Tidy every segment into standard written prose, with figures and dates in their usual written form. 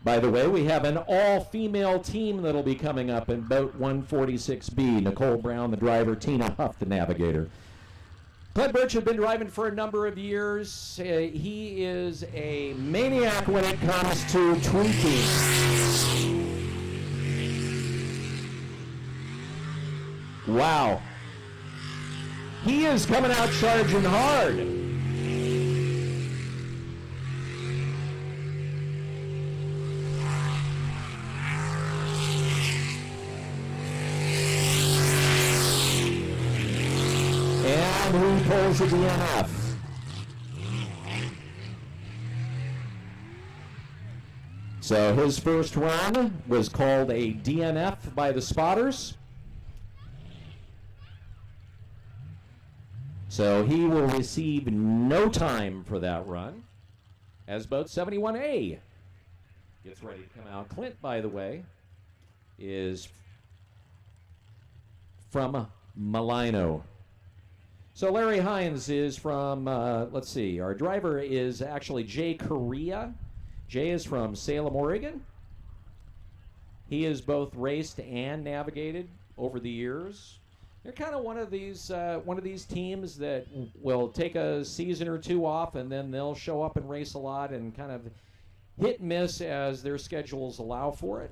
By the way, we have an all-female team that'll be coming up in boat 146B. Nicole Brown, the driver, Tina Huff, the navigator. Clint Birch has been driving for a number of years. He is a maniac when it comes to tweaking. Wow. He is coming out charging hard. Who pulls the DNF? So his first run was called a DNF by the spotters. So he will receive no time for that run as boat 71A gets ready to come out. Clint, by the way, is from Malino. So Larry Hines is from, let's see, our driver is actually Jay Correa. Jay is from Salem, Oregon. He has both raced and navigated over the years. They're kind of one of these teams that will take a season or two off and then they'll show up and race a lot and kind of hit and miss as their schedules allow for it.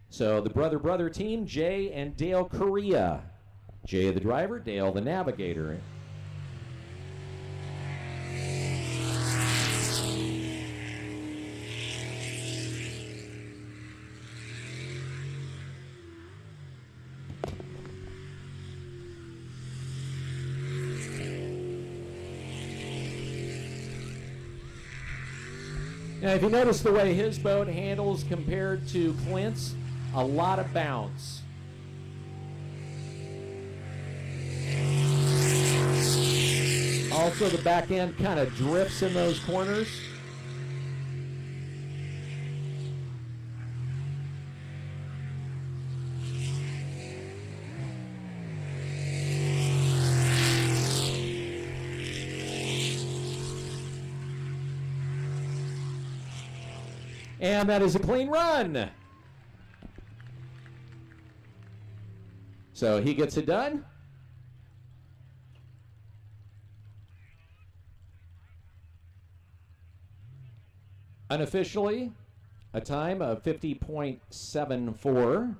So the brother team, Jay and Dale Correa. Jay the driver, Dale the navigator. Now, if you notice the way his boat handles compared to Clint's, a lot of bounce. Also, the back end kind of drifts in those corners. And that is a clean run. So he gets it done. Unofficially, a time of 50.74.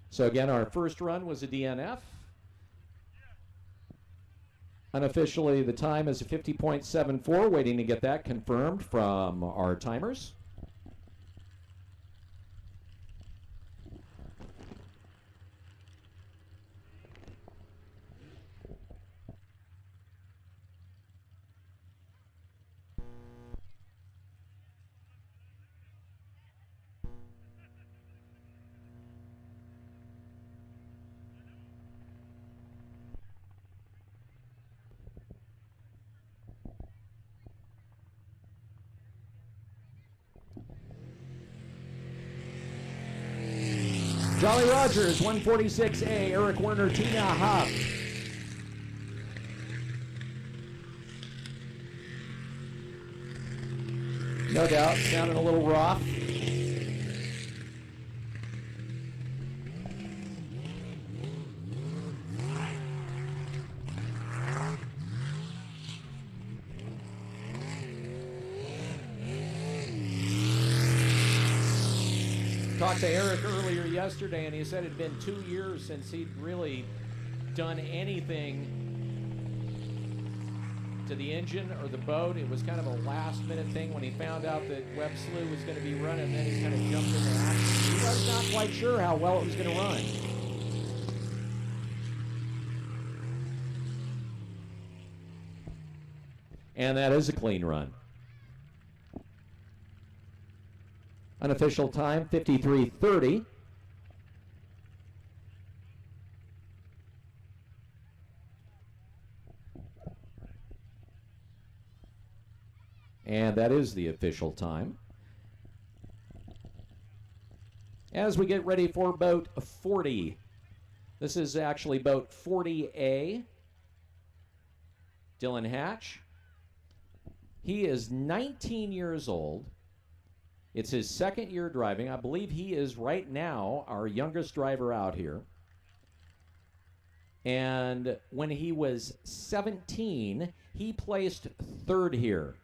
So again, our first run was a DNF. Unofficially, the time is a 50.74, waiting to get that confirmed from our timers. Jolly Rogers, 146A, Eric Werner, Tina Huff. No doubt, sounding a little rough. Talked to Eric earlier yesterday, and he said it had been 2 years since he'd really done anything to the engine or the boat. It was kind of a last-minute thing when he found out that Webb Slew was going to be running. Then he kind of jumped into action. He was not quite sure how well it was going to run. And that is a clean run. Unofficial time, 53:30. And that is the official time. As we get ready for boat 40. This is actually boat 40A. Dylan Hatch. He is 19 years old. It's his second year driving. I believe he is right now our youngest driver out here. And when he was 17, he placed third here.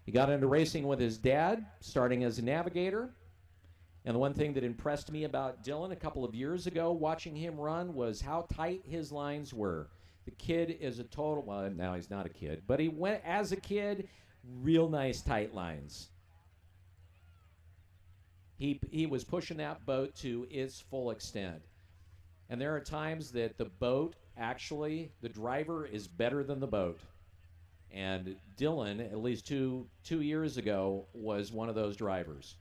He got into racing with his dad, starting as a navigator. And the one thing that impressed me about Dylan a couple of years ago, watching him run, was how tight his lines were. The kid is a total, well, now he's not a kid, but he went as a kid, real nice tight lines. He was pushing that boat to its full extent. And there are times that the boat, actually, the driver is better than the boat. And Dylan, at least two years ago, was one of those drivers.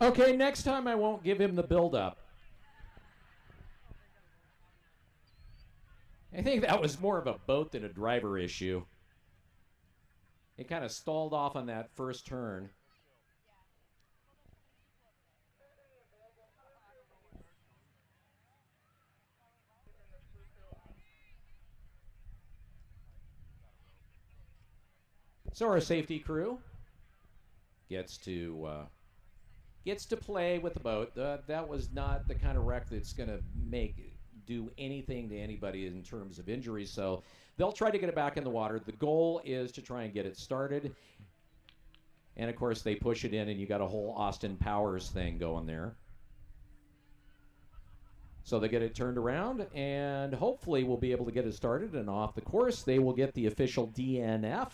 Okay, next time I won't give him the build-up. I think that was more of a boat than a driver issue. It kind of stalled off on that first turn. So our safety crew gets to play with the boat. That was not the kind of wreck that's going to do anything to anybody in terms of injuries. So they'll try to get it back in the water. The goal is to try and get it started. And, of course, they push it in, and you got a whole Austin Powers thing going there. So they get it turned around, and hopefully we'll be able to get it started. And off the course, they will get the official DNF.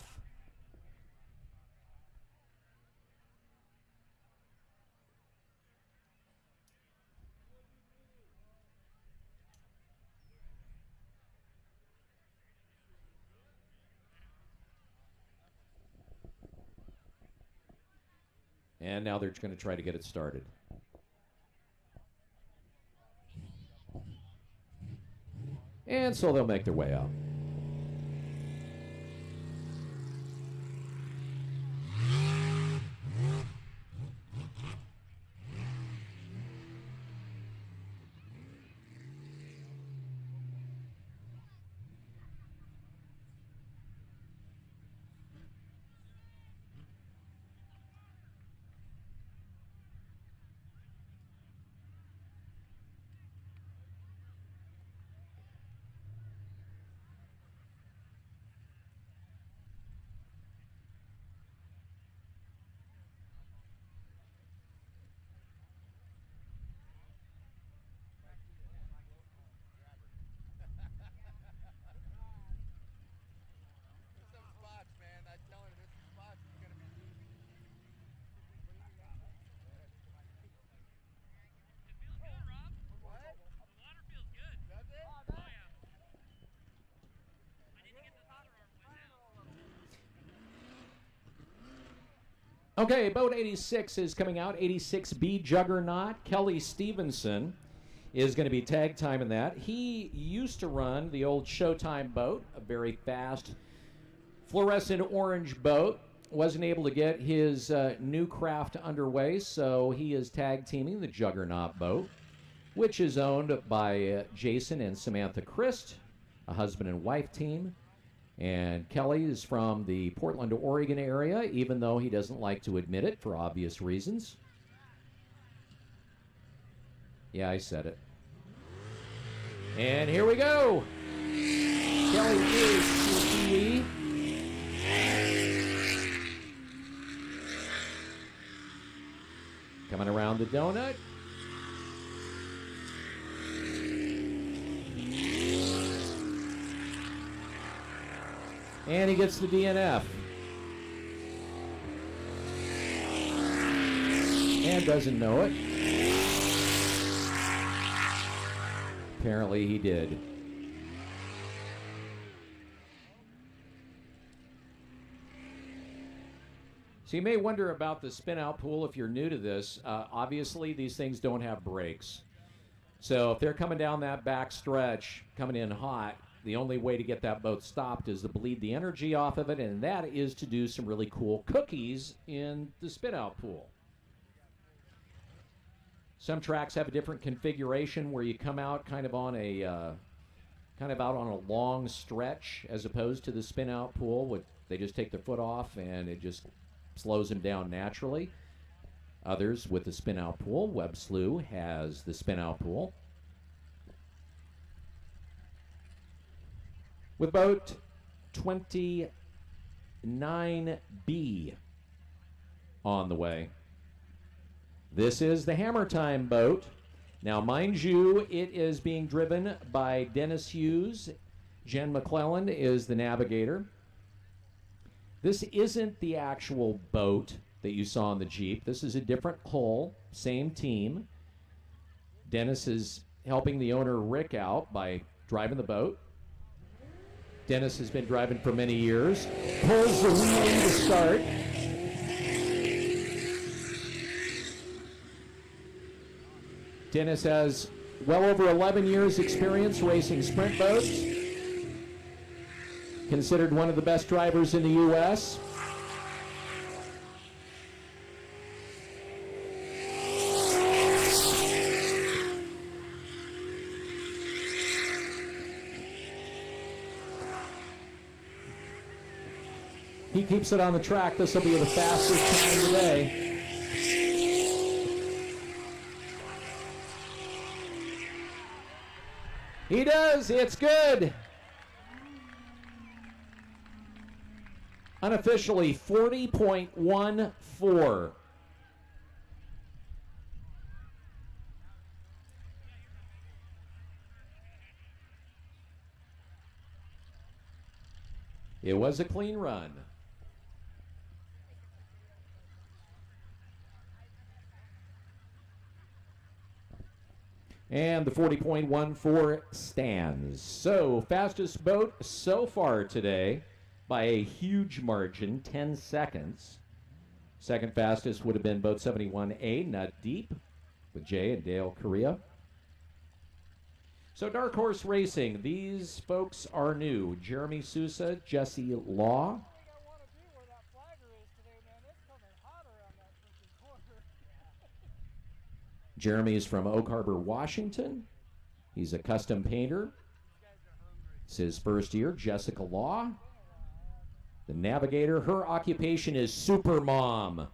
And now they're going to try to get it started. And so they'll make their way out. Okay, boat 86 is coming out. 86B Juggernaut. Kelly Stevenson is going to be tag time in that. He used to run the old Showtime boat, a very fast fluorescent orange boat. Wasn't able to get his new craft underway, so he is tag teaming the Juggernaut boat, which is owned by Jason and Samantha Christ, a husband and wife team. And Kelly is from the Portland, Oregon area, even though he doesn't like to admit it for obvious reasons. Yeah, I said it. And here we go. Kelly is CTE. Coming around the donut. And he gets the DNF. And doesn't know it. Apparently he did. So you may wonder about the spin-out pool if you're new to this. Obviously, these things don't have brakes. So if they're coming down that back stretch, coming in hot, the only way to get that boat stopped is to bleed the energy off of it, and that is to do some really cool cookies in the spin-out pool. Some tracks have a different configuration where you come out kind of on a out on a long stretch, as opposed to the spin-out pool, which they just take their foot off and it just slows them down naturally. Others with the spin-out pool, Web Slew has the spin-out pool. With boat 29B on the way. This is the Hammer Time boat. Now, mind you, it is being driven by Dennis Hughes. Jen McClellan is the navigator. This isn't the actual boat that you saw in the Jeep. This is a different hull, same team. Dennis is helping the owner, Rick, out by driving the boat. Dennis has been driving for many years. Pulls the wheel to start. Dennis has well over 11 years experience racing sprint boats. Considered one of the best drivers in the U.S. He keeps it on the track. This will be the fastest time today. He does. It's good. Unofficially 40.14. It was a clean run. And the 40.14 stands. So, fastest boat so far today by a huge margin, 10 seconds. Second fastest would have been boat 71A, Nut Deep, with Jay and Dale Correa. So Dark Horse Racing, these folks are new. Jeremy Sousa, Jesse Law. Jeremy is from Oak Harbor, Washington. He's a custom painter. It's his first year. Jessica Law, the navigator. Her occupation is super mom.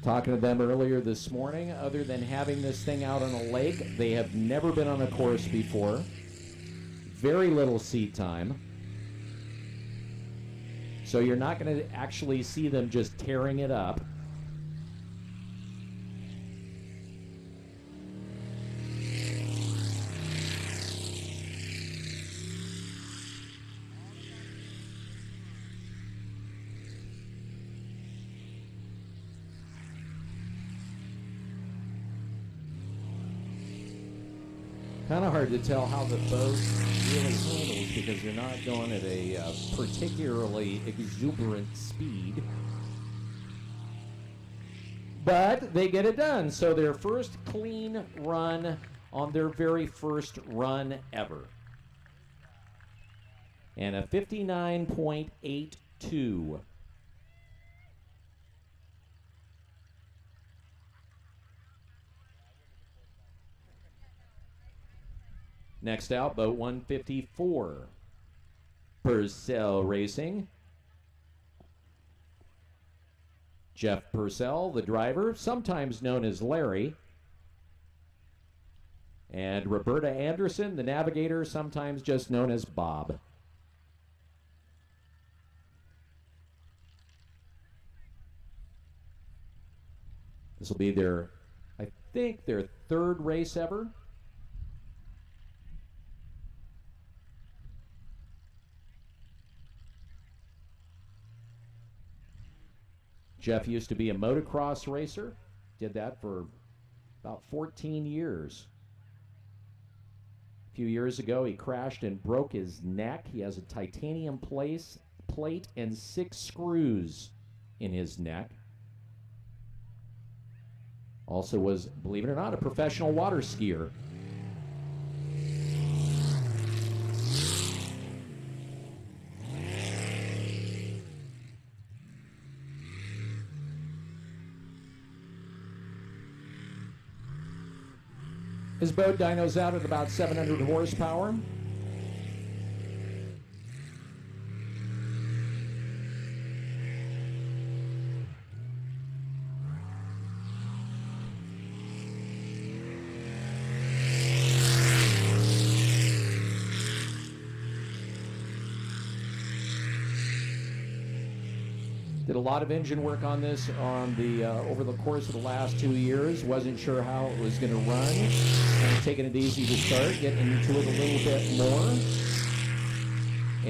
Talking to them earlier this morning, other than having this thing out on a lake, they have never been on a course before. Very little seat time. So you're not going to actually see them just tearing it up. Kind of hard to tell how the boat really handles because you're not going at a particularly exuberant speed. But they get it done. So their first clean run on their very first run ever. And a 59.82. Next out, boat 154, Purcell Racing. Jeff Purcell, the driver, sometimes known as Larry. And Roberta Anderson, the navigator, sometimes just known as Bob. This will be their, I think, their third race ever. Jeff used to be a motocross racer, did that for about 14 years. A few years ago, he crashed and broke his neck. He has a titanium plate and 6 screws in his neck. Also was, believe it or not, a professional water skier. His boat dyno's out at about 700 horsepower. Did a lot of engine work on this on the over the course of the last 2 years. Wasn't sure how it was going to run. Kind of taking it easy to start, getting into it a little bit more.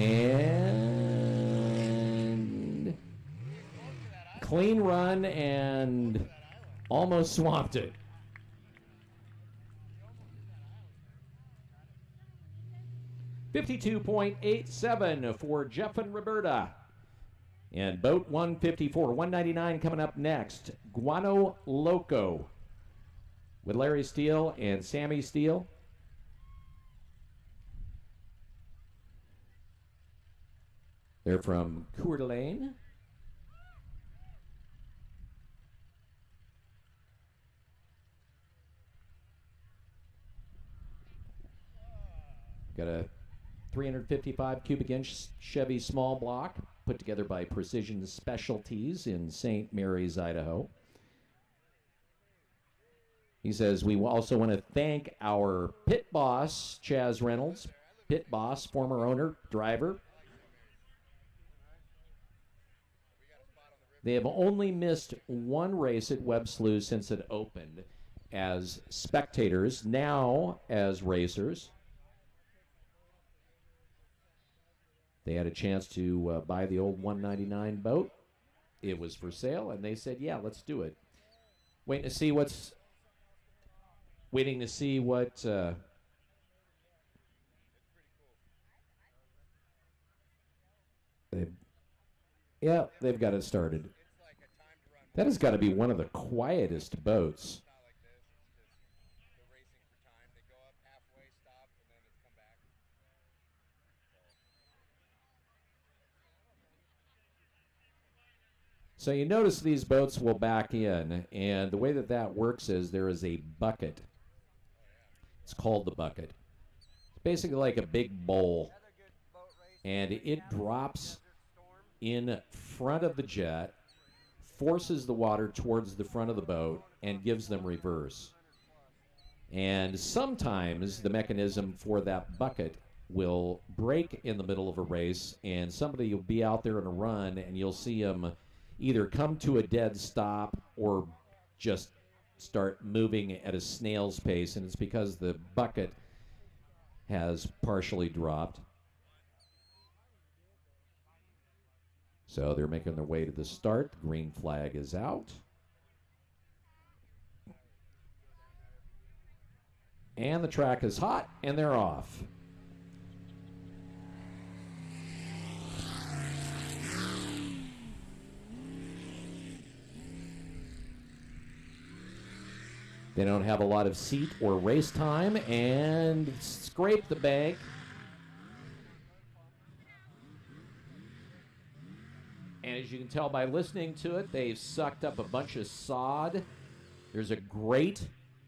And clean run and almost swamped it. .87 for Jeff and Roberta. And boat 154, 199 coming up next. Guano Loco with Larry Steele and Sammy Steele. They're from Coeur d'Alene. Got a 355 cubic inch Chevy small block put together by Precision Specialties in St. Mary's, Idaho. He says, we also want to thank our pit boss, Chaz Reynolds. Pit boss, former owner, driver. They have only missed one race at Webb Slough since it opened as spectators, now as racers. They had a chance to buy the old 199 boat. It was for sale, and they said, yeah, let's do it. Waiting to see what they've got it started. That has got to be one of the quietest boats. So you notice these boats will back in, and the way that works is there is a bucket. It's called the bucket. It's basically like a big bowl, and it drops in front of the jet, forces the water towards the front of the boat, and gives them reverse. And sometimes the mechanism for that bucket will break in the middle of a race, and somebody will be out there in a run, and you'll see them either come to a dead stop or just start moving at a snail's pace, and it's because the bucket has partially dropped. So they're making their way to the start. The green flag is out. And the track is hot, and they're off. They don't have a lot of seat or race time, and scrape the bank. And as you can tell by listening to it, they've sucked up a bunch of sod. There's a grate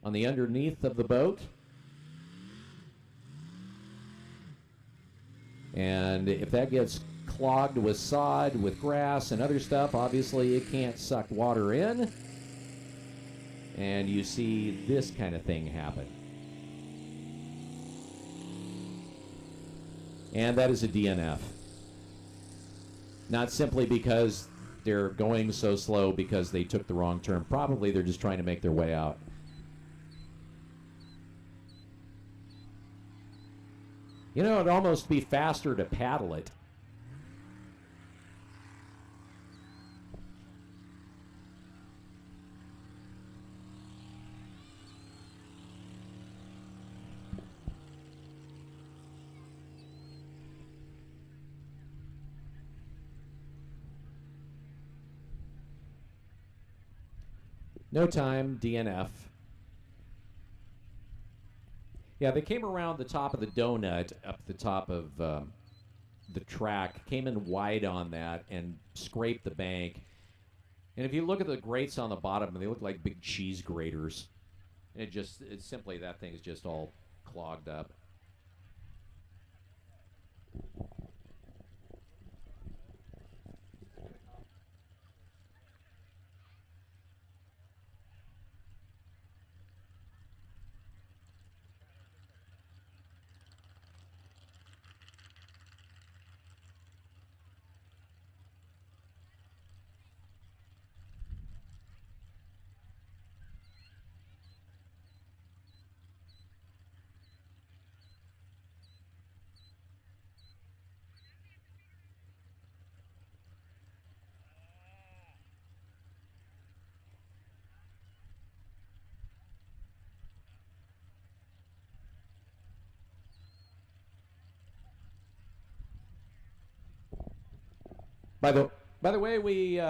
on the underneath of the boat. And if that gets clogged with sod, with grass and other stuff, obviously it can't suck water in. And you see this kind of thing happen. And that is a DNF. Not simply because they're going so slow because they took the wrong turn. Probably they're just trying to make their way out. You know, it'd almost be faster to paddle it. No time, DNF. Yeah, they came around the top of the donut, up the top of the track, came in wide on that and scraped the bank. And if you look at the grates on the bottom, they look like big cheese graters. And it's simply that thing is just all clogged up. By the way, we got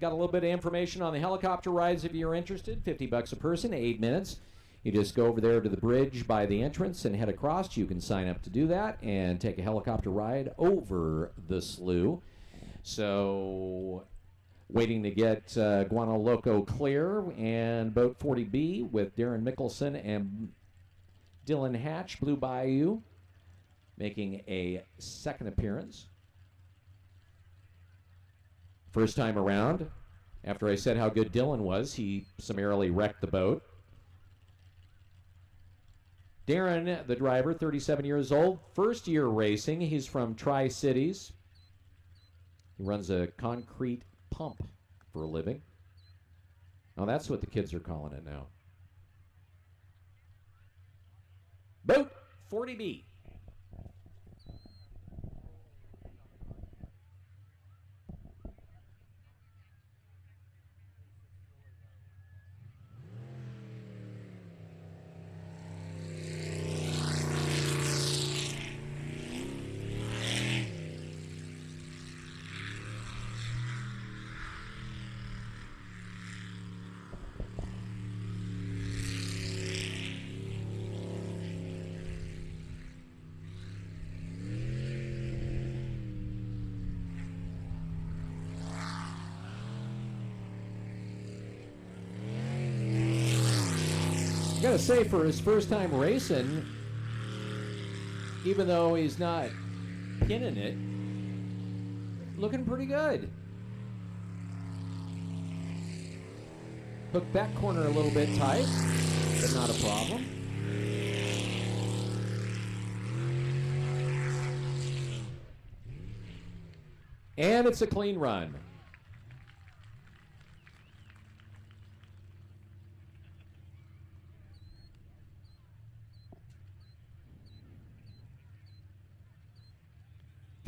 a little bit of information on the helicopter rides if you're interested. $50 a person, 8 minutes. You just go over there to the bridge by the entrance and head across. You can sign up to do that and take a helicopter ride over the slough. So, waiting to get Guano Loco clear, and boat 40B with Darren Mickelson and Dylan Hatch, Blue Bayou, making a second appearance. First time around, after I said how good Dylan was, he summarily wrecked the boat. Darren, the driver, 37 years old, first year racing. He's from Tri-Cities. He runs a concrete pump for a living. Now that's what the kids are calling it now. Boat 40B. gotta say, for his first time racing, even though he's not pinning it, looking pretty good. Hooked that corner a little bit tight, but not a problem. And it's a clean run.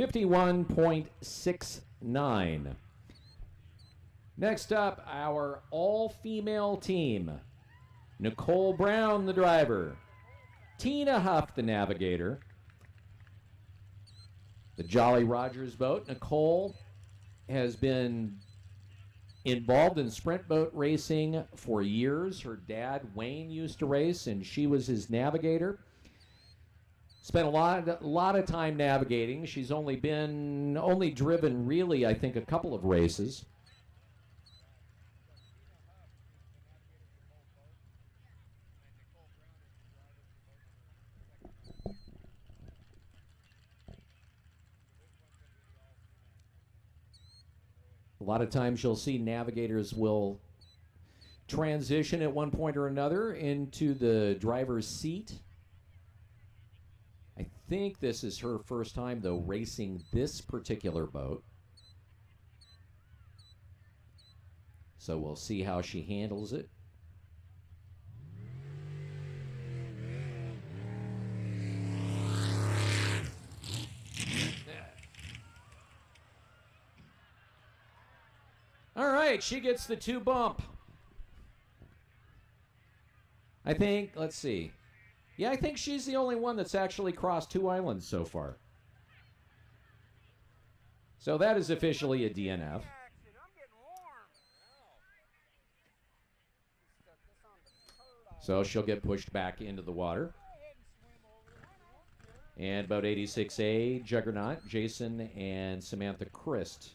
.69. Next up, our all-female team. Nicole Brown, the driver. Tina Huff, the navigator. The Jolly Rogers boat. Nicole has been involved in sprint boat racing for years. Her dad, Wayne, used to race, and she was his navigator. Spent a lot of time navigating. She's only driven really, I think, a couple of races. A lot of times you'll see navigators will transition at one point or another into the driver's seat. I think this is her first time, though, racing this particular boat. So we'll see how she handles it. All right, she gets the 2 bump. I think, let's see. Yeah, I think she's the only one that's actually crossed 2 islands so far. So that is officially a DNF. So she'll get pushed back into the water. And boat 86A, Juggernaut, Jason, and Samantha Christ.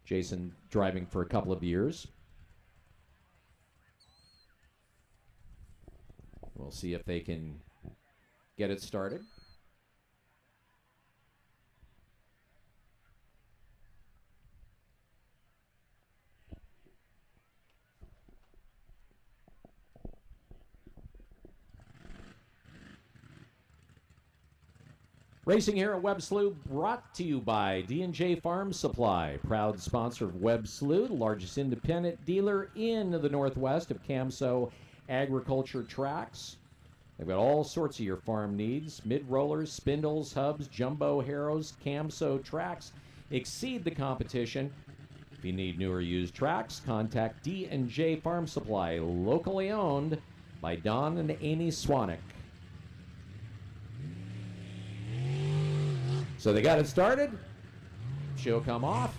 Jason driving for a couple of years. We'll see if they can get it started. Racing here at Webb Slough, brought to you by D&J Farm Supply, proud sponsor of Webb Slough, the largest independent dealer in the Northwest of CAMSO agriculture tracks. They've got all sorts of your farm needs: mid-rollers, spindles, hubs, jumbo harrows. CAMSO tracks exceed the competition. If you need new or used tracks, contact D&J Farm Supply, locally owned by Don and Amy Swanwick. So they got it started. She'll come off.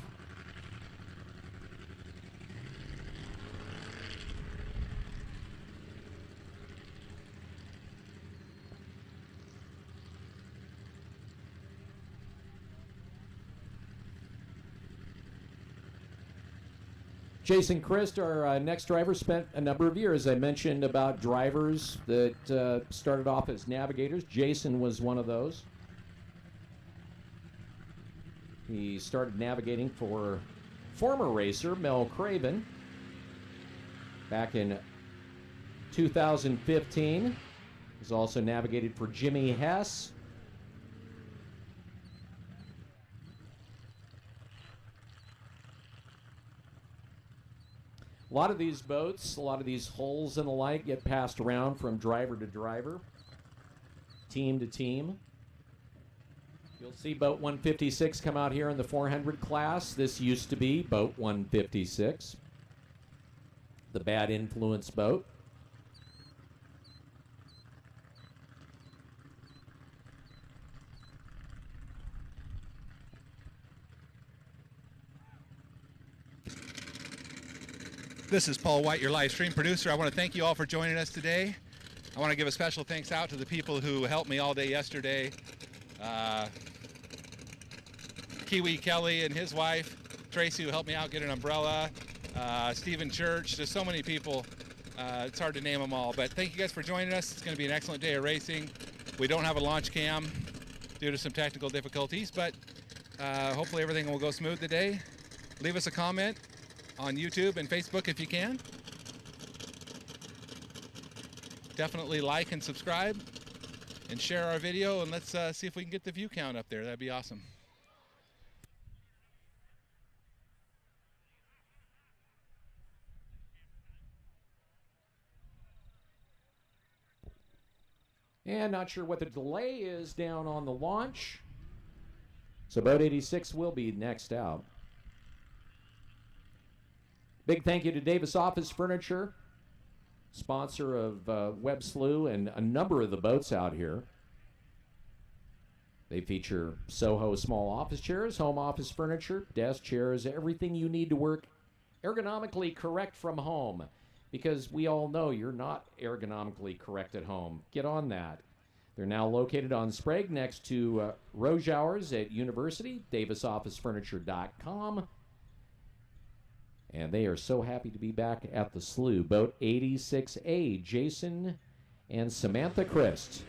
Jason Christ, our next driver, spent a number of years. I mentioned about drivers that started off as navigators. Jason was one of those. He started navigating for former racer Mel Craven back in 2015. He's also navigated for Jimmy Hess. A lot of these boats, a lot of these hulls and the like get passed around from driver to driver, team to team. You'll see boat 156 come out here in the 400 class. This used to be boat 156, the Bad Influence boat. This is Paul White, your live stream producer. I want to thank you all for joining us today. I want to give a special thanks out to the people who helped me all day yesterday. Kiwi Kelly and his wife, Tracy, who helped me out get an umbrella. Stephen Church, just so many people. It's hard to name them all, but thank you guys for joining us. It's going to be an excellent day of racing. We don't have a launch cam due to some technical difficulties, but hopefully everything will go smooth today. Leave us a comment on YouTube and Facebook if you can. Definitely like and subscribe and share our video, and let's see if we can get the view count up there. That'd be awesome. And not sure what the delay is down on the launch. So boat 86 will be next out. Big thank you to Davis Office Furniture, sponsor of Web Slew and a number of the boats out here. They feature Soho small office chairs, home office furniture, desk chairs, everything you need to work ergonomically correct from home. Because we all know you're not ergonomically correct at home. Get on that. They're now located on Sprague next to Rogers at University, davisofficefurniture.com. And they are so happy to be back at the slough. Boat 86A, Jason and Samantha Christ.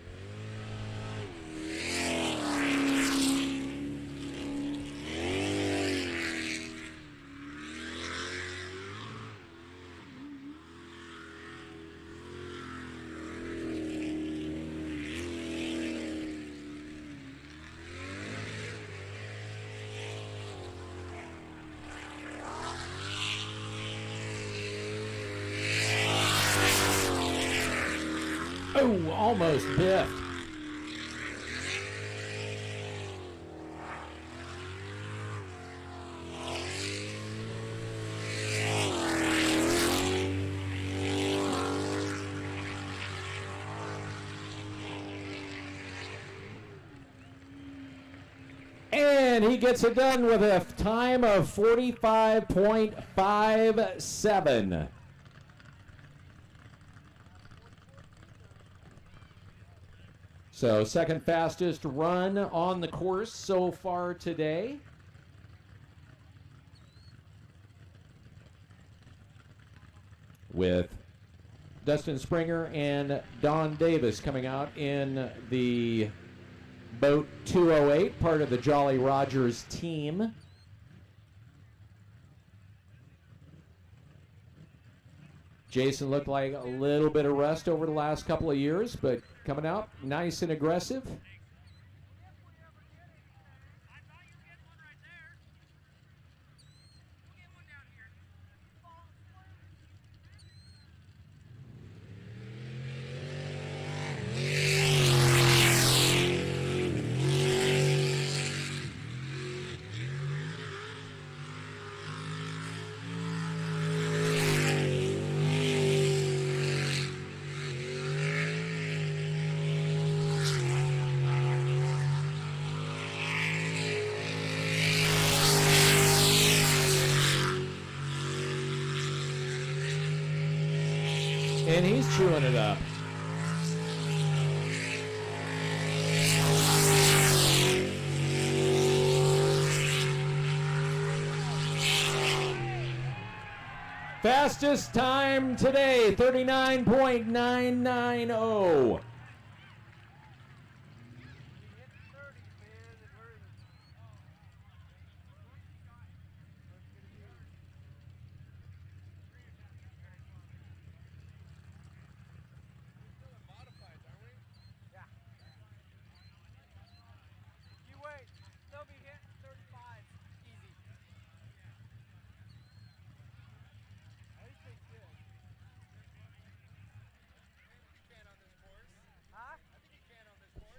Oh, almost biffed. And he gets it done with a time of 45.57. So second fastest run on the course so far today. With Dustin Springer and Don Davis coming out in the boat 208, part of the Jolly Rogers team. Jason looked like a little bit of rust over the last couple of years, but coming out nice and aggressive. And he's chewing it up. Fastest time today, 39.990.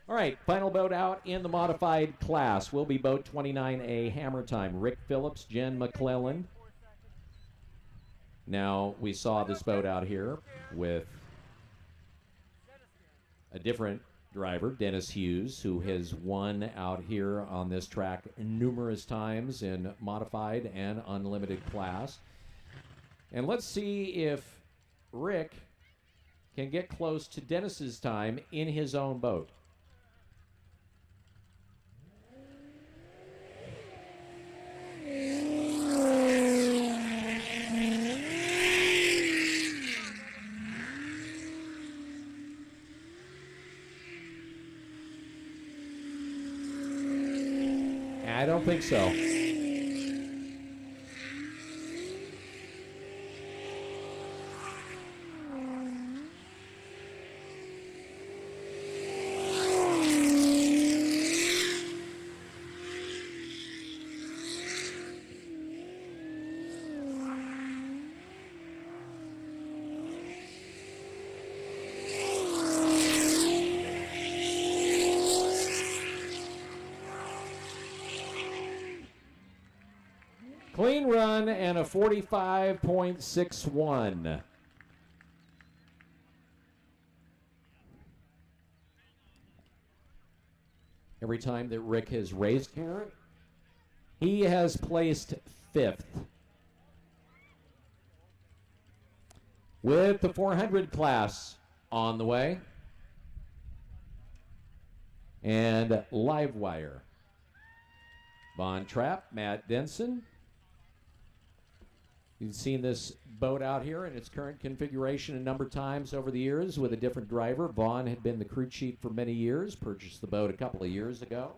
All right, final boat out in the modified class will be boat 29A Hammer Time. Rick Phillips, Jen McClellan. Now, we saw this boat out here with a different driver, Dennis Hughes, who has won out here on this track numerous times in modified and unlimited class. And let's see if Rick can get close to Dennis's time in his own boat. I don't think so. Clean run and a 45.61. Every time that Rick has raced here, he has placed 5th. With the 400 class on the way. And live wire. Von Trapp, Matt Denson. You've seen this boat out here in its current configuration a number of times over the years with a different driver. Vaughn had been the crew chief for many years, purchased the boat a couple of years ago.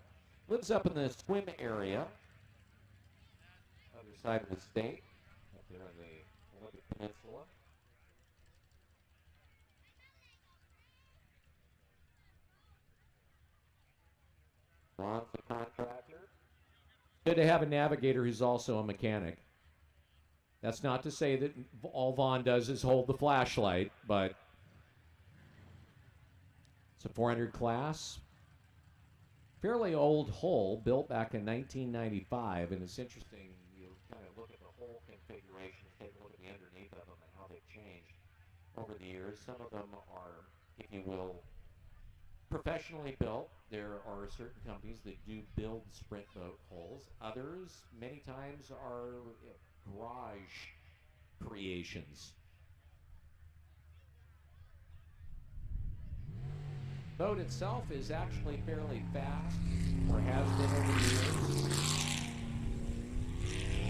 Lives up in the swim area, other side of the state, up there on the Olympic Peninsula. Vaughn's the contractor. Good to have a navigator who's also a mechanic. That's not to say that all Vaughn does is hold the flashlight, but it's a 400 class. Fairly old hull, built back in 1995, and it's interesting, you kind of look at the whole configuration, take a look at the underneath of them and how they've changed over the years. Some of them are, if you will, professionally built. There are certain companies that do build sprint boat hulls. Others, many times, are garage creations. Boat itself is actually fairly fast, or has been over the years.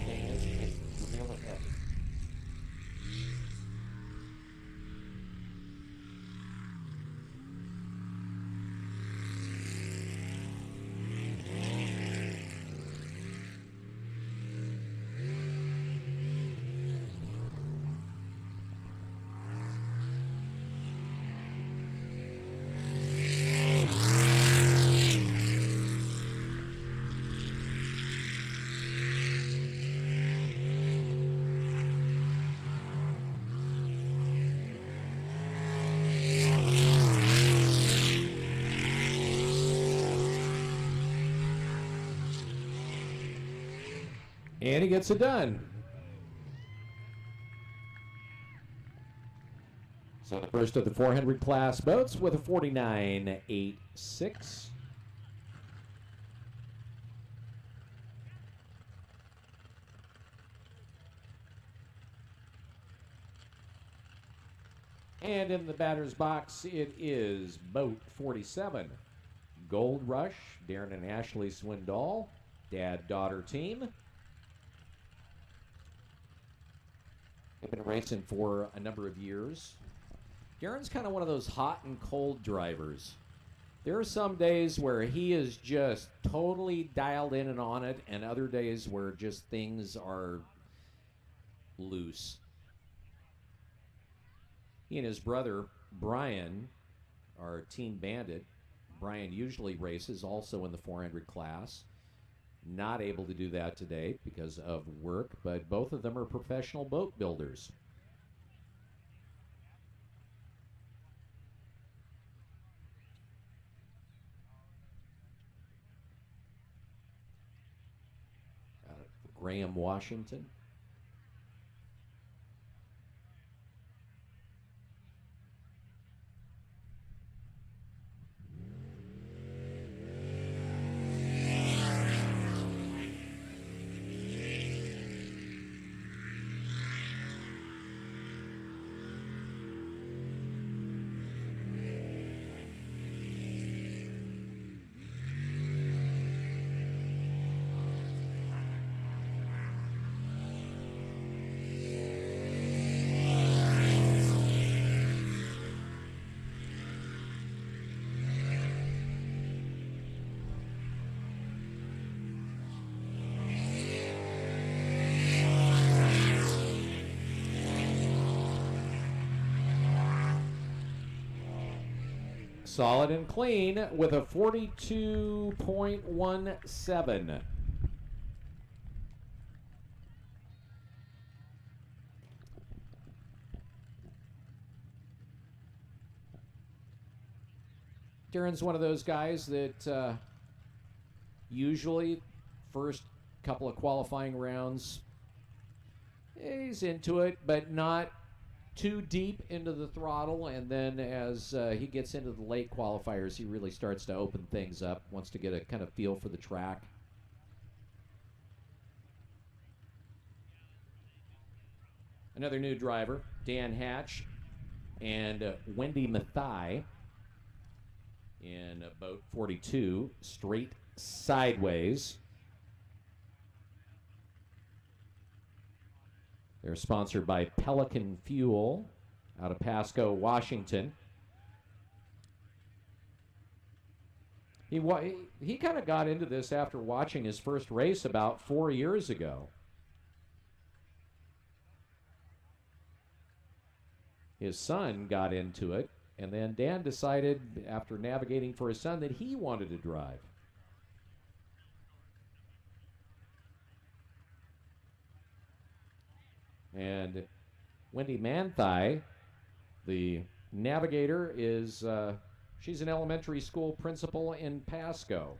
Thing is, it's really heavy. And he gets it done. So the first of the 400 class boats with a 49.86. And in the batter's box, it is boat 47. Gold Rush, Darren and Ashley Swindoll, dad-daughter team. They've been racing for a number of years. Darren's kind of one of those hot and cold drivers. There are some days where he is just totally dialed in and on it, and other days where just things are loose. He and his brother, Brian, are Team Bandit. Brian usually races also in the 400 class. Not able to do that today because of work, but both of them are professional boat builders. Graham, Washington. Solid and clean with a 42.17. Darren's one of those guys that usually first couple of qualifying rounds, he's into it, but not too deep into the throttle. And then as he gets into the late qualifiers, he really starts to open things up, wants to get a kind of feel for the track. Another new driver, Dan Hatch and Wendy Mathai in boat 42, straight sideways. They're sponsored by Pelican Fuel out of Pasco, Washington. He kind of got into this after watching his first race about 4 years ago. His son got into it, and then Dan decided, after navigating for his son, that he wanted to drive. And Wendy Manthai, the navigator, is she's an elementary school principal in Pasco.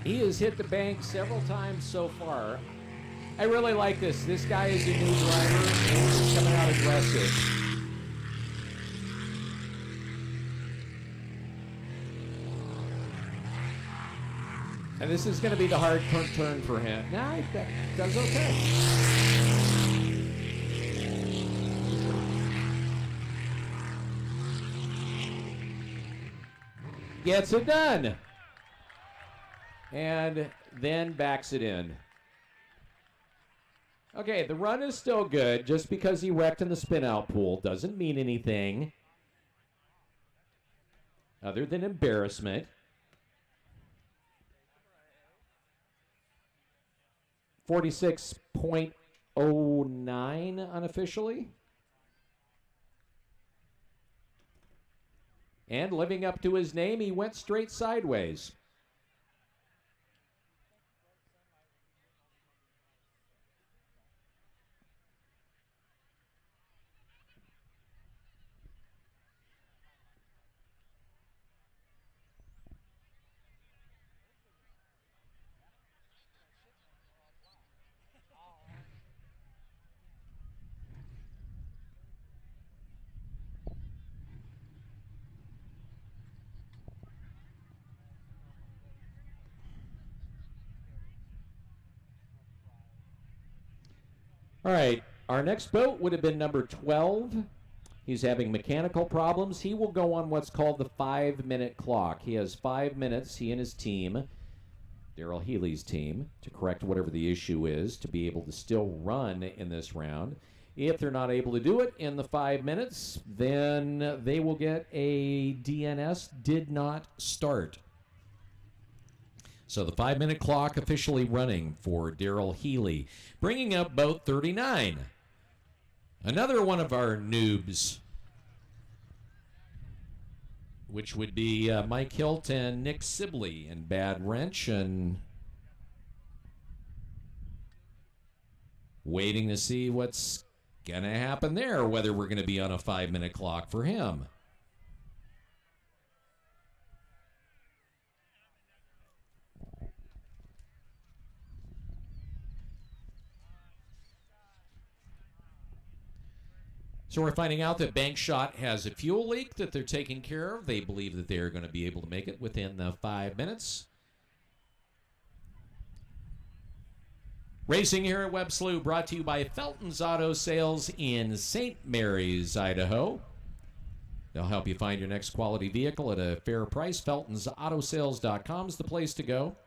He has hit the bank several times so far. I really like this. This guy is a new driver, and he's coming out aggressive. And this is going to be the hard turn for him. Nah, he does okay. Gets it done. And then backs it in. Okay, the run is still good. Just because he wrecked in the spin-out pool doesn't mean anything other than embarrassment. 46.09 unofficially. And living up to his name, he went straight sideways. All right, our next boat would have been number 12. He's having mechanical problems. He will go on what's called the 5-minute clock. He has 5 minutes, he and his team, Daryl Healy's team, to correct whatever the issue is, to be able to still run in this round. If they're not able to do it in the 5 minutes, then they will get a DNS, did not start. So the 5-minute clock officially running for Daryl Healy. Bringing up boat 39. Another one of our noobs, which would be Mike Hilt and Nick Sibley in Bad Wrench, and waiting to see what's going to happen there, whether we're going to be on a 5-minute clock for him. So we're finding out that Bank Shot has a fuel leak that they're taking care of. They believe that they're going to be able to make it within the 5 minutes. Racing here at Webb Slough, brought to you by Felton's Auto Sales in St. Mary's, Idaho. They'll help you find your next quality vehicle at a fair price. FeltonsAutosales.com is the place to go.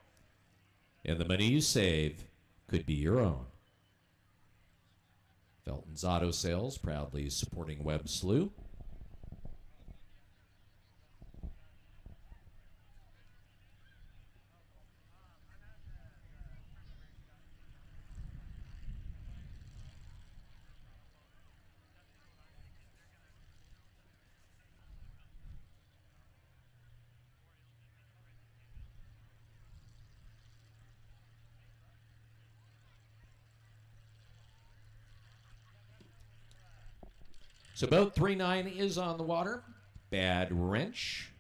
And the money you save could be your own. Felton's Auto Sales, proudly supporting Webb Slough. So boat 39 is on the water. Bad wrench.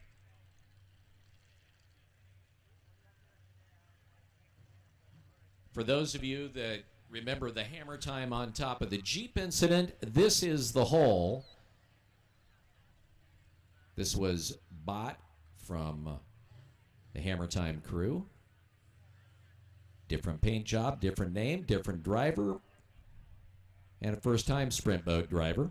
For those of you that remember the hammer time on top of the Jeep incident, this is the hole. This was bought from the hammer time crew. Different paint job, different name, different driver, and a first-time sprint boat driver.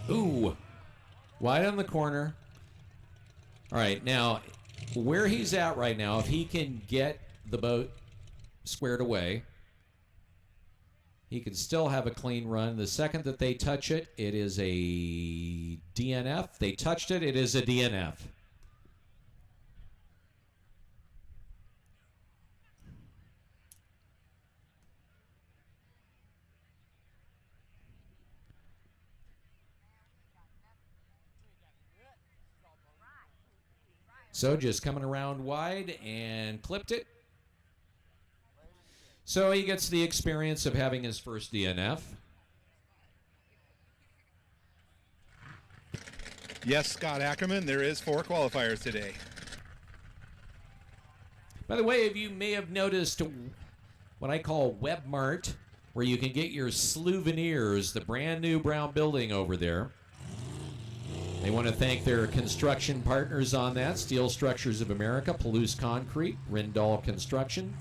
Ooh, wide on the corner. All right, now, where he's at right now, if he can get the boat squared away, he can still have a clean run. The second that they touch it, it is a DNF. They touched it, it is a DNF. So just coming around wide and clipped it. So he gets the experience of having his first DNF. Yes, Scott Ackerman, there is 4 qualifiers today. By the way, you may have noticed what I call Web Mart, where you can get your Slough-veneers, the brand new brown building over there. They want to thank their construction partners on that: Steel Structures of America, Palouse Concrete, Rindall Construction,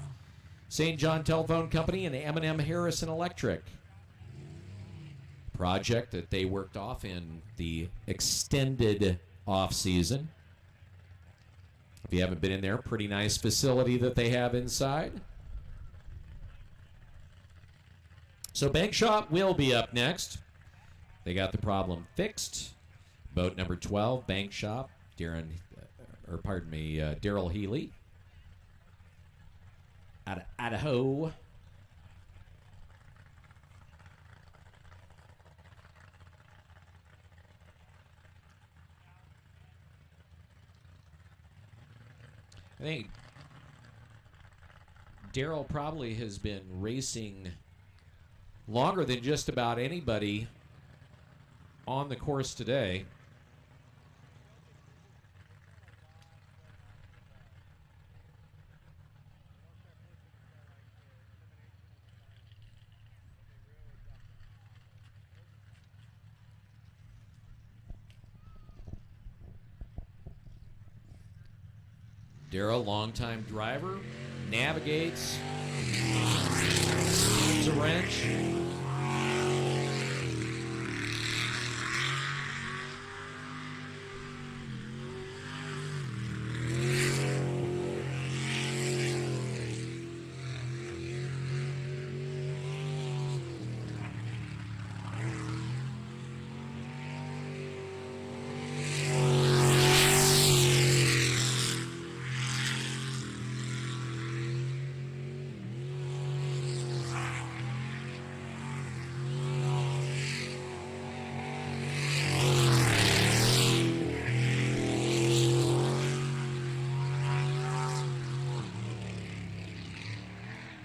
St. John Telephone Company, and M&M Harrison Electric. Project that they worked off in the extended off-season. If you haven't been in there, pretty nice facility that they have inside. So Bank Shop will be up next. They got the problem fixed. Boat number 12, Bank Shop, Daryl Healy, out of Idaho. I think Daryl probably has been racing longer than just about anybody on the course today. Daryl, longtime driver, navigates, needs a wrench.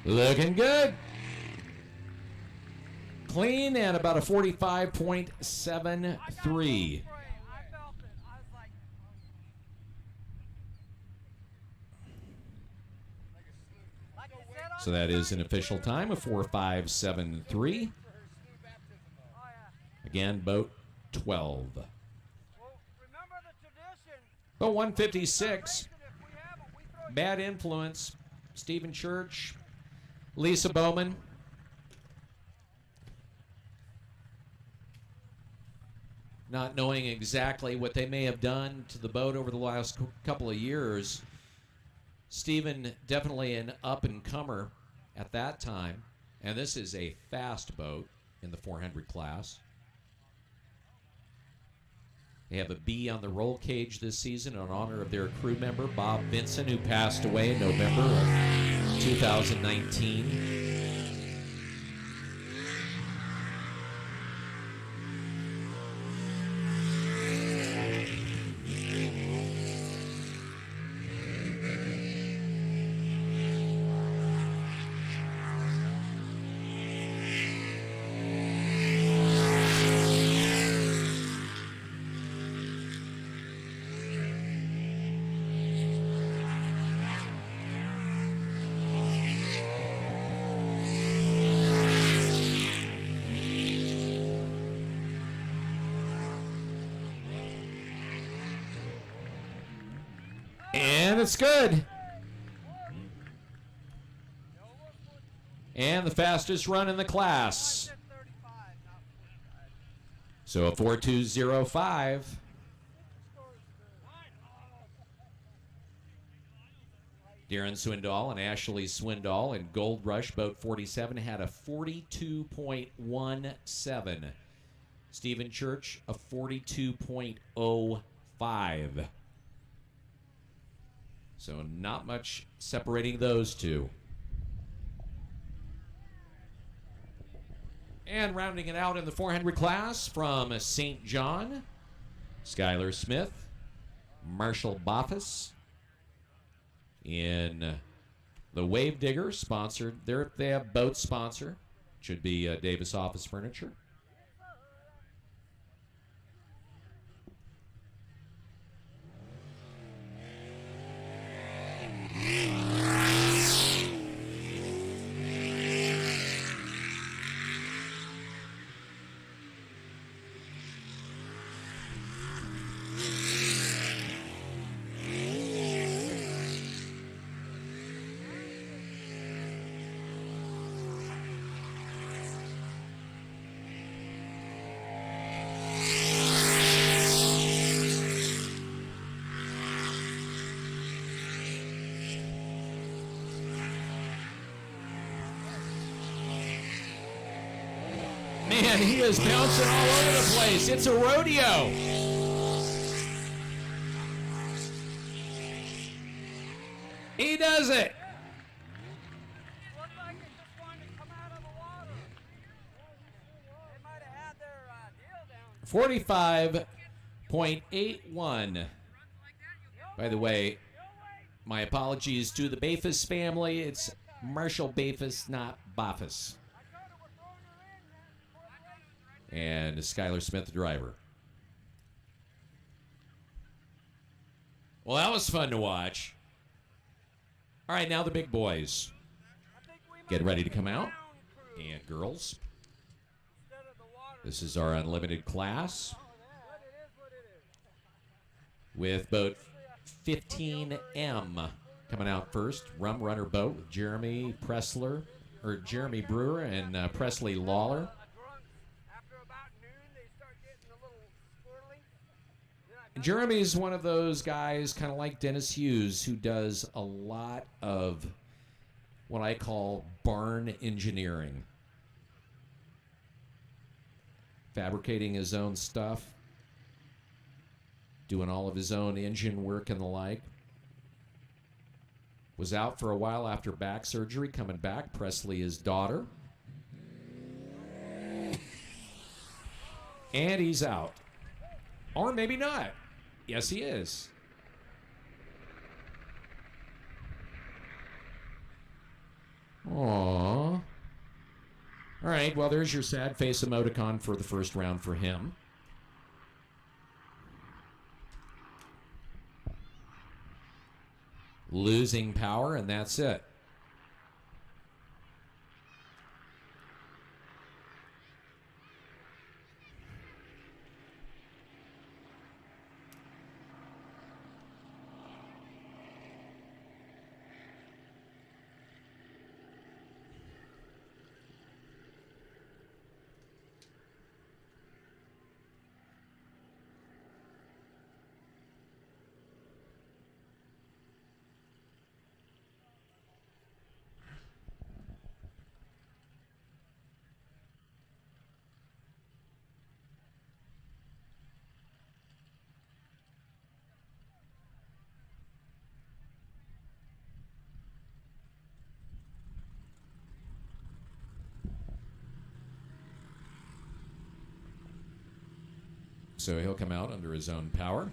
Looking good. Clean and about a 45.73. So that is an official time of 4.573. Again, boat 12. Boat 156. Bad Influence. Stephen Church. Lisa Bowman. Not knowing exactly what they may have done to the boat over the last couple of years. Stephen, definitely an up-and-comer at that time. And this is a fast boat in the 400 class. They have a B on the roll cage this season in honor of their crew member, Bob Vinson, who passed away in November of 2019. And it's good. And the fastest run in the class. So a 4.205. Darren Swindoll and Ashley Swindoll in Gold Rush Boat 47 had a 42.17. Stephen Church, a 42.05. So not much separating those two. And rounding it out in the 400 class from St. John, Skylar Smith, Marshall Boffus. In the Wave Digger, sponsored. They have boat sponsor. Should be Davis Office Furniture. Man, he is bouncing all over the place. It's a rodeo. He does it. Looked like it just wanted to come out of the water. They might have had their deal down. 45.81. By the way, my apologies to the Bafus family. It's Marshall Bafus, not Boffus. And Skylar Smith, the driver. Well, that was fun to watch. All right, now the big boys. Get ready to come out. And girls. This is our unlimited class. With boat 15M coming out first. Rum Runner boat with Jeremy Brewer and Presley Lawler. Jeremy's one of those guys, kind of like Dennis Hughes, who does a lot of what I call barn engineering. Fabricating his own stuff, doing all of his own engine work and the like. Was out for a while after back surgery, coming back. Presley, his daughter. And he's out. Or maybe not. Yes, he is. Aww. All right, well, there's your sad face emoticon for the first round for him. Losing power, and that's it. So he'll come out under his own power.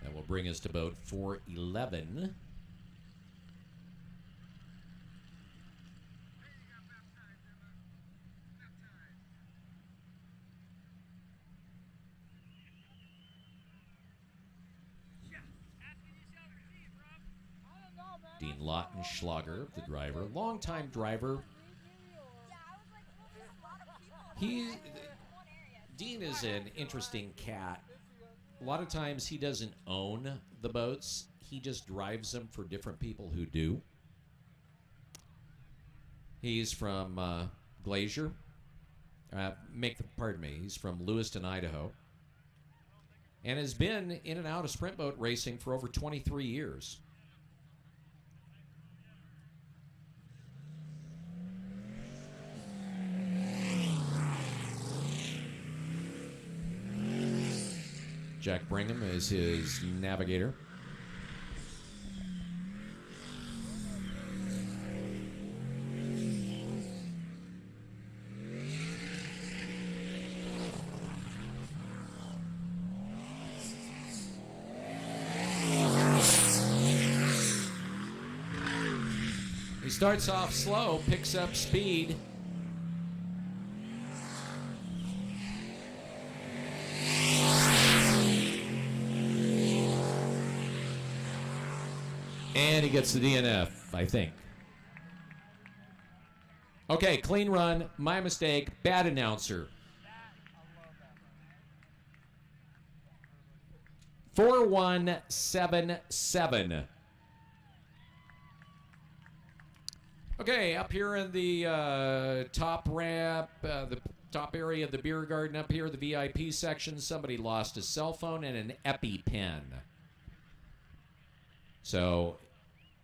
That will bring us to boat 411. Dean Lautenschlager, the driver, longtime driver. Dean is an interesting cat. A lot of times he doesn't own the boats. He just drives them for different people who do. He's from Glacier. Pardon me. He's from Lewiston, Idaho. And has been in and out of sprint boat racing for over 23 years. Jack Brigham is his navigator. He starts off slow, picks up speed. And he gets the DNF, I think. Okay, clean run, my mistake, bad announcer. 4177. Okay, up here in the top ramp, the top area of the beer garden up here, the VIP section, somebody lost a cell phone and an EpiPen. So,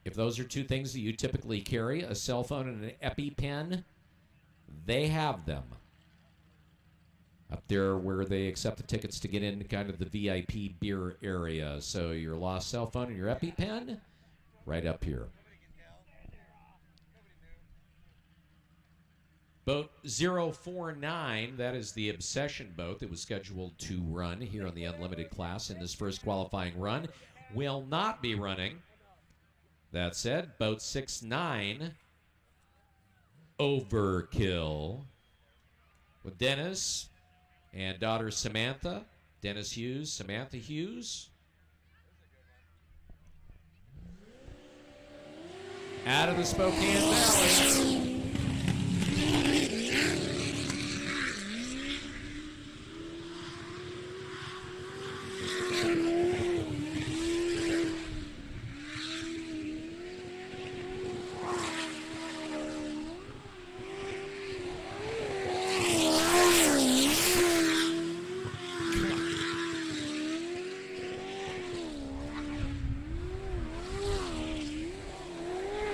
if those are two things that you typically carry, a cell phone and an EpiPen, they have them. Up there where they accept the tickets to get in kind of the VIP beer area. So your lost cell phone and your EpiPen, right up here. Boat 049, that is the Obsession boat that was scheduled to run here on the Unlimited class in this first qualifying run, will not be running. That said, boat 69, Overkill, with Dennis and daughter Samantha. Dennis Hughes, Samantha Hughes. Out of the Spokane Valley.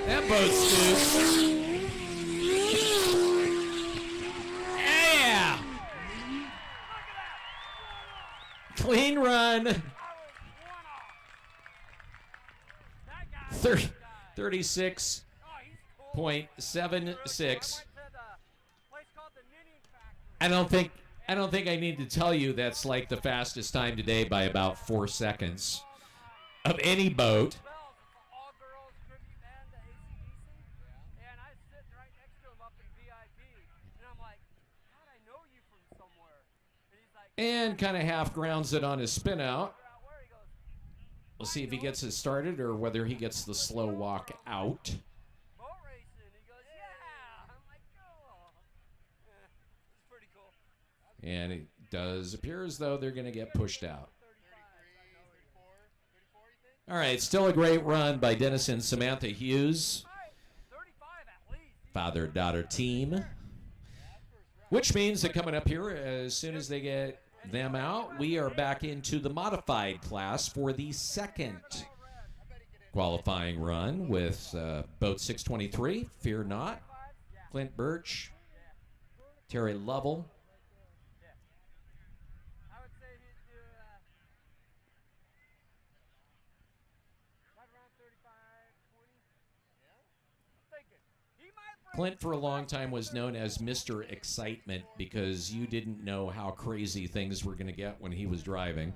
That boat's good. Yeah! Clean run. 36.5 50.76. I I don't think I need to tell you that's like the fastest time today by about 4 seconds of any boat. All girls tribute band to AC/DC, and I was sitting right next to him up in VIP, and I'm like, God, I know you from somewhere. And he's like, And kind of half grounds it on his spin out. "Figure out where?" He goes, We'll see if he gets it started or whether he gets the slow walk out. boat racing. He goes, yeah. I'm like, cool. It's pretty cool. And it does appear as though they're going to get pushed out. 35, All right, still a great run by Dennis and Samantha Hughes, 35 at least. father-daughter team. Which means that coming up here, as soon as they get them out, we are back into the modified class for the second qualifying run with boat 623, Fear Not, Clint Birch, Terry Lovell, I would say he'd do right around 35, 20. I'm thinking. He might break. Clint for a long time was known as Mr. Excitement because you didn't know how crazy things were going to get when he was driving.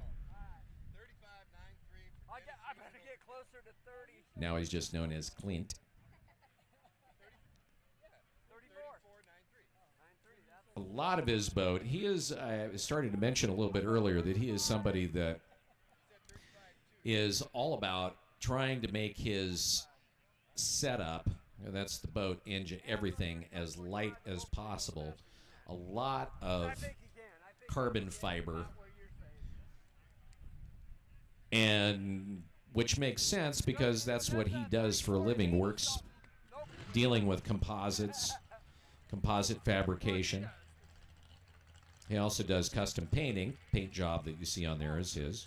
I better get closer to 30. Now he's just known as Clint. 34. 9.3. That's A lot of his boat, he is, I started to mention a little bit earlier that he is somebody that is all about trying to make his setup, and that's the boat, engine, everything, as light as possible. A lot of I think he can. I think carbon that's fiber, what you're saying. and which makes sense because that's what he does for a living, works dealing with composites, composite fabrication. He also does custom painting. Paint job that you see on there is his.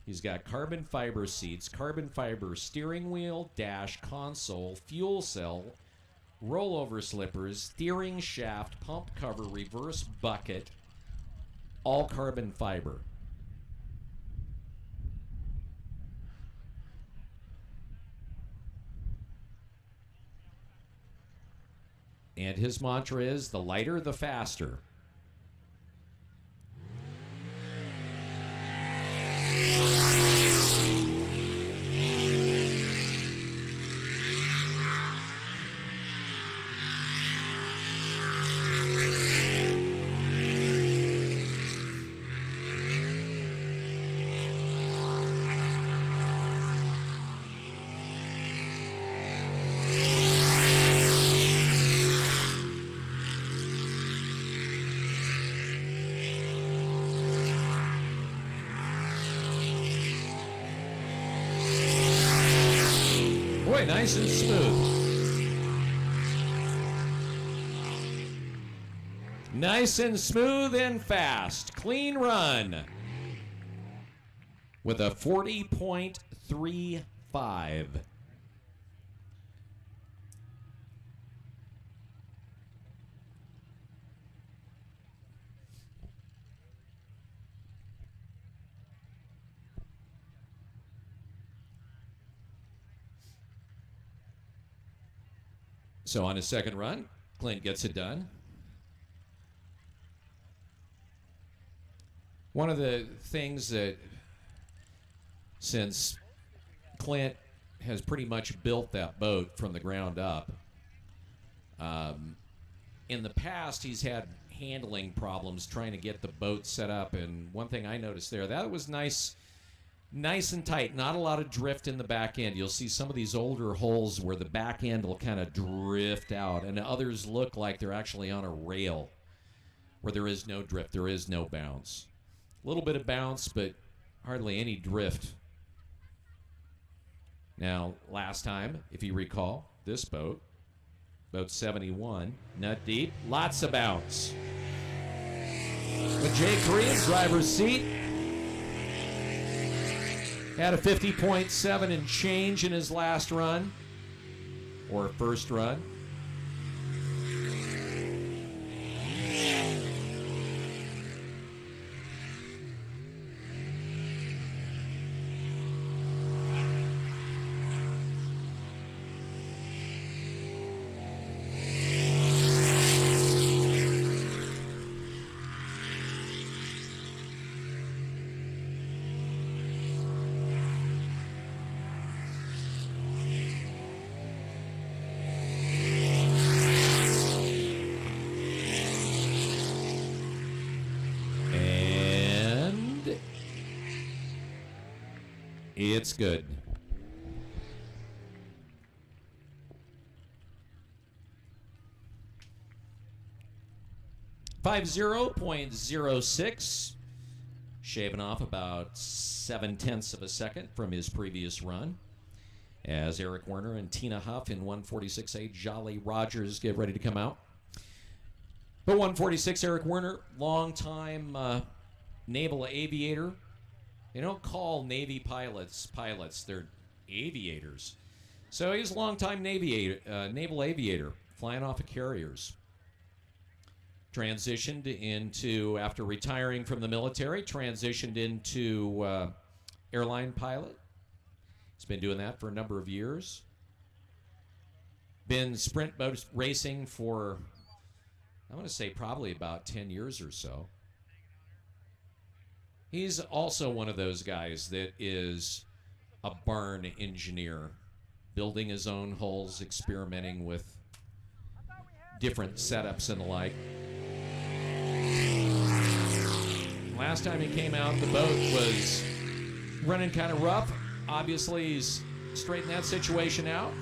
He's got carbon fiber seats, carbon fiber steering wheel, dash, console, fuel cell, rollover slippers, steering shaft, pump cover, reverse bucket, all carbon fiber. And his mantra is, the lighter, the faster. Boy, nice and smooth. Nice and smooth and fast. Clean run. With a 40.35. So on his second run, Clint gets it done. One of the things that, since Clint has pretty much built that boat from the ground up, in the past he's had handling problems trying to get the boat set up, and one thing I noticed there, that was nice and tight, not a lot of drift in the back end. You'll see some of these older holes where the back end will kind of drift out, and others look like they're actually on a rail where there is no drift, there is no bounce. A little bit of bounce, but hardly any drift. Now, last time, if you recall, this boat, boat 71, nut deep, lots of bounce. With Jay Korea's driver's seat, had a 50.7 and change in his last run, or first run. It's good. .06, shaving off about 0.7 of a second from his previous run. As Eric Werner and Tina Huff in 146A Jolly Rogers get ready to come out. But 146, Eric Werner, longtime naval aviator. They don't call Navy pilots, they're aviators. So he's a longtime naval aviator, flying off of carriers. Transitioned into, after retiring from the military, transitioned into airline pilot. He's been doing that for a number of years. Been sprint boat racing for, I'm going to say probably about 10 years or so. He's also one of those guys that is a barn engineer, building his own hulls, experimenting with different setups and the like. Last time he came out, the boat was running kind of rough. Obviously, he's straightened that situation out.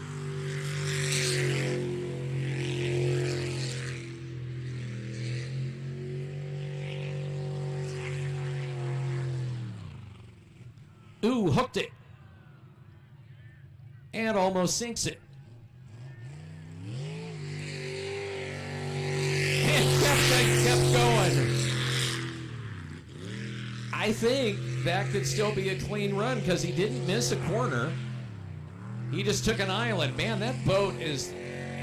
Ooh, hooked it. And almost sinks it. And kept going. I think that could still be a clean run because he didn't miss a corner. He just took an island. Man, that boat is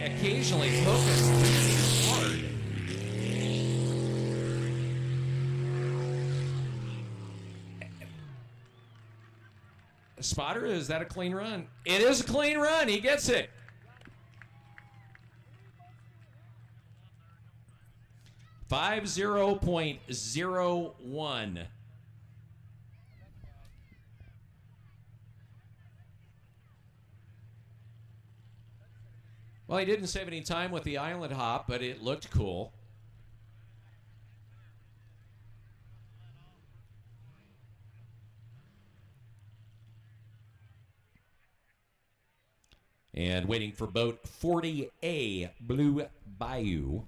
occasionally hooking really hard. Spotter, is that a clean run? It is a clean run. He gets it. .01. Well, he didn't save any time with the island hop, but it looked cool. And waiting for boat 40A, Blue Bayou.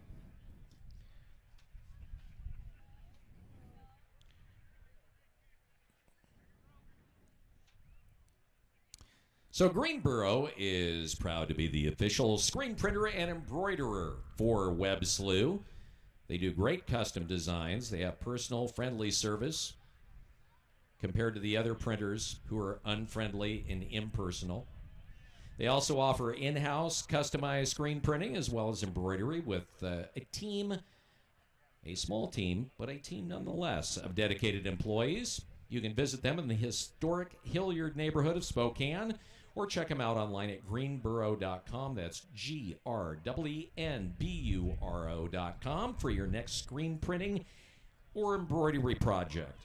So Greenboro is proud to be the official screen printer and embroiderer for Web Slew. They do great custom designs. They have personal, friendly service compared to the other printers who are unfriendly and impersonal. They also offer in-house customized screen printing as well as embroidery with a team, a small team, but a team nonetheless, of dedicated employees. You can visit them in the historic Hilliard neighborhood of Spokane, or check them out online at greenboro.com. That's GRENBURO.com for your next screen printing or embroidery project.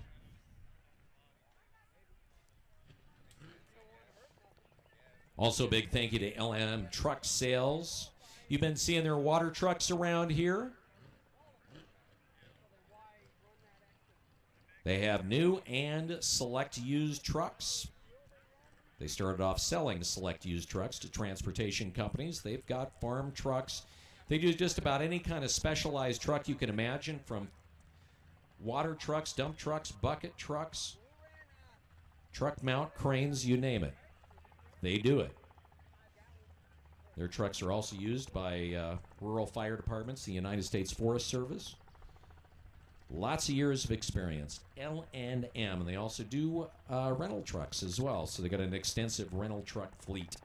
Also, big thank you to LM Truck Sales. You've been seeing their water trucks around here. They have new and select used trucks. They started off selling select used trucks to transportation companies. They've got farm trucks. They do just about any kind of specialized truck you can imagine, from water trucks, dump trucks, bucket trucks, truck mount cranes, you name it. They do it. Their trucks are also used by rural fire departments, the United States Forest Service. Lots of years of experience. L&M, and they also do rental trucks as well. So they got an extensive rental truck fleet.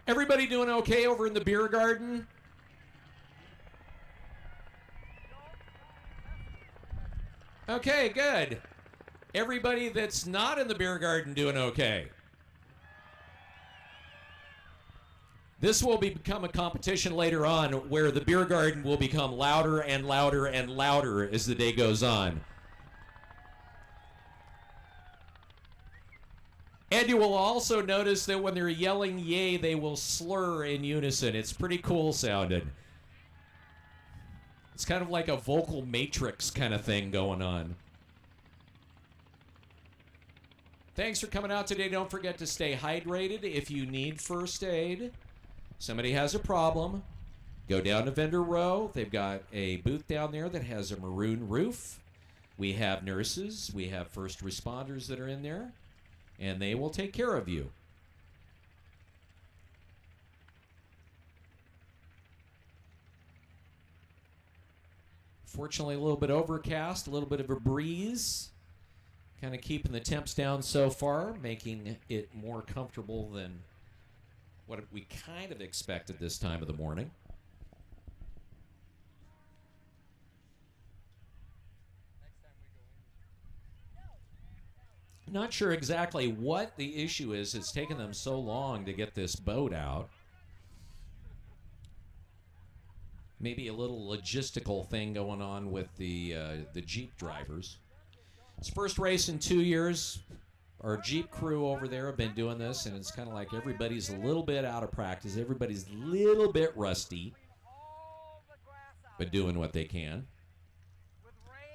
Everybody doing okay over in the beer garden? Okay, good. Everybody that's not in the beer garden doing okay. This will become a competition later on where the beer garden will become louder and louder and louder as the day goes on. And you will also notice that when they're yelling yay, they will slur in unison. It's pretty cool sounding. It's kind of like a vocal matrix kind of thing going on. Thanks for coming out today. Don't forget to stay hydrated. If you need first aid, somebody has a problem, go down to Vendor Row. They've got a booth down there that has a maroon roof. We have nurses. We have first responders that are in there, and they will take care of you. Fortunately, a little bit overcast, a little bit of a breeze. Kind of keeping the temps down so far, making it more comfortable than what we kind of expected this time of the morning. Not sure exactly what the issue is. It's taken them so long to get this boat out. Maybe a little logistical thing going on with the Jeep drivers. It's first race in 2 years. Our Jeep crew over there have been doing this, and it's kind of like everybody's a little bit out of practice. Everybody's a little bit rusty, but doing what they can.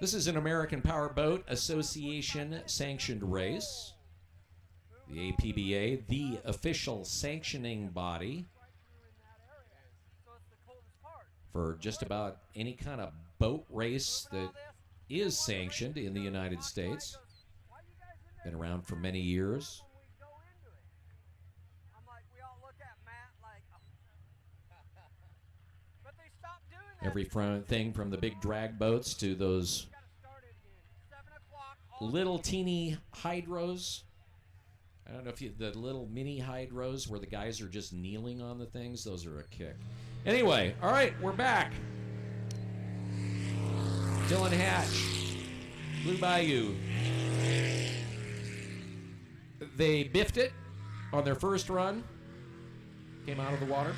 This is an American Power Boat Association sanctioned race. The APBA, the official sanctioning body for just about any kind of boat race that is sanctioned in the United States. Been around for many years. Every thing from the big drag boats to those little teeny hydros. I don't know if the little mini hydros where the guys are just kneeling on the things, those are a kick. Anyway, all right, we're back. Dylan Hatch, Blue Bayou. They biffed it on their first run. Came out of the water.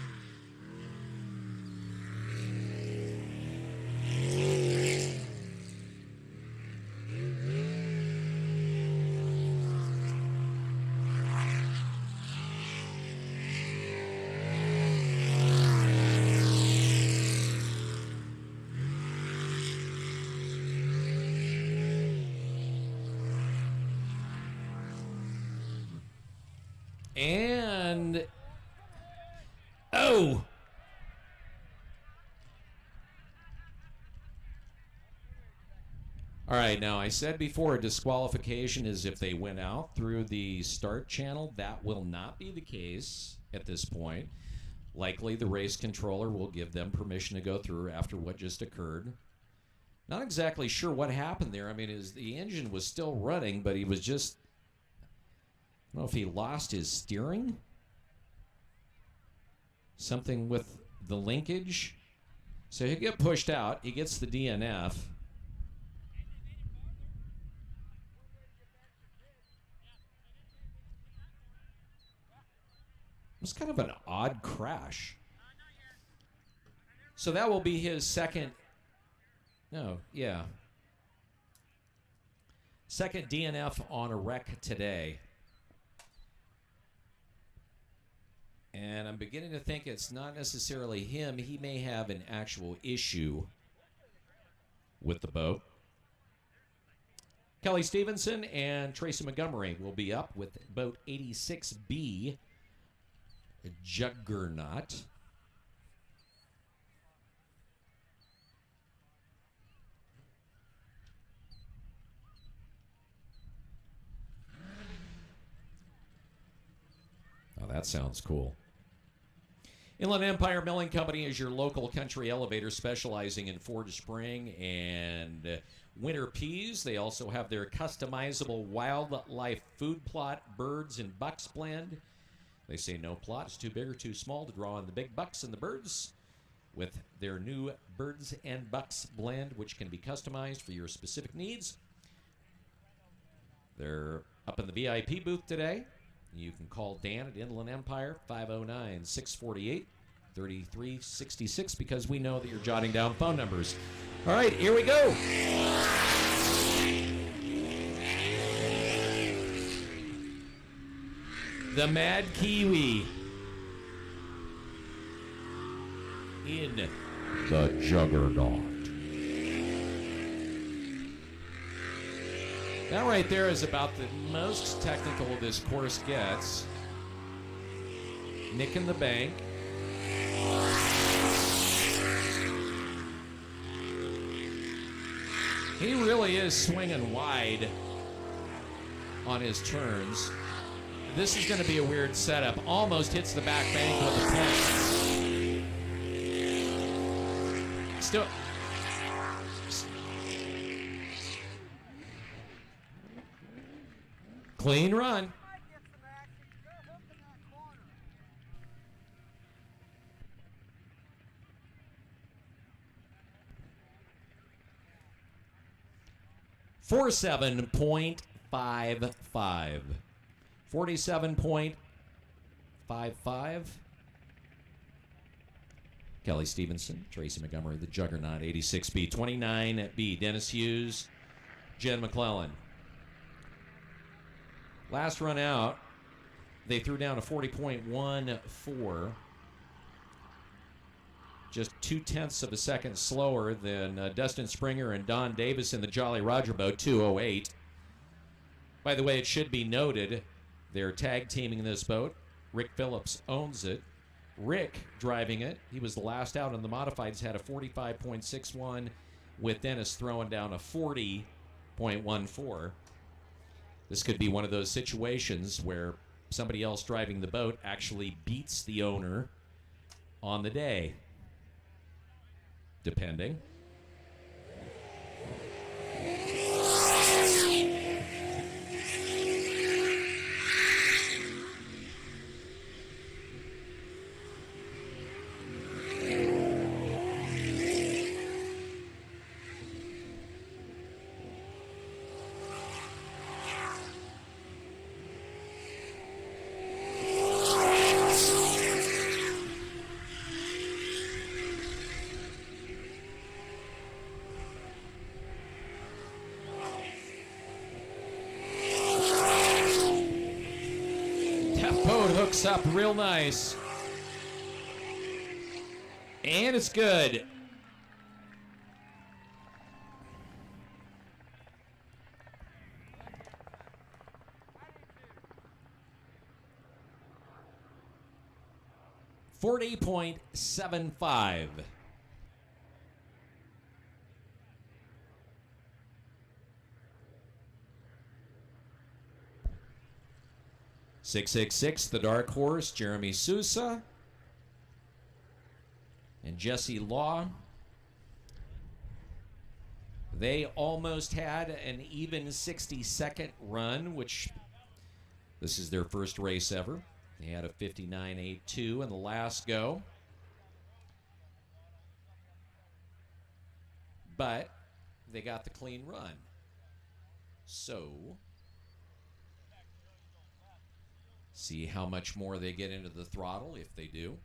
And oh, all right. Now I said before, a disqualification is if they went out through the start channel. That will not be the case at this point. Likely the race controller will give them permission to go through after what just occurred. Not exactly sure what happened there. I mean, the engine was still running, but he was just, I don't know if he lost his steering. Something with the linkage. So he'll get pushed out. He gets the DNF. It was kind of an odd crash. So that will be his second. No, yeah. Second DNF on a wreck today. And I'm beginning to think it's not necessarily him. He may have an actual issue with the boat. Kelly Stevenson and Tracy Montgomery will be up with boat 86B, Juggernaut. Oh, that sounds cool. Inland Empire Milling Company is your local country elevator specializing in Forge Spring and winter peas. They also have their customizable wildlife food plot, birds and bucks blend. They say no plot is too big or too small to draw on the big bucks and the birds with their new birds and bucks blend, which can be customized for your specific needs. They're up in the VIP booth today. You can call Dan at Inland Empire, 509-648-3366, because we know that you're jotting down phone numbers. All right, here we go. The Mad Kiwi in the Juggernaut. That right there is about the most technical this course gets. Nick in the bank. He really is swinging wide on his turns. This is going to be a weird setup. Almost hits the back bank with a pin. Still. Clean run. 47.55. 47.55. Kelly Stevenson, Tracy Montgomery, the Juggernaut, 86B. 29B, Dennis Hughes, Jen McClellan. Last run out, they threw down a 40.14. Just 0.2 of a second slower than Dustin Springer and Don Davis in the Jolly Roger boat, 2:08. By the way, it should be noted, they're tag teaming this boat. Rick Phillips owns it. Rick driving it. He was the last out in the modifieds, had a 45.61 with Dennis throwing down a 40.14. This could be one of those situations where somebody else driving the boat actually beats the owner on the day. Depending. Hooks up real nice. And it's good. $40.75. .666, the dark horse, Jeremy Sousa and Jesse Law. They almost had an even 60-second run, which this is their first race ever. They had a 59.82 in the last go. But they got the clean run. So see how much more they get into the throttle, if they do.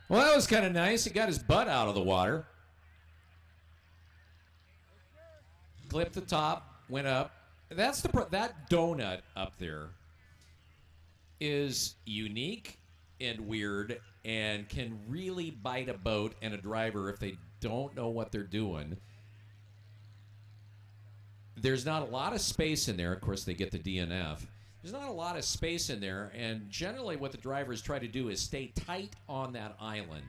Well, that was kind of nice. He got his butt out of the water. Clipped the top, went up. That's that donut up there is unique and weird and can really bite a boat and a driver if they don't know what they're doing. There's not a lot of space in there. Of course, they get the DNF. There's not a lot of space in there, and generally what the drivers try to do is stay tight on that island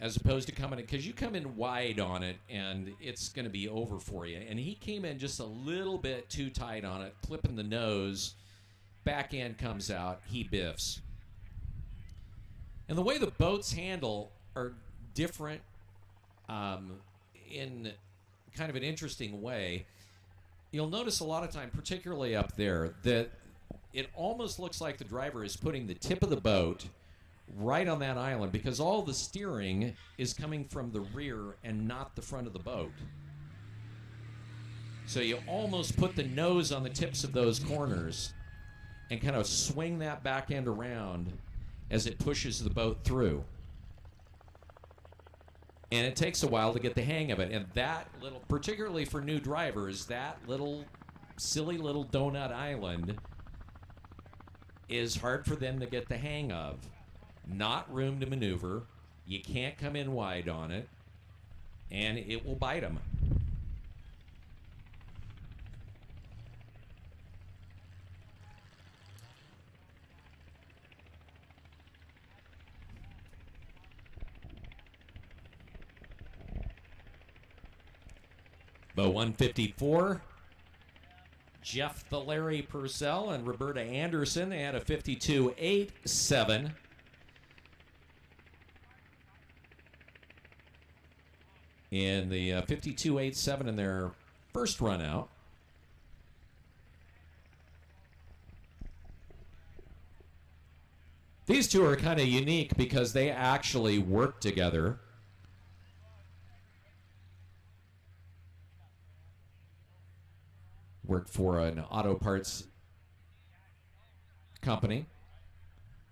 as opposed to coming in, because you come in wide on it and it's going to be over for you. And he came in just a little bit too tight on it, clipping the nose, back end comes out, he biffs. And the way the boats handle are different in kind of an interesting way. You'll notice a lot of time, particularly up there, that it almost looks like the driver is putting the tip of the boat right on that island because all the steering is coming from the rear and not the front of the boat. So you almost put the nose on the tips of those corners and kind of swing that back end around as it pushes the boat through. And it takes a while to get the hang of it. And that little, particularly for new drivers, that little silly little donut island is hard for them to get the hang of. Not room to maneuver. You can't come in wide on it. And it will bite them. Boat 154, Jeff the Larry Purcell and Roberta Anderson. They had a 52.87. In the 52.87 in their first run out. These two are kind of unique because they actually work together. Work for an auto parts company.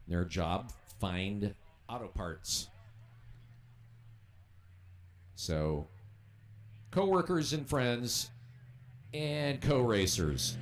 Their job, find auto parts. So, co-workers and friends and co-racers.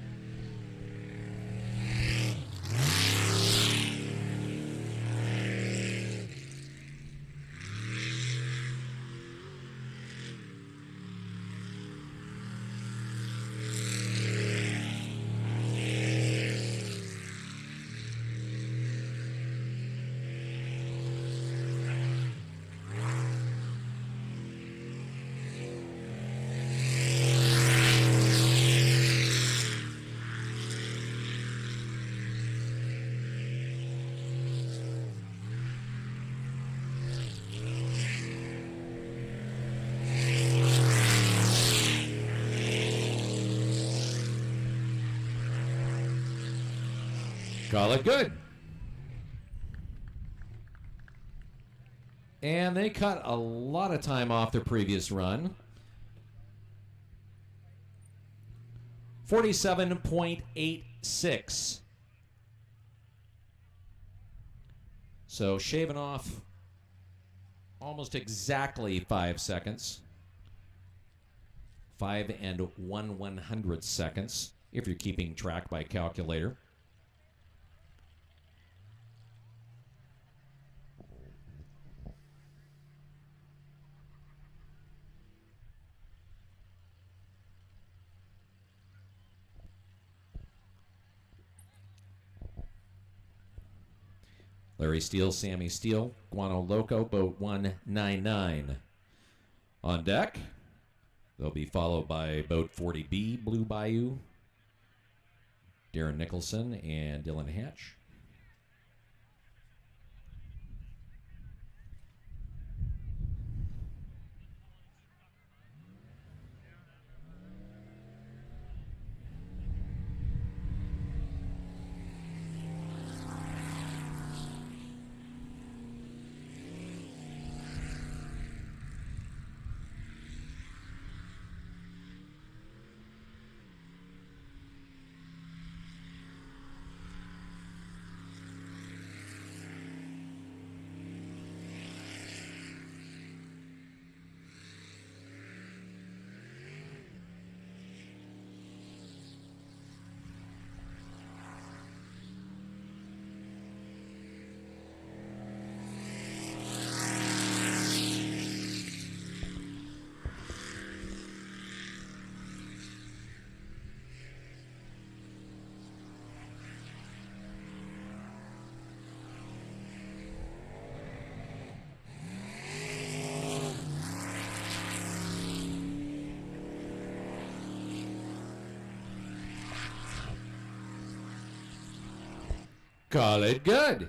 Call it good. And they cut a lot of time off their previous run. 47.86. So shaving off almost exactly 5 seconds. 5 and 1/100 seconds, if you're keeping track by calculator. Larry Steele, Sammy Steele, Guano Loco, boat 199. On deck, they'll be followed by boat 40B, Blue Bayou, Darren Nicholson, and Dylan Hatch. Call it good.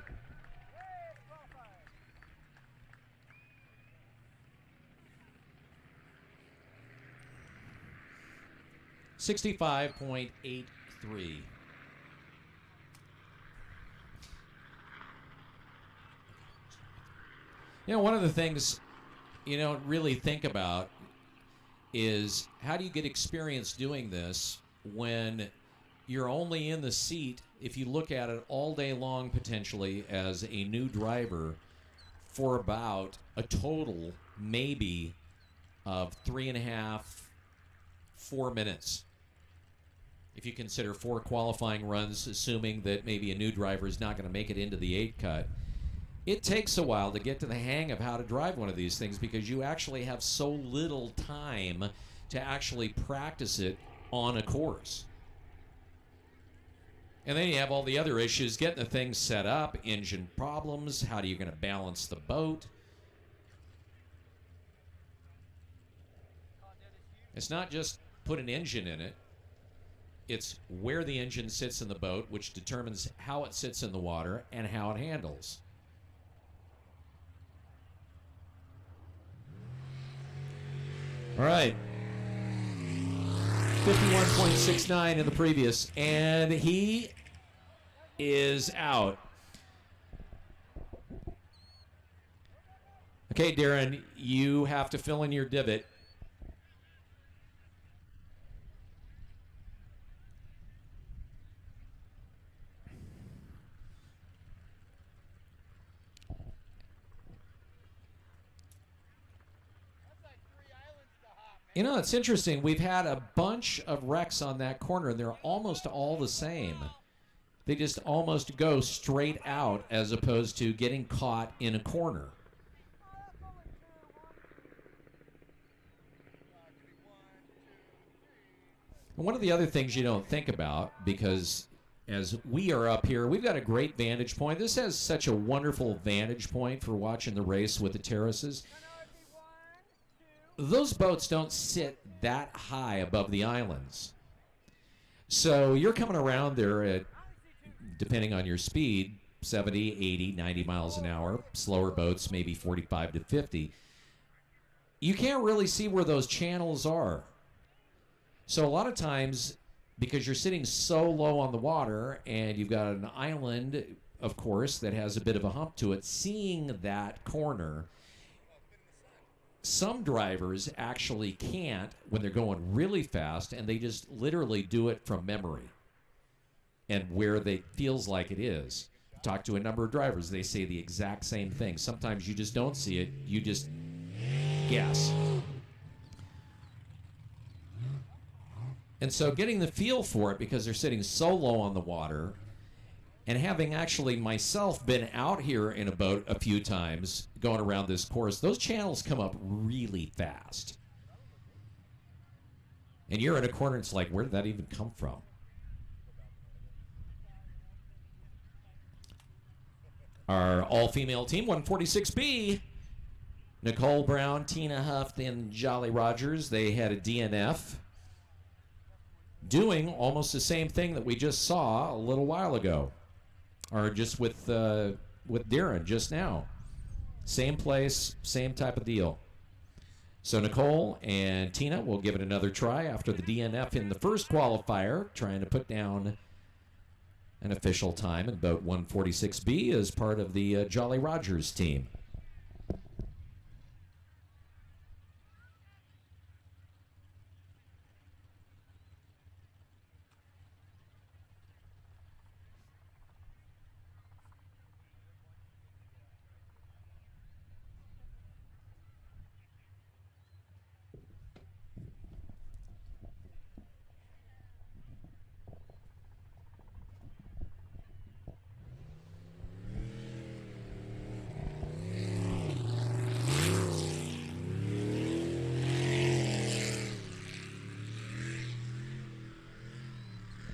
$65.83. You know, one of the things you don't really think about is how do you get experience doing this when you're only in the seat, if you look at it all day long potentially as a new driver, for about a total maybe of 3.5, 4 minutes. If you consider 4 qualifying runs, assuming that maybe a new driver is not going to make it into the 8 cut, it takes a while to get to the hang of how to drive one of these things because you actually have so little time to actually practice it on a course. And then you have all the other issues, getting the thing set up, engine problems, how are you going to balance the boat? It's not just put an engine in it. It's where the engine sits in the boat, which determines how it sits in the water and how it handles. All right. 51.69 in the previous, and he is out. Okay, Darren, you have to fill in your divot. You know, it's interesting. We've had a bunch of wrecks on that corner, and they're almost all the same. They just almost go straight out as opposed to getting caught in a corner. And one of the other things you don't think about, because as we are up here, we've got a great vantage point. This has such a wonderful vantage point for watching the race with the terraces. Those boats don't sit that high above the islands. So you're coming around there at, depending on your speed, 70, 80, 90 miles an hour. Slower boats, maybe 45 to 50. You can't really see where those channels are. So a lot of times, because you're sitting so low on the water and you've got an island, of course, that has a bit of a hump to it, seeing that corner, some drivers actually can't when they're going really fast, and they just literally do it from memory and where they feels like it is. Talk to a number of drivers, they say the exact same thing. Sometimes you just don't see it, you just guess. And so getting the feel for it, because they're sitting so low on the water, and having actually myself been out here in a boat a few times going around this course, those channels come up really fast. And you're in a corner, it's like, where did that even come from? Our all-female team, 146B, Nicole Brown, Tina Huff, and Jolly Rogers, they had a DNF, doing almost the same thing that we just saw a little while ago. Or just with Darren just now. Same place, same type of deal. So Nicole and Tina will give it another try after the DNF in the first qualifier, trying to put down an official time in boat 146B as part of the Jolly Rogers team.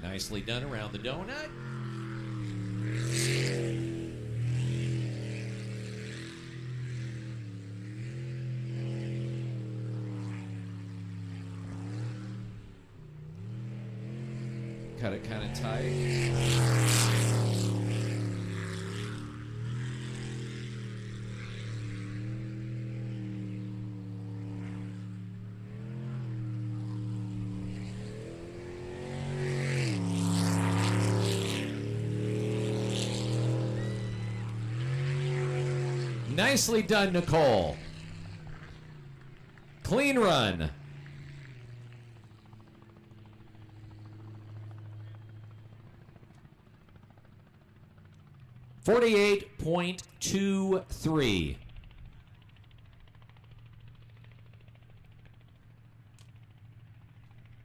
Nicely done around the donut. Cut it kind of tight. Nicely done, Nicole. Clean run. 48.23.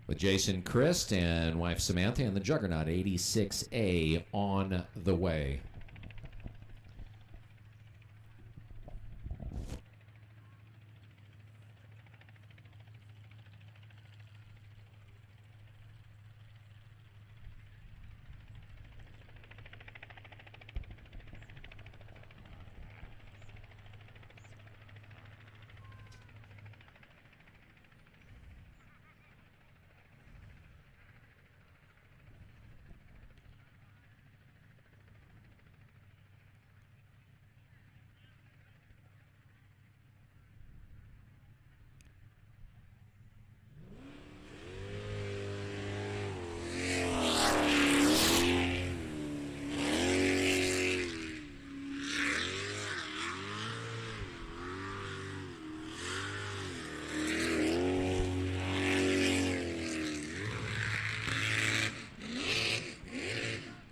With Jason Christ and wife Samantha and the Juggernaut 86A on the way.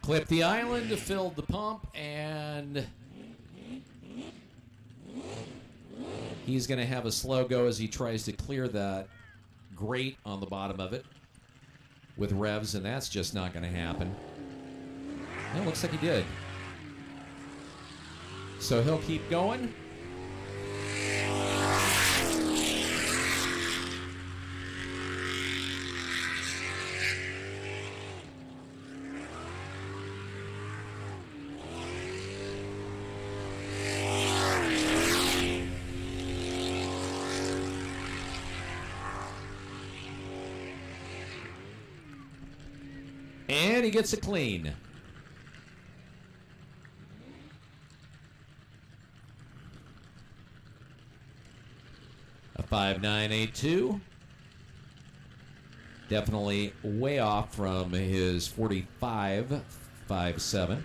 Clipped the island, filled the pump, and he's going to have a slow go as he tries to clear that grate on the bottom of it with revs, and that's just not going to happen. It looks like he did. So he'll keep going. And he gets it clean. A 5.982. Definitely way off from his 45.57.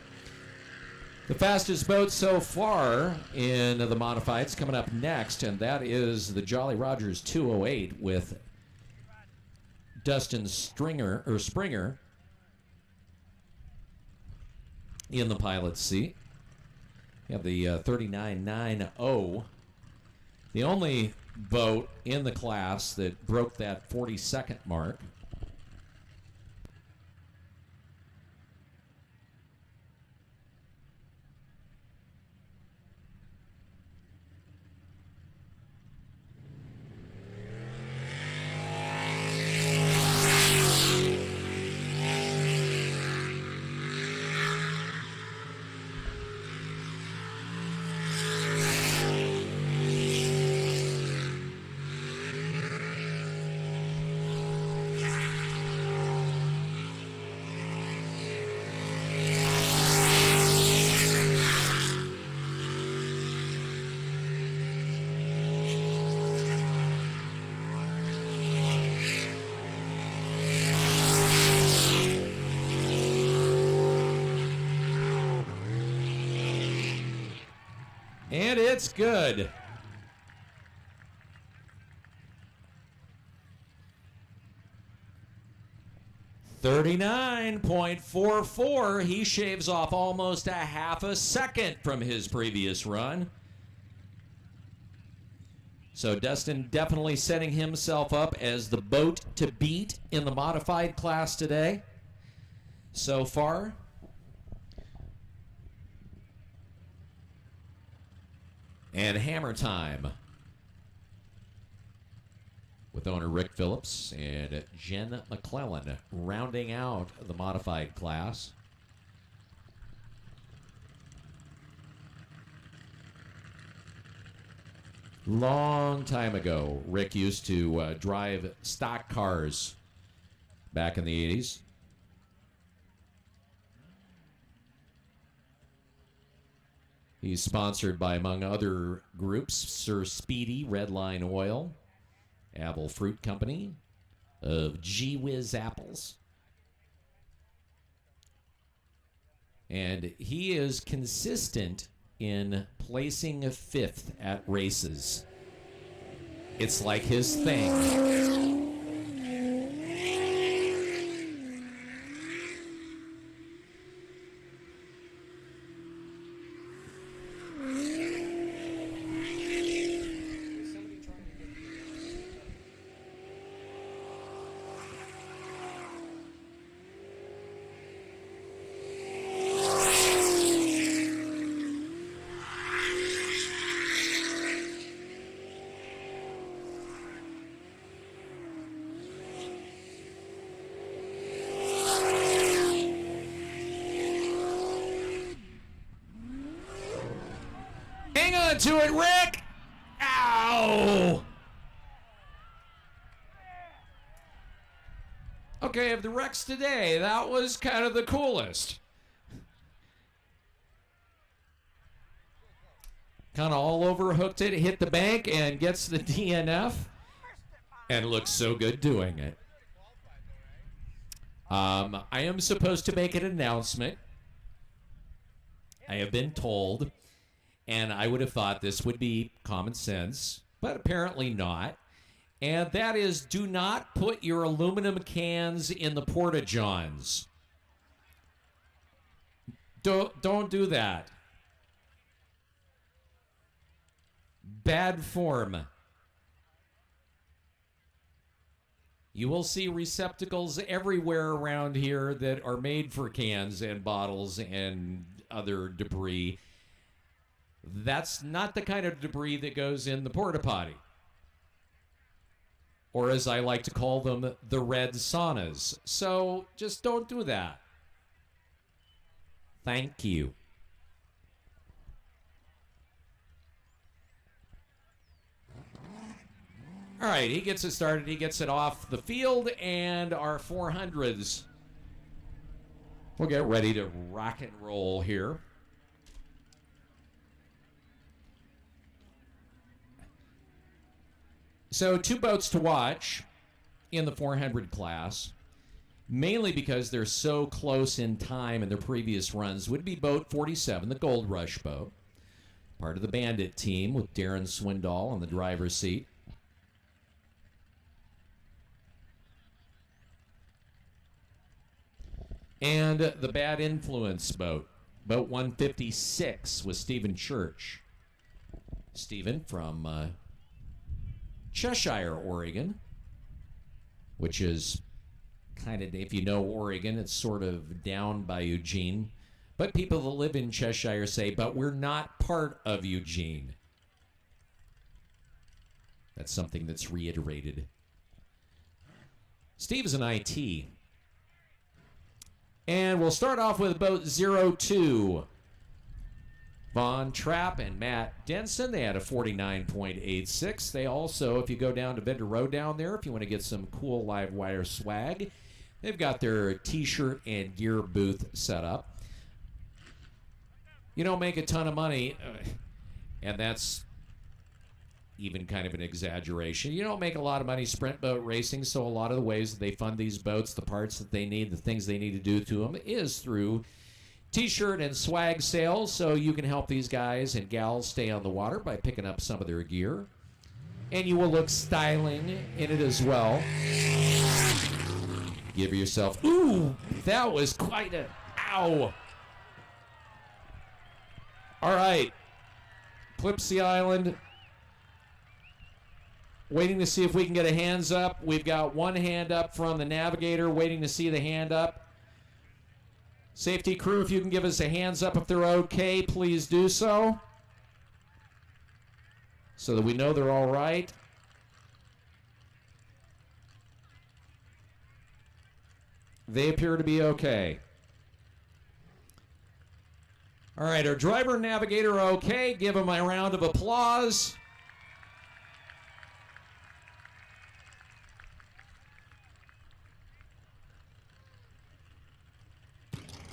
The fastest boat so far in the modifieds coming up next, and that is the Jolly Rogers 208 with Dustin Springer in the pilot's seat. You have the 39.90. The only boat in the class that broke that 40-second mark. And it's good. .44. He shaves off almost a half a second from his previous run. So Dustin definitely setting himself up as the boat to beat in the modified class today so far. And hammer time with owner Rick Phillips and Jen McClellan rounding out the modified class. Long time ago, Rick used to drive stock cars back in the 80s. He's sponsored by, among other groups, Sir Speedy, Redline Oil, Apple Fruit Company, of Gee Whiz Apples. And he is consistent in placing fifth at races. It's like his thing. on to it, Rick! Ow! Okay, of the wrecks today, that was kind of the coolest. Kind of all over, hooked it, hit the bank, and gets the DNF. And looks so good doing it. I am supposed to make an announcement. I have been told, and I would have thought this would be common sense, but apparently not. And that is, do not put your aluminum cans in the porta-johns. Don't do that. Bad form. You will see receptacles everywhere around here that are made for cans and bottles and other debris. That's not the kind of debris that goes in the porta potty. Or as I like to call them, the red saunas. So just don't do that. Thank you. All right, he gets it started. He gets it off the field, and our 400s will get ready to rock and roll here. So 2 boats to watch in the 400 class, mainly because they're so close in time in their previous runs, would be boat 47, the Gold Rush boat, part of the Bandit team with Darren Swindoll on the driver's seat. And the Bad Influence boat, boat 156 with Stephen Church. Stephen from Cheshire, Oregon, which is kind of, if you know Oregon, it's sort of down by Eugene. But people that live in Cheshire say, but we're not part of Eugene. That's something that's reiterated. Steve is an IT. And we'll start off with boat 02. Von Trapp and Matt Denson, they had a 49.86. They also, if you go down to Vendor Row down there, if you want to get some cool live wire swag, they've got their t-shirt and gear booth set up. You don't make a ton of money, and that's even kind of an exaggeration. You don't make a lot of money sprint boat racing, so a lot of the ways that they fund these boats, the parts that they need, the things they need to do to them, is through t-shirt and swag sales, so you can help these guys and gals stay on the water by picking up some of their gear. And you will look styling in it as well. Give yourself, ooh, that was quite a, ow. All right, Clipsy Island. Waiting to see if we can get a hands up. We've got one hand up from the navigator, waiting to see the hand up. Safety crew, if you can give us a hands up if they're okay, please do so. So that we know they're all right. They appear to be okay. All right, our driver and navigator are okay. Give them a round of applause.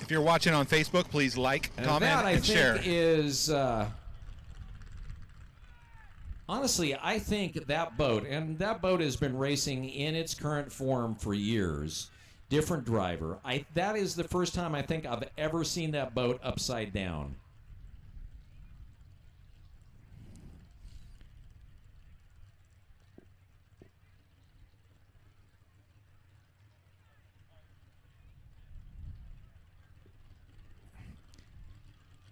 If you're watching on Facebook, please like, comment, that, and share. Is honestly, I think that boat, and that boat has been racing in its current form for years. Different driver. That is the first time I think I've ever seen that boat upside down.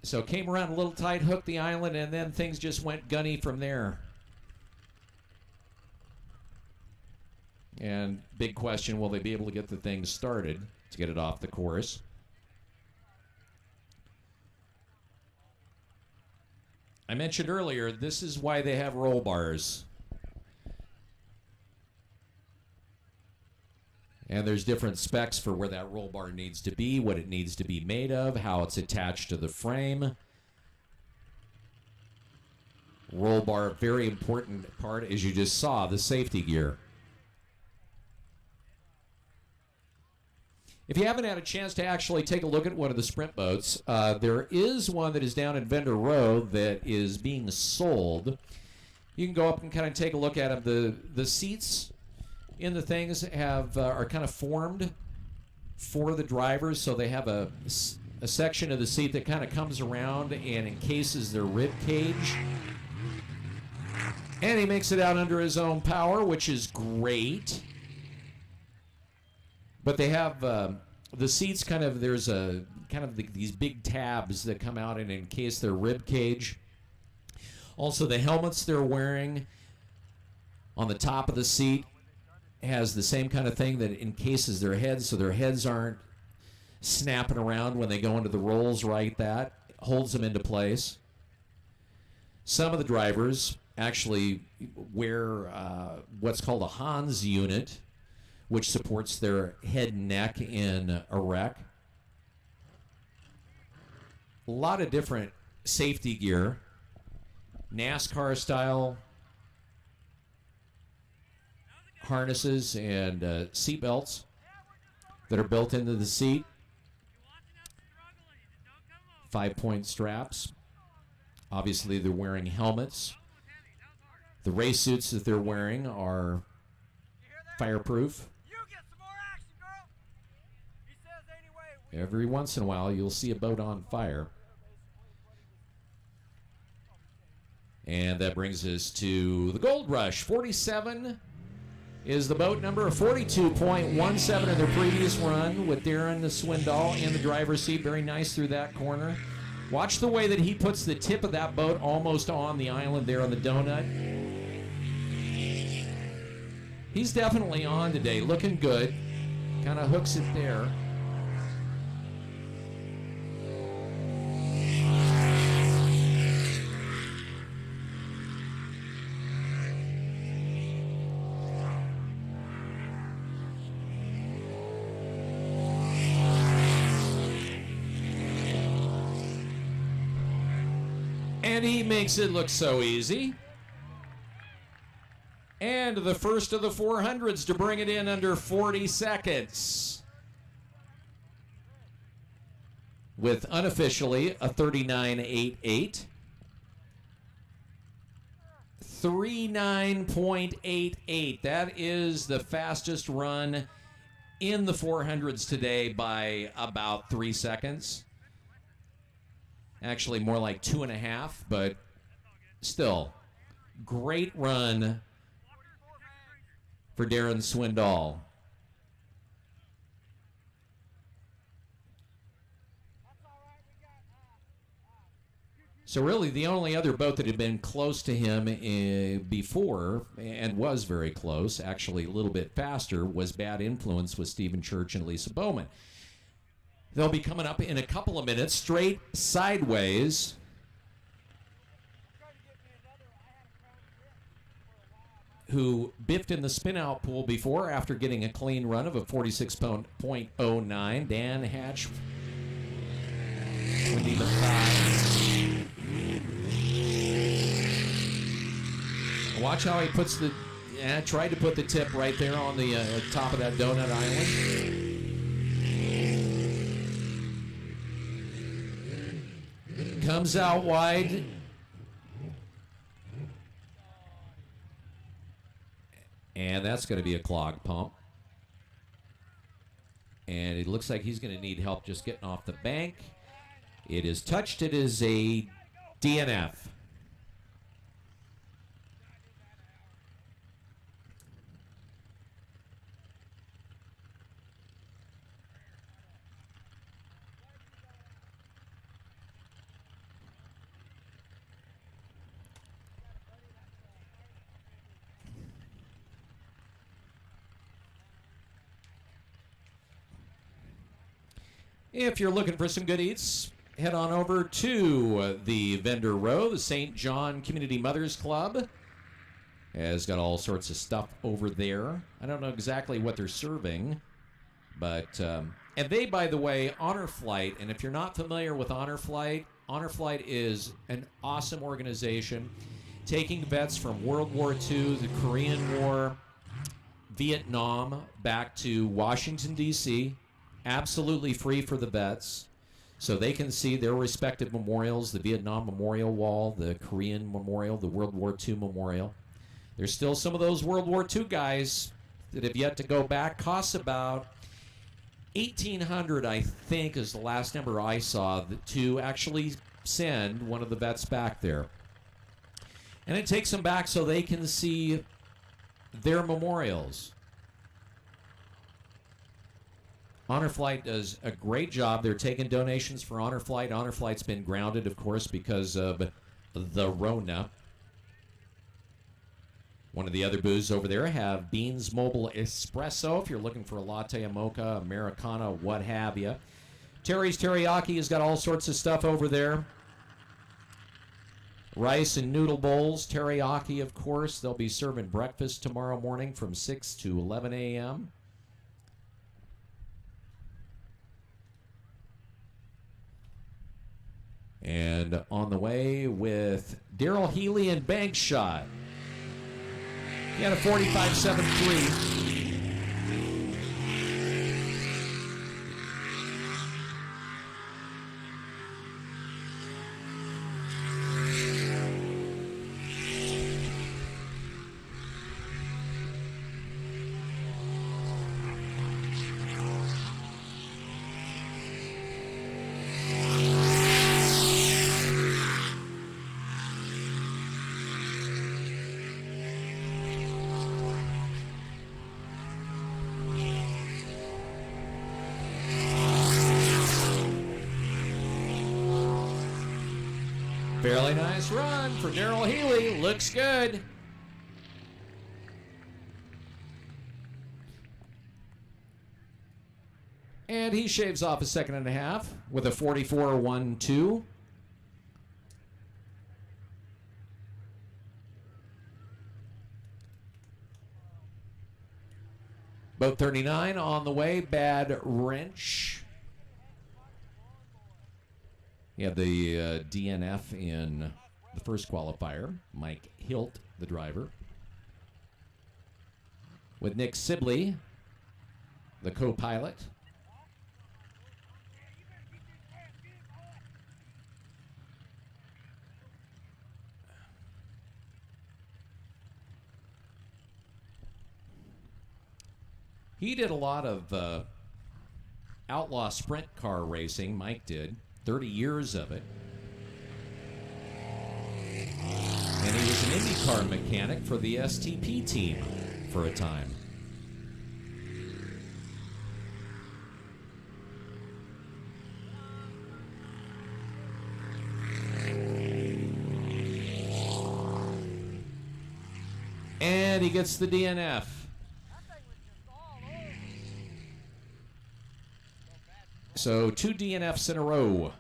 So came around a little tight, hooked the island, and then things just went gunny from there. And big question, will they be able to get the thing started to get it off the course? I mentioned earlier, this is why they have roll bars. And there's different specs for where that roll bar needs to be, what it needs to be made of, how it's attached to the frame. Roll bar, very important part, as you just saw, the safety gear. If you haven't had a chance to actually take a look at one of the sprint boats, there is one that is down in Vendor Row that is being sold. You can go up and kind of take a look at them. The seats in the things are kind of formed for the drivers, so they have a section of the seat that kind of comes around and encases their rib cage. And he makes it out under his own power, which is great. But they have the seats there's these big tabs that come out and encase their rib cage. Also, the helmets they're wearing on the top of the seat has the same kind of thing that encases their heads, so their heads aren't snapping around when they go into the rolls. That holds them into place. Some of the drivers actually wear what's called a Hans unit, which supports their head and neck in a wreck. A lot of different safety gear, NASCAR style harnesses and seat belts that are built into the seat. 5-point straps. Obviously, they're wearing helmets. The race suits that they're wearing are fireproof. Every once in a while, you'll see a boat on fire. And that brings us to the Gold Rush. 47 is the boat number, 42.17 in their previous run with Darren Swindoll in the driver's seat. Very nice through that corner. Watch the way that he puts the tip of that boat almost on the island there on the donut. He's definitely on today, looking good. Kind of hooks it there. And he makes it look so easy. And the first of the 400s to bring it in under 40 seconds. With unofficially a 39.88. 39.88. That is the fastest run in the 400s today by about 3 seconds. Actually, more like 2.5, but still, great run for Darren Swindoll. So really, the only other boat that had been close to him before, and was very close, actually a little bit faster, was Bad Influence with Stephen Church and Lisa Bowman. They'll be coming up in a couple of minutes, straight sideways. Who biffed in the spin-out pool before after getting a clean run of a 46.09. Dan Hatch. Wendy Mackay. Watch how he puts tried to put the tip right there on the top of that donut island. Comes out wide. And that's going to be a clogged pump. And it looks like he's going to need help just getting off the bank. It is touched. It is a DNF. If you're looking for some good eats, head on over to the Vendor Row. The St. John Community Mothers Club has got all sorts of stuff over there. I don't know exactly what they're serving, but and they, by the way, Honor Flight. And if you're not familiar with Honor Flight is an awesome organization. taking vets from World War II, the Korean War, Vietnam, back to Washington, D.C., absolutely free for the vets, so they can see their respective memorials, the Vietnam Memorial Wall, the Korean Memorial, the World War II Memorial. There's still some of those World War II guys that have yet to go back. Costs about $1,800, I think, is the last number I saw, to actually send one of the vets back there. And it takes them back so they can see their memorials. Honor Flight does a great job. They're taking donations for Honor Flight. Honor Flight's been grounded, of course, because of the Rona. One of the other booths over there have Beans Mobile Espresso if you're looking for a latte, a mocha, Americana, what have you. Terry's Teriyaki has got all sorts of stuff over there. Rice and noodle bowls, teriyaki, of course. They'll be serving breakfast tomorrow morning from 6 to 11 a.m. And on the way with Daryl Healy and Bank Shot. He had a 45.73. Fairly nice run for Daryl Healy. Looks good. And he shaves off a second and a half with a 44.12. Boat 39 on the way. Bad Wrench. You have the DNF in the first qualifier. Mike Hilt, the driver. With Nick Sibley, the co-pilot. He did a lot of outlaw sprint car racing. Mike did. 30 years of it. And he was an IndyCar mechanic for the STP team for a time. And he gets the DNF. So 2 DNFs in a row.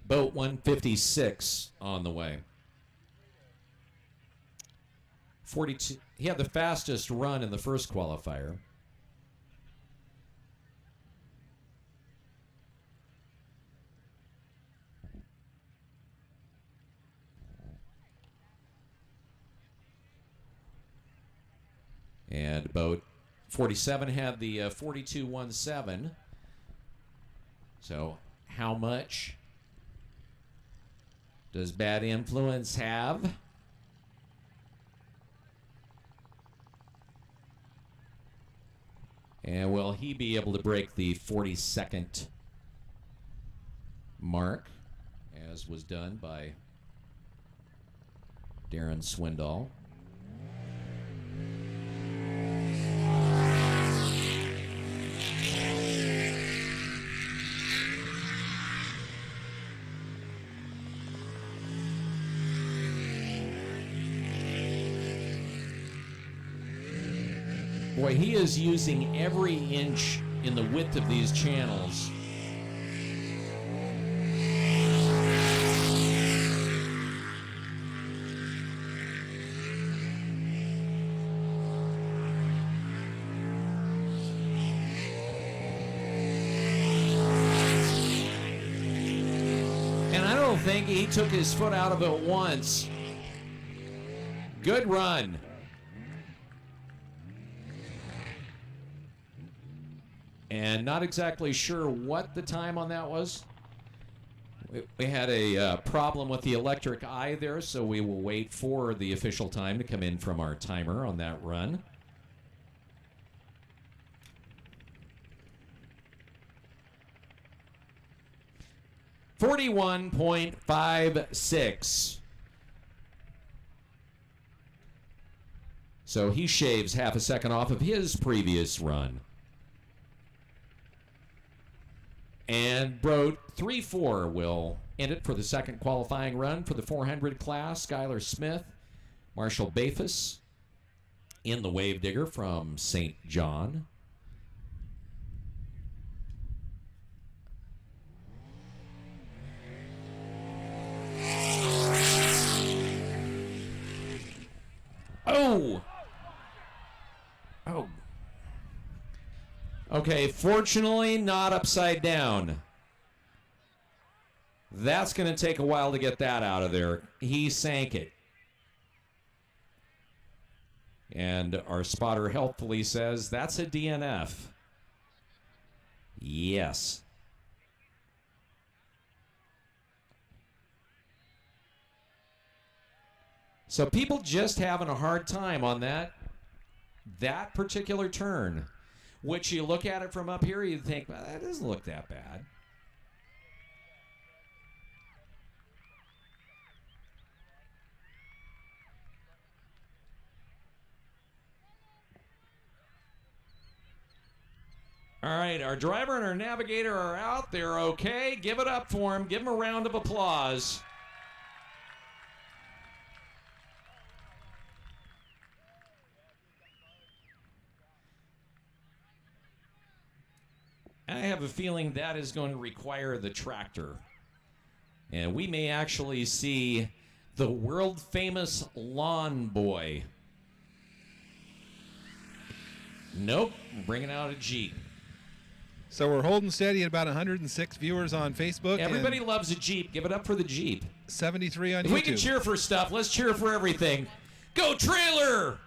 Boat 156 on the way. 42. He had the fastest run in the first qualifier. And boat 47 had the 42.17. So how much does Bad Influence have? And will he be able to break the 42nd mark, as was done by Darren Swindoll? Boy, he is using every inch in the width of these channels. And I don't think he took his foot out of it once. Good run. And not exactly sure what the time on that was. We had a problem with the electric eye there, so we will wait for the official time to come in from our timer on that run. .56. So he shaves half a second off of his previous run. And Bro 3-4 will end it for the second qualifying run for the 400 class. Skylar Smith, Marshall Bafus in the Wave Digger from St. John. Oh! Oh. Okay, fortunately not upside down. That's going to take a while to get that out of there. He sank it. And our spotter helpfully says, that's a DNF. Yes. So people just having a hard time on that particular turn. Which you look at it from up here, you think, well, that doesn't look that bad. All right, our driver and our navigator are out. They're okay. Give it up for them. Give them a round of applause. I have a feeling that is going to require the tractor. And we may actually see the world-famous lawn boy. Nope, bringing out a Jeep. So we're holding steady at about 106 viewers on Facebook. Everybody loves a Jeep. Give it up for the Jeep. 73 on YouTube. If we can cheer for stuff, let's cheer for everything. Go trailer!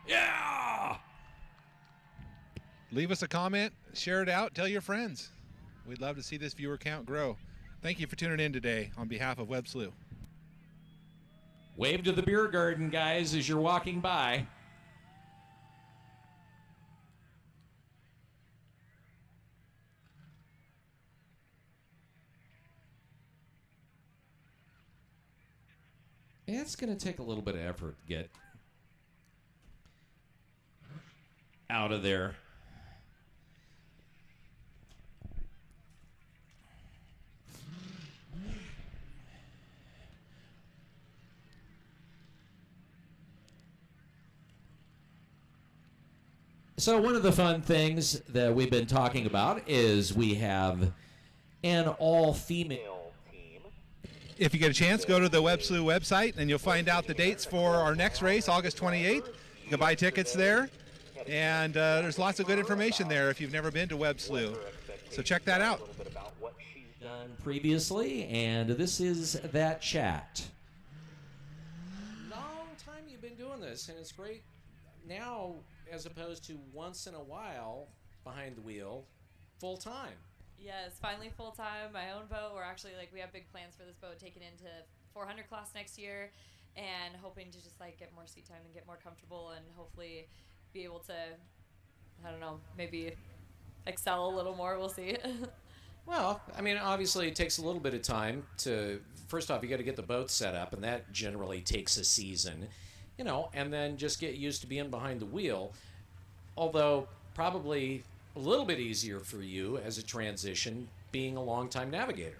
Yeah! Leave us a comment, share it out, tell your friends. We'd love to see this viewer count grow. Thank you for tuning in today on behalf of Web Slew. Wave to the beer garden, guys, as you're walking by. It's going to take a little bit of effort to get out of there. So one of the fun things that we've been talking about is we have an all-female team. If you get a chance, go to the Web Slew website and you'll find out the dates for our next race, August 28th. You can buy tickets there. And there's lots of good information there if you've never been to Web Slew. So check that out. What she's done previously, and this is that chat. Long time you've been doing this, and it's great now as opposed to once in a while behind the wheel, full time. Yes, finally full time. My own boat. We're actually we have big plans for this boat taken into 400 class next year, and hoping to just get more seat time and get more comfortable and hopefully be able to, I don't know, maybe excel a little more. We'll see. Well, I mean, obviously it takes a little bit of time to, first off, you got to get the boat set up, and that generally takes a season, and then just get used to being behind the wheel. Although probably a little bit easier for you as a transition being a longtime navigator.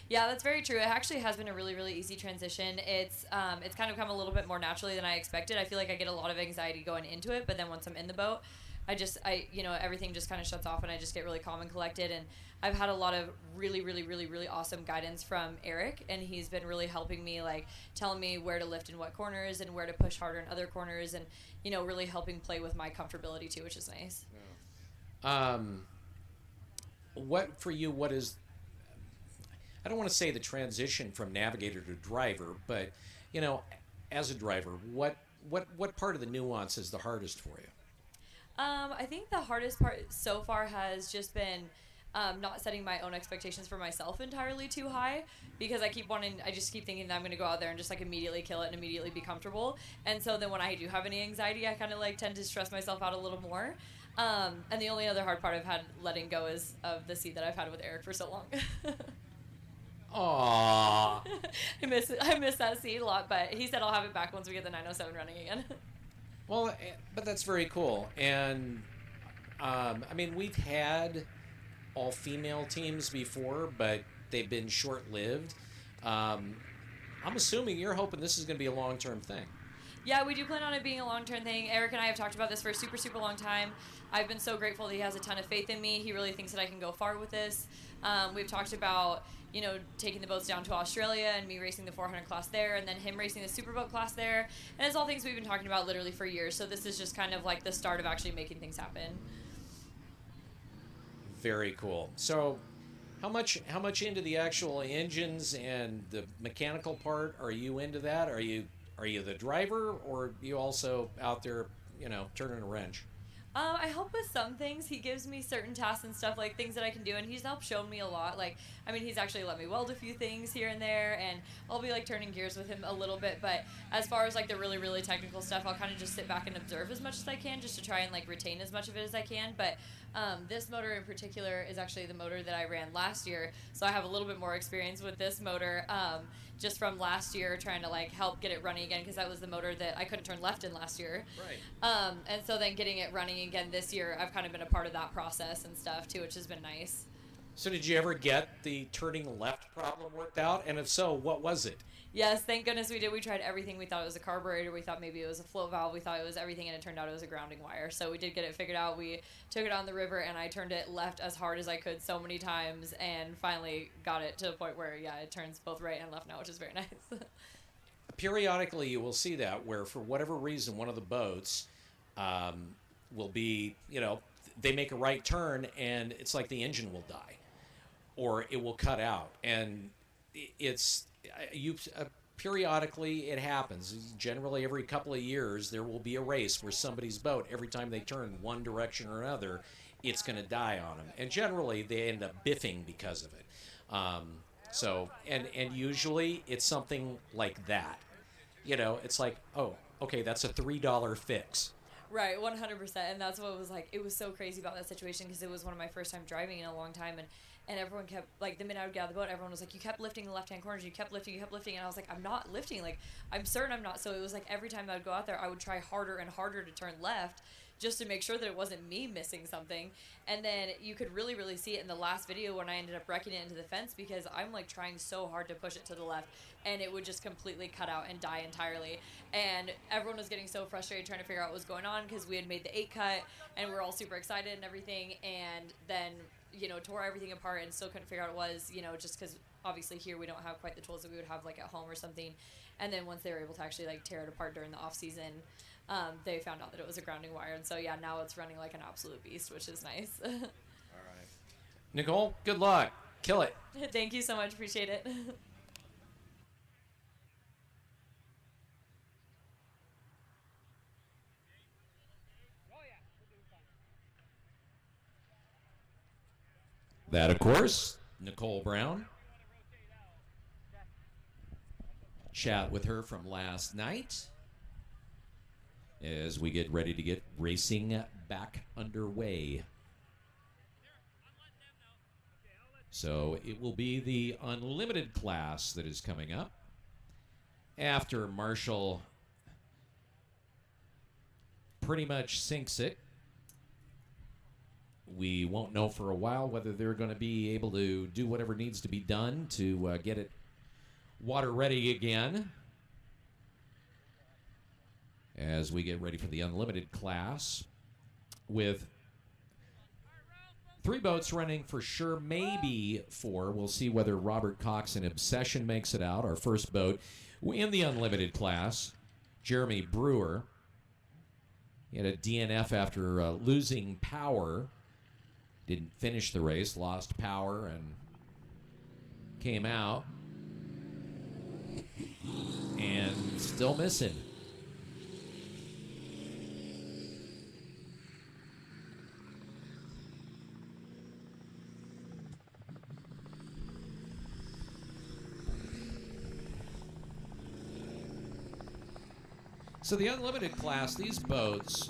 Yeah, that's very true. It actually has been a really, really easy transition. It's kind of come a little bit more naturally than I expected. I feel like I get a lot of anxiety going into it, but then once I'm in the boat, everything just kind of shuts off and I just get really calm and collected. And I've had a lot of really, really, really, really awesome guidance from Eric, and he's been really helping me, like telling me where to lift in what corners and where to push harder in other corners, and really helping play with my comfortability too, which is nice. What is, I don't want to say the transition from navigator to driver, but as a driver, what part of the nuance is the hardest for you? I think the hardest part so far has just been not setting my own expectations for myself entirely too high, because I just keep thinking that I'm going to go out there and just like immediately kill it and immediately be comfortable. And so then when I do have any anxiety, I kind of like tend to stress myself out a little more. And the only other hard part I've had letting go is of the seat that I've had with Eric for so long. Aww. I miss that seat a lot, but he said I'll have it back once we get the 907 running again. Well, but that's very cool. And we've had all-female teams before, but they've been short-lived. I'm assuming you're hoping this is going to be a long-term thing. Yeah, we do plan on it being a long-term thing. Eric and I have talked about this for a super, super long time. I've been so grateful that he has a ton of faith in me. He really thinks that I can go far with this. We've talked about, taking the boats down to Australia and me racing the 400 class there, and then him racing the superboat class there. And it's all things we've been talking about literally for years. So this is just kind of like the start of actually making things happen. Very cool. So how much into the actual engines and the mechanical part are you into that? Are you the driver, or are you also out there, turning a wrench? I help with some things. He gives me certain tasks and stuff, like things that I can do, and he's helped show me a lot. He's actually let me weld a few things here and there, and I'll be turning gears with him a little bit. But as far as the really, really technical stuff, I'll kind of just sit back and observe as much as I can, just to try and retain as much of it as I can. But this motor in particular is actually the motor that I ran last year, so I have a little bit more experience with this motor. Just from last year, trying to help get it running again, because that was the motor that I couldn't turn left in last year. Right. And so then getting it running again this year, I've kind of been a part of that process and stuff too, which has been nice. So did you ever get the turning left problem worked out? And if so, what was it? Yes, thank goodness we did. We tried everything. We thought it was a carburetor. We thought maybe it was a float valve. We thought it was everything, and it turned out it was a grounding wire. So we did get it figured out. We took it on the river, and I turned it left as hard as I could so many times, and finally got it to the point where, it turns both right and left now, which is very nice. Periodically, you will see that where, for whatever reason, one of the boats will be, they make a right turn, and it's like the engine will die, or it will cut out. And periodically it happens. Generally, every couple of years, there will be a race where somebody's boat, every time they turn one direction or another, it's going to die on them. And generally, they end up biffing because of it. And usually, it's something like that. It's like, oh, okay, that's a $3 fix. Right, 100%. And that's what it was like. It was so crazy about that situation, because it was one of my first time driving in a long time, and everyone kept, the minute I would get out of the boat, everyone was like, you kept lifting the left-hand corners, you kept lifting, and I was like, I'm not lifting, I'm certain I'm not. So it was every time I would go out there, I would try harder and harder to turn left, just to make sure that it wasn't me missing something. And then you could really, really see it in the last video when I ended up wrecking it into the fence, because I'm trying so hard to push it to the left, and it would just completely cut out and die entirely. And everyone was getting so frustrated trying to figure out what was going on, because we had made the 8 cut and we're all super excited and everything, and then tore everything apart and still couldn't figure out what it was, just because obviously here we don't have quite the tools that we would have at home or something. And then once they were able to actually tear it apart during the off season, they found out that it was a grounding wire. And so now it's running like an absolute beast, which is nice. All right, Nicole, good luck. Kill it. Thank you so much. Appreciate it. That, of course, Nicole Brown. Chat with her from last night as we get ready to get racing back underway. So it will be the unlimited class that is coming up after Marshall pretty much sinks it. We won't know for a while whether they're going to be able to do whatever needs to be done to get it water ready again as we get ready for the unlimited class with 3 boats running for sure, maybe 4. We'll see whether Robert Cox and Obsession makes it out. Our first boat in the unlimited class, Jeremy Brewer. He had a DNF after losing power. Didn't finish the race, lost power, and came out. And still missing. So the unlimited class, these boats,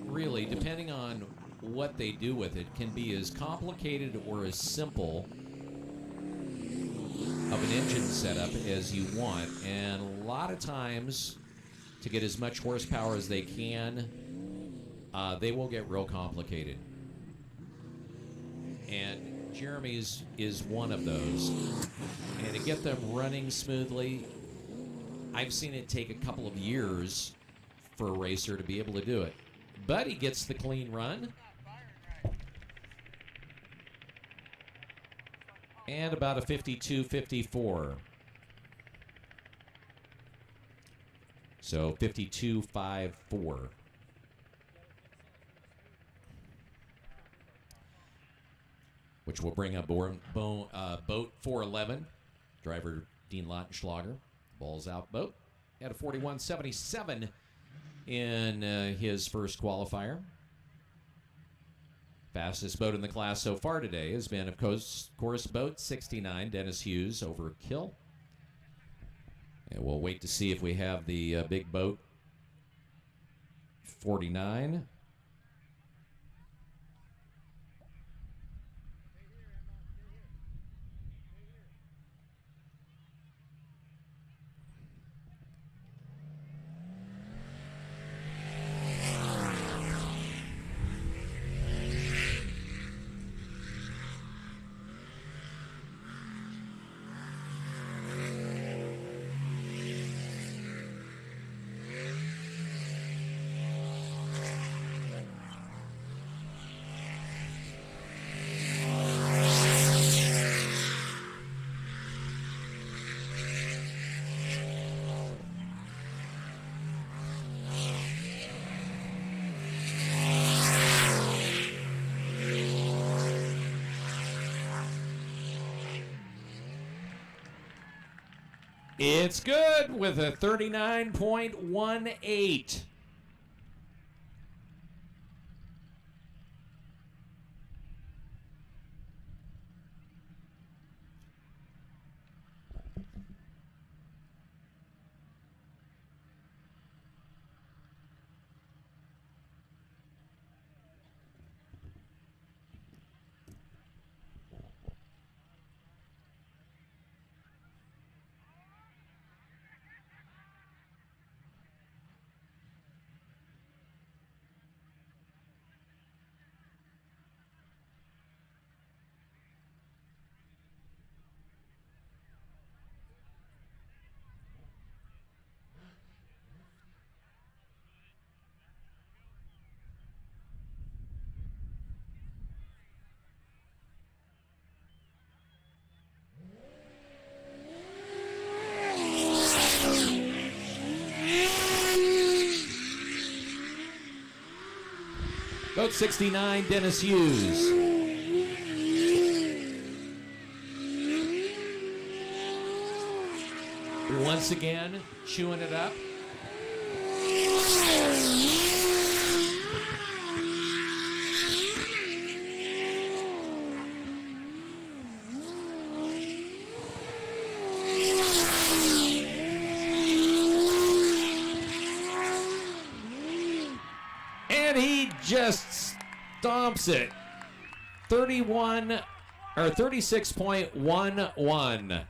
really, depending on what they do with it, can be as complicated or as simple of an engine setup as you want. And a lot of times, to get as much horsepower as they can, they will get real complicated. And Jeremy's is one of those. And to get them running smoothly, I've seen it take a couple of years for a racer to be able to do it. But he gets the clean run. And about a 52-54. So 52.54. Which will bring up boat 411. Driver Dean Lautenschlager. Ball's out boat. Had a 41.77 in his first qualifier. Fastest boat in the class so far today has been, of course, boat 69, Dennis Hughes over Kill. And we'll wait to see if we have the big boat 49. It's good with a 39.18. Boat 69, Dennis Hughes. Once again, chewing it up. And he just stomps it. 31 or 36.11.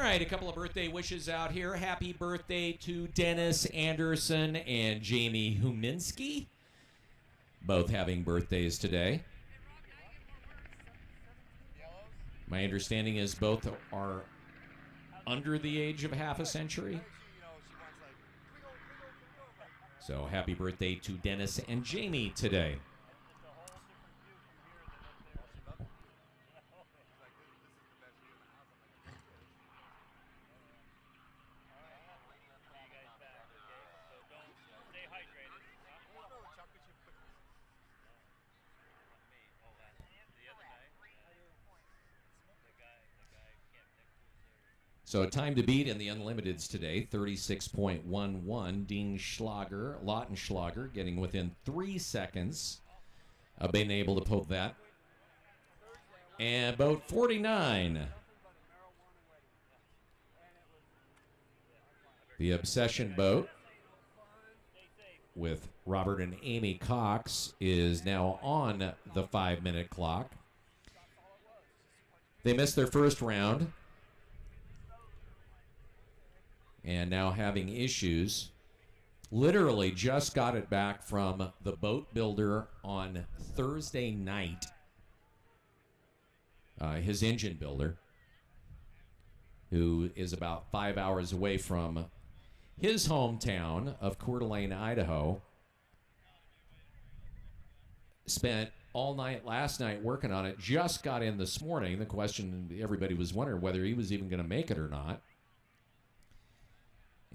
right, a couple of birthday wishes out here. Happy birthday to Dennis Anderson and Jamie Huminski. Both having birthdays today. My understanding is both are under the age of half a century. So happy birthday to Dennis and Jamie today. So time to beat in the Unlimiteds today, 36.11. Dean Lautenschlager getting within 3 seconds of being able to pull that. And boat 49. The Obsession boat with Robert and Amy Cox is now on the 5-minute clock. They missed their first round. And now having issues. Literally just got it back from the boat builder on Thursday night. His engine builder, who is about 5 hours away from his hometown of Coeur d'Alene, Idaho. Spent all night last night working on it. Just got in this morning. The question everybody was wondering whether he was even going to make it or not.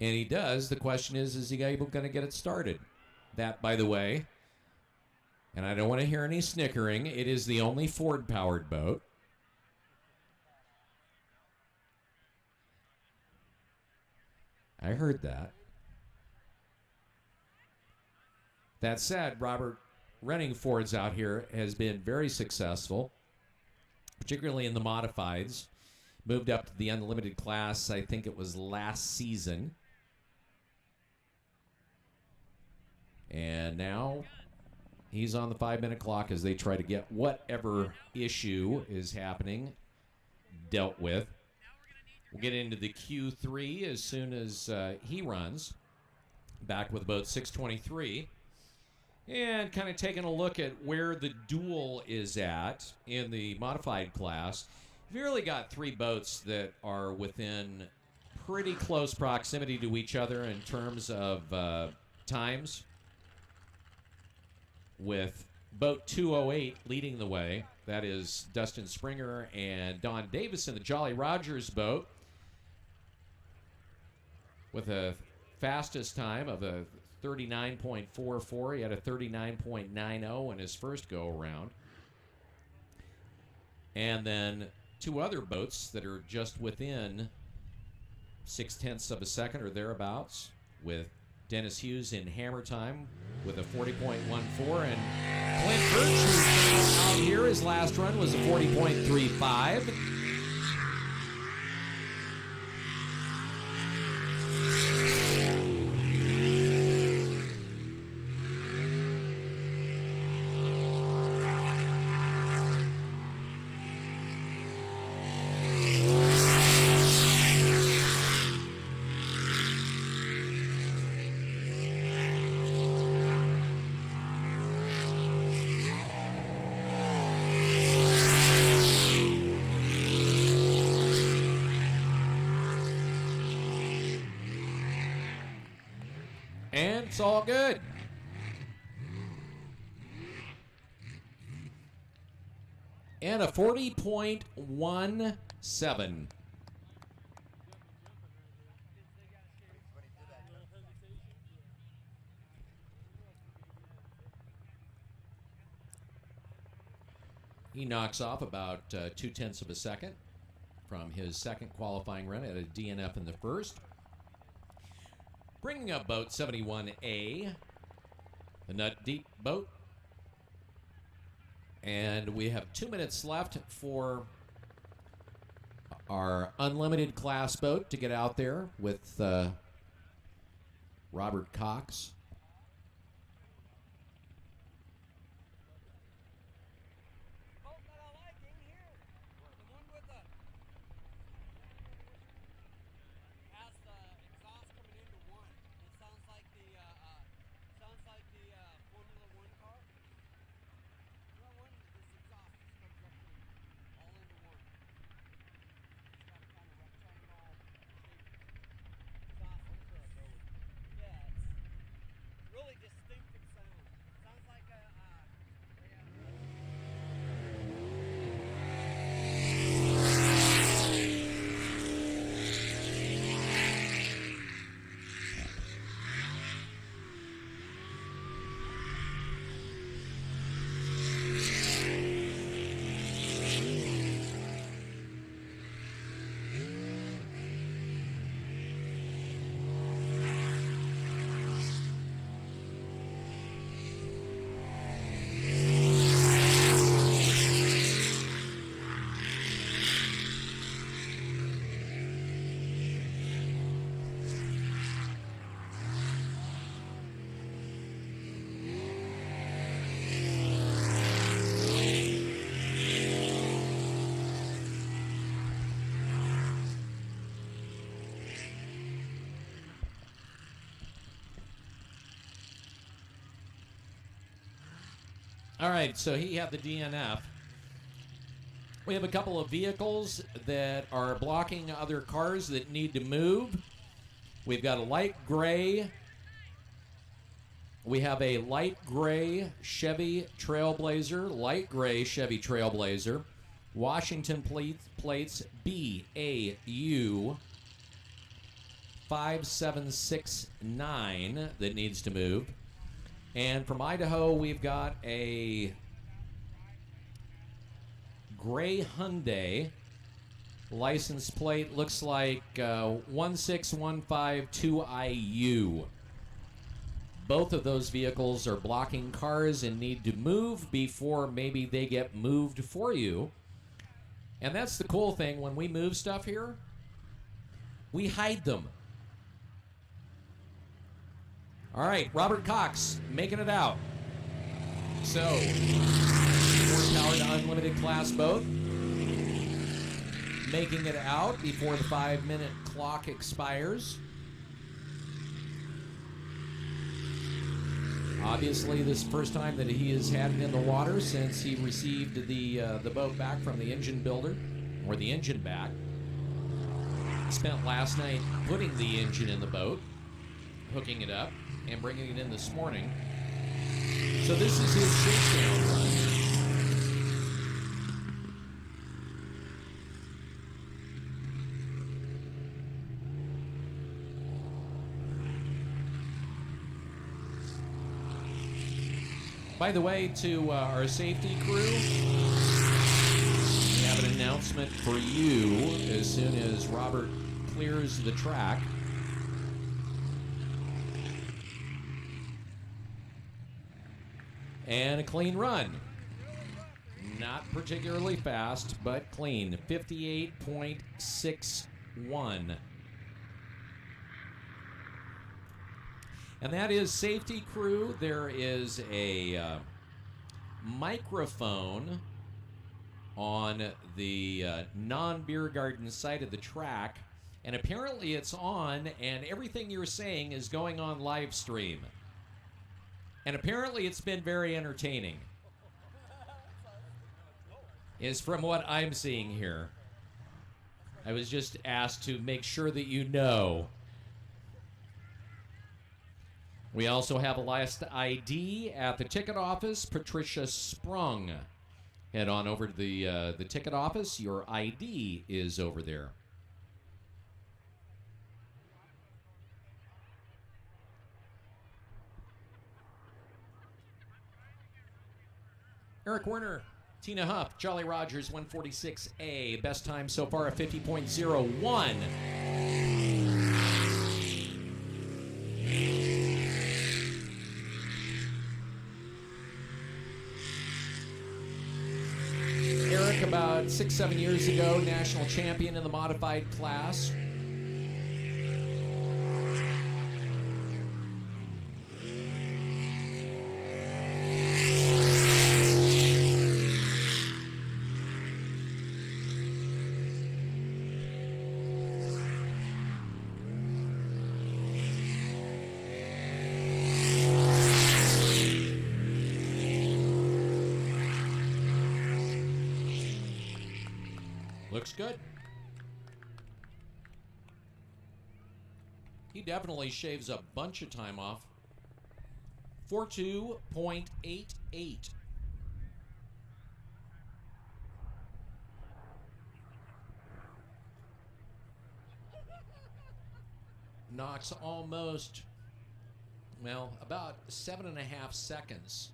And he does. The question is he able going to get it started? That, by the way, and I don't want to hear any snickering, it is the only Ford-powered boat. I heard that. That said, Robert renting Fords out here has been very successful, particularly in the modifieds. Moved up to the unlimited class, I think it was last season. And now he's on the 5-minute clock as they try to get whatever issue is happening dealt with. We'll get into the Q3 as soon as he runs. Back with boat 623. And kind of taking a look at where the duel is at in the modified class. You've really got 3 boats that are within pretty close proximity to each other in terms of times, with boat 208 leading the way. That is Dustin Springer and Don Davison, the Jolly Rogers boat, with a fastest time of a 39.44. He had a 39.90 in his first go-around. And then 2 other boats that are just within 0.6 of a second or thereabouts, with Dennis Hughes in hammer time with a 40.14, and Clint Birch, who's out here, his last run was a 40.35. And it's all good. And a 40.17. He knocks off about 0.2 of a second from his second qualifying run at a DNF in the first. Bringing up boat 71A, the Nut Deep boat. And we have 2 minutes left for our unlimited class boat to get out there with Robert Cox. All right, so he had the DNF. We have a couple of vehicles that are blocking other cars that need to move. We've got a light gray. We have a light gray Chevy Trailblazer, light gray Chevy Trailblazer, Washington plates BAU 5769 that needs to move. And from Idaho, we've got a gray Hyundai. License plate looks like 16152IU. Both of those vehicles are blocking cars and need to move before maybe they get moved for you. And that's the cool thing. When we move stuff here, we hide them. All right, Robert Cox making it out. So, powered unlimited class boat making it out before the 5-minute clock expires. Obviously, this is the first time that he has had it in the water since he received the boat back from the engine builder, or the engine back. Spent last night putting the engine in the boat, hooking it up, and bringing it in this morning. So this is his shakedown run. By the way, to our safety crew, we have an announcement for you as soon as Robert clears the track. And a clean run. Not particularly fast, but clean. 58.61. And that is safety crew. There is a microphone on the non-beer garden side of the track. And apparently it's on, and everything you're saying is going on live stream. And apparently it's been very entertaining. Is from what I'm seeing here. I was just asked to make sure that you know. We also have a last ID at the ticket office, Patricia Sprung. Head on over to the ticket office. Your ID is over there. Eric Werner, Tina Huff, Jolly Rogers, 146A. Best time so far, a 50.01. Eric, about 6-7 years ago, national champion in the modified class. Looks good. He definitely shaves a bunch of time off. 42.88. Knocks almost, well, about 7.5 seconds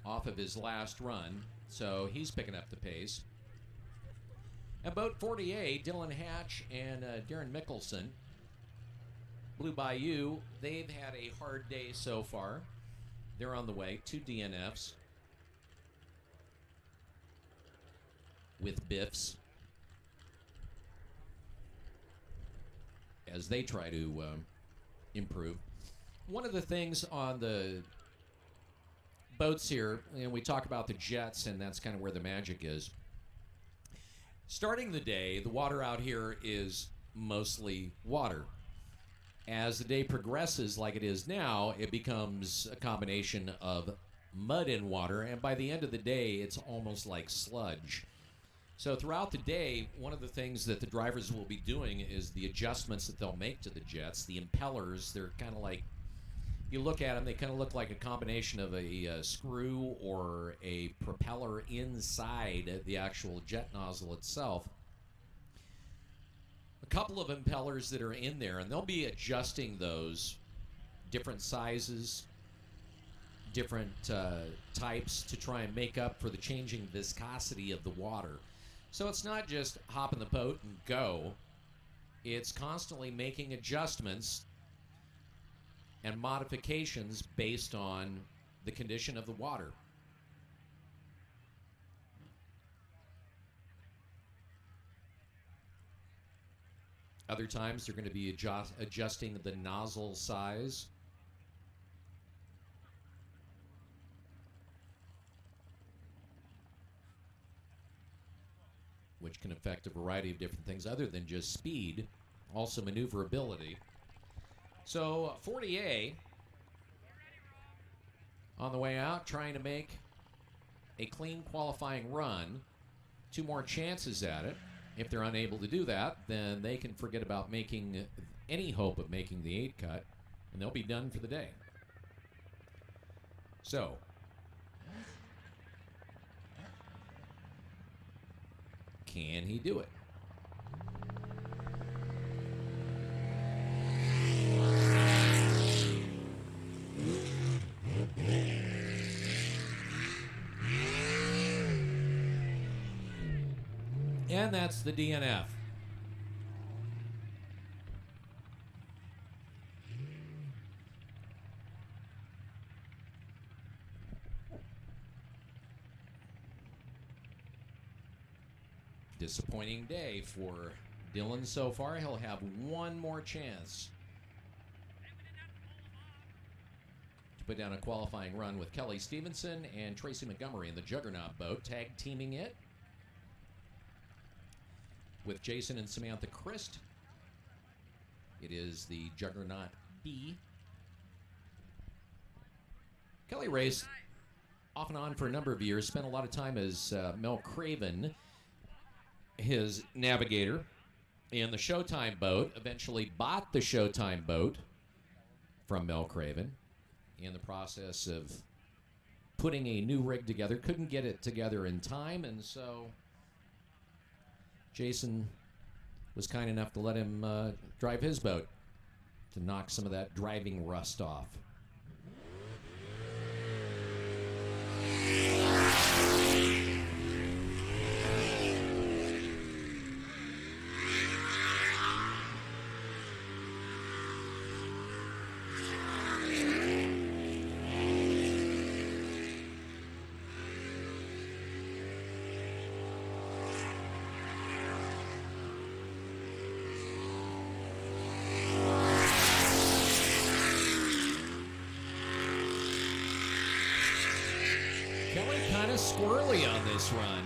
off of his last run. So he's picking up the pace. At boat 48, Dylan Hatch and Darren Mickelson, Blue Bayou, they've had a hard day so far. They're on the way. 2 DNFs with biffs as they try to improve. One of the things on the boats here, and we talk about the jets, and that's kind of where the magic is. Starting the day, the water out here is mostly water. As the day progresses like it is now, it becomes a combination of mud and water, and by the end of the day, it's almost like sludge. So throughout the day, one of the things that the drivers will be doing is the adjustments that they'll make to the jets. The impellers, they're kind of like, you look at them, they kind of look like a combination of a screw or a propeller inside the actual jet nozzle itself. A couple of impellers that are in there, and they'll be adjusting those, different sizes, different types, to try and make up for the changing viscosity of the water. So it's not just hop in the boat and go. It's constantly making adjustments and modifications based on the condition of the water. Other times they're going to be adjusting the nozzle size. Which can affect a variety of different things other than just speed, also maneuverability. So 40A on the way out, trying to make a clean qualifying run. 2 more chances at it. If they're unable to do that, then they can forget about making any hope of making the 8 cut, and they'll be done for the day. So, can he do it? And that's the DNF. Disappointing day for Dylan so far. He'll have one more chance to put down a qualifying run with Kelly Stevenson and Tracy Montgomery in the Juggernaut boat, tag teaming it with Jason and Samantha Christ. It is the Juggernaut B. Kelly raced off and on for a number of years, spent a lot of time as Mel Craven, his navigator, in the Showtime boat. Eventually bought the Showtime boat from Mel Craven in the process of putting a new rig together. Couldn't get it together in time, and so Jason was kind enough to let him drive his boat to knock some of that driving rust off. Kelly kind of squirrely on this run.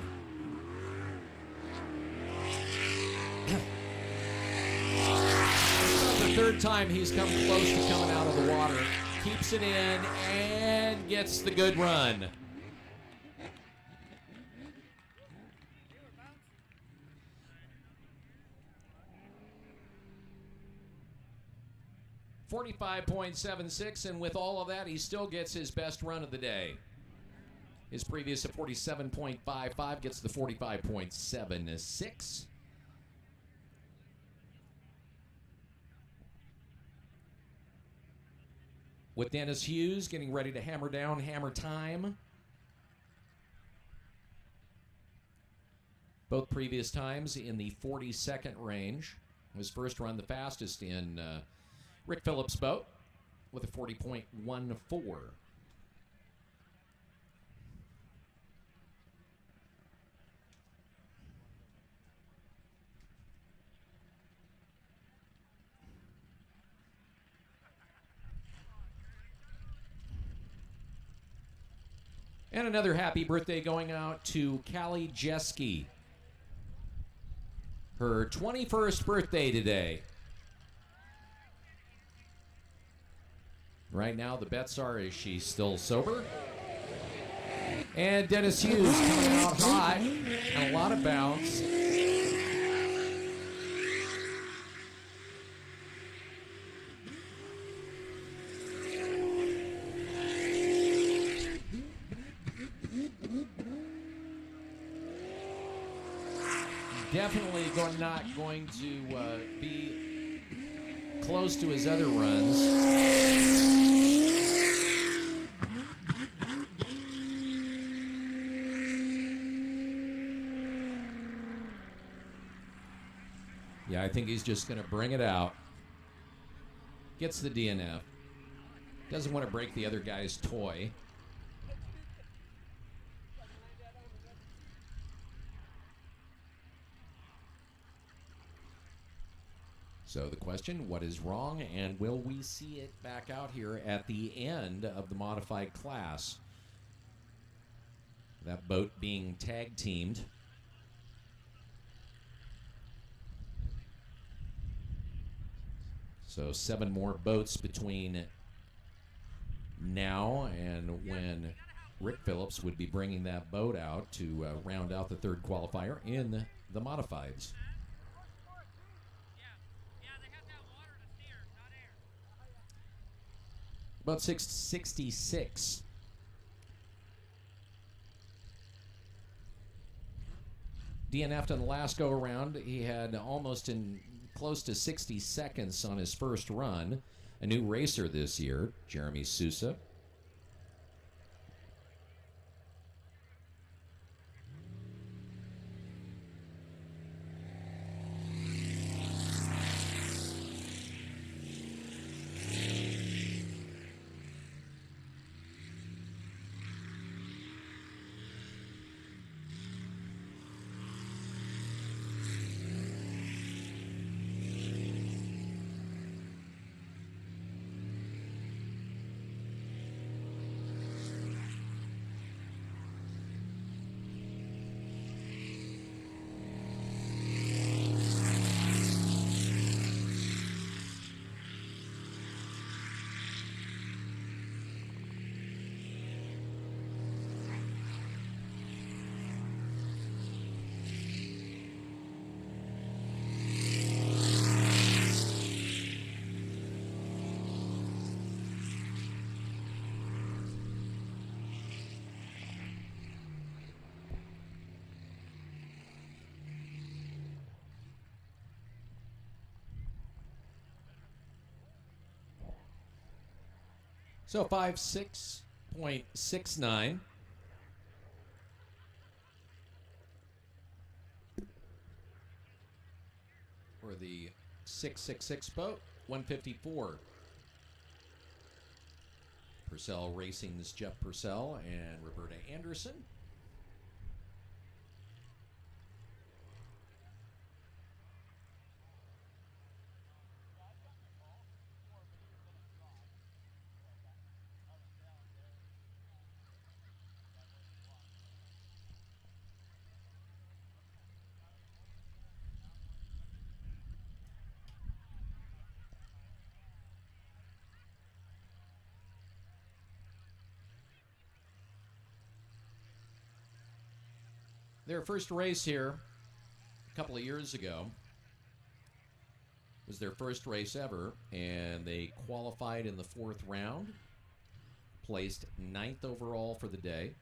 The third time he's come close to coming out of the water. Keeps it in and gets the good run. .76, and with all of that, he still gets his best run of the day. His previous at 47.55 gets the 45.76. With Dennis Hughes getting ready to hammer down hammer time. Both previous times in the 40-second range. His first run the fastest in Rick Phillips' boat with a 40.14. And another happy birthday going out to Callie Jeske. Her 21st birthday today. Right now, the bets are, is she still sober? And Dennis Hughes coming out hot and a lot of bounce. Definitely not going to be close to his other runs. Yeah, I think he's just going to bring it out. Gets the DNF. Doesn't want to break the other guy's toy. So the question, what is wrong, and will we see it back out here at the end of the modified class? That boat being tag teamed. So 7 more boats between now and when Rick Phillips would be bringing that boat out to round out the third qualifier in the modifieds. About 666. DNF'd on the last go around. He had almost close to 60 seconds on his first run. A new racer this year, Jeremy Sousa. So 5.669. For the 666 boat, 154. Purcell Racing's Jeff Purcell and Roberta Anderson. Their first race here a couple of years ago was their first race ever, and they qualified in the 4th round, placed 9th overall for the day.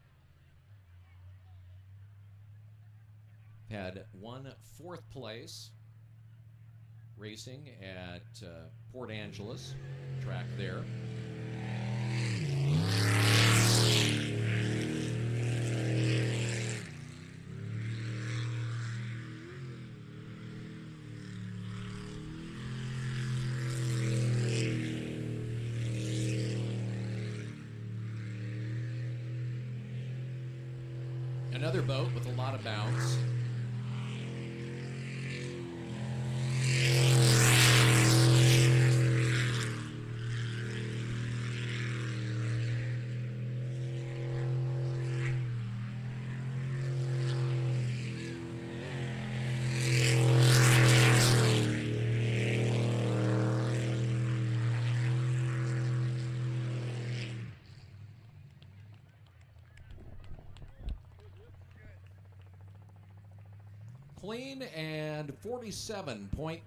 Had won 4th place racing at Port Angeles, track there. Another boat with a lot of bounce. clean and 47.34.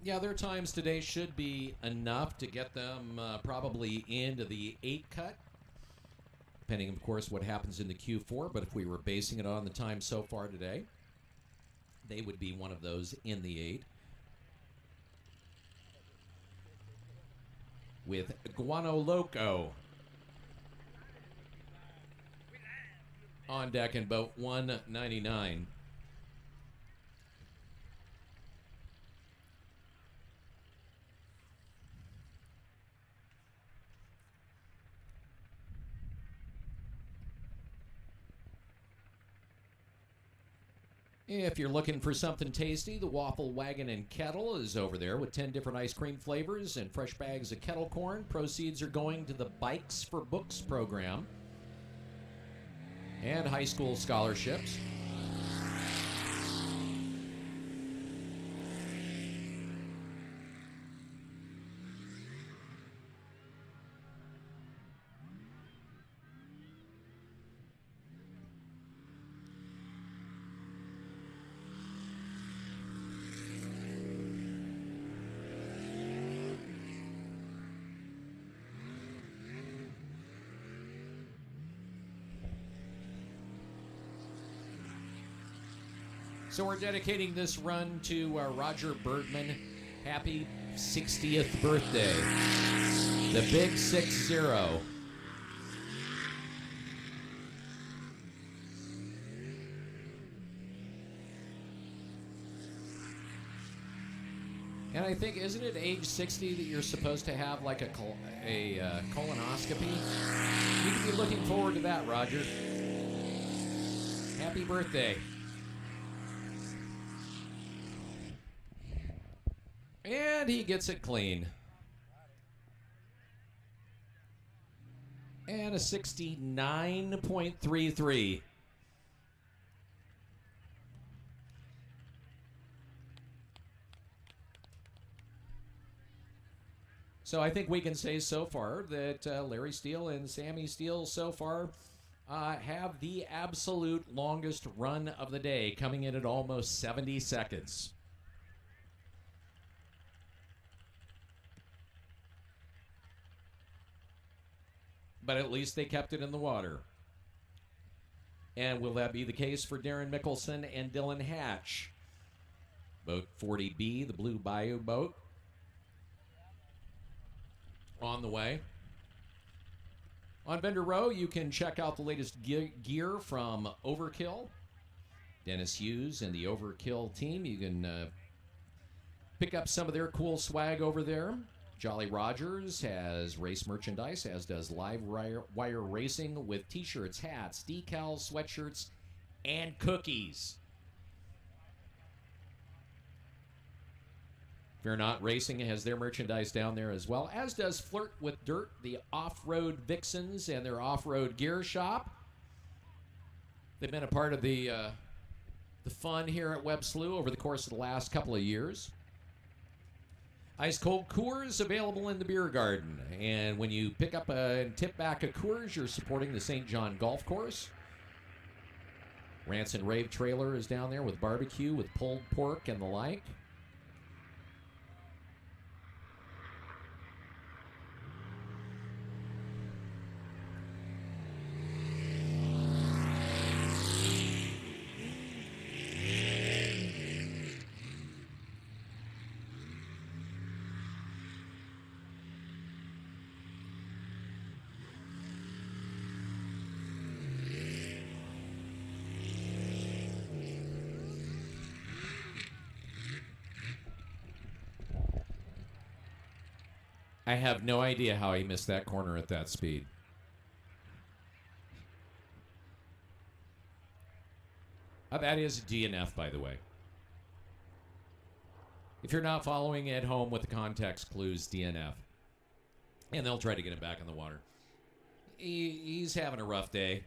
Yeah, their times today should be enough to get them probably into the 8 cut, depending, of course, what happens in the Q4. But if we were basing it on the time so far today, they would be one of those in the 8. With Guano Loco on deck in boat 199. If you're looking for something tasty, the Waffle Wagon and Kettle is over there with 10 different ice cream flavors and fresh bags of kettle corn. Proceeds are going to the Bikes for Books program and high school scholarships. So we're dedicating this run to Roger Birdman. Happy 60th birthday. The big 60. And I think, isn't it age 60 that you're supposed to have like a colonoscopy? You could be looking forward to that, Roger. Happy birthday. And he gets it clean. And a 69.33. So I think we can say so far that Larry Steele and Sammy Steele so far have the absolute longest run of the day, coming in at almost 70 seconds. But at least they kept it in the water. And will that be the case for Darren Mickelson and Dylan Hatch? Boat 40B, the Blue Bayou boat, on the way. On Bender Row, you can check out the latest gear from Overkill. Dennis Hughes and the Overkill team. You can pick up some of their cool swag over there. Jolly Rogers has race merchandise, as does Live Wire Racing, with t-shirts, hats, decals, sweatshirts, and cookies. Fear Not Racing has their merchandise down there as well, as does Flirt with Dirt, the off-road vixens and their off-road gear shop. They've been a part of the fun here at Web Slough over the course of the last couple of years. Ice Cold Coors available in the beer garden. And when you pick up and tip back a Coors, you're supporting the St. John Golf Course. Rants and Rave trailer is down there with barbecue, with pulled pork and the like. I have no idea how he missed that corner at that speed. That is a DNF, by the way. If you're not following at home with the context clues, DNF. And they'll try to get him back in the water. He's having a rough day.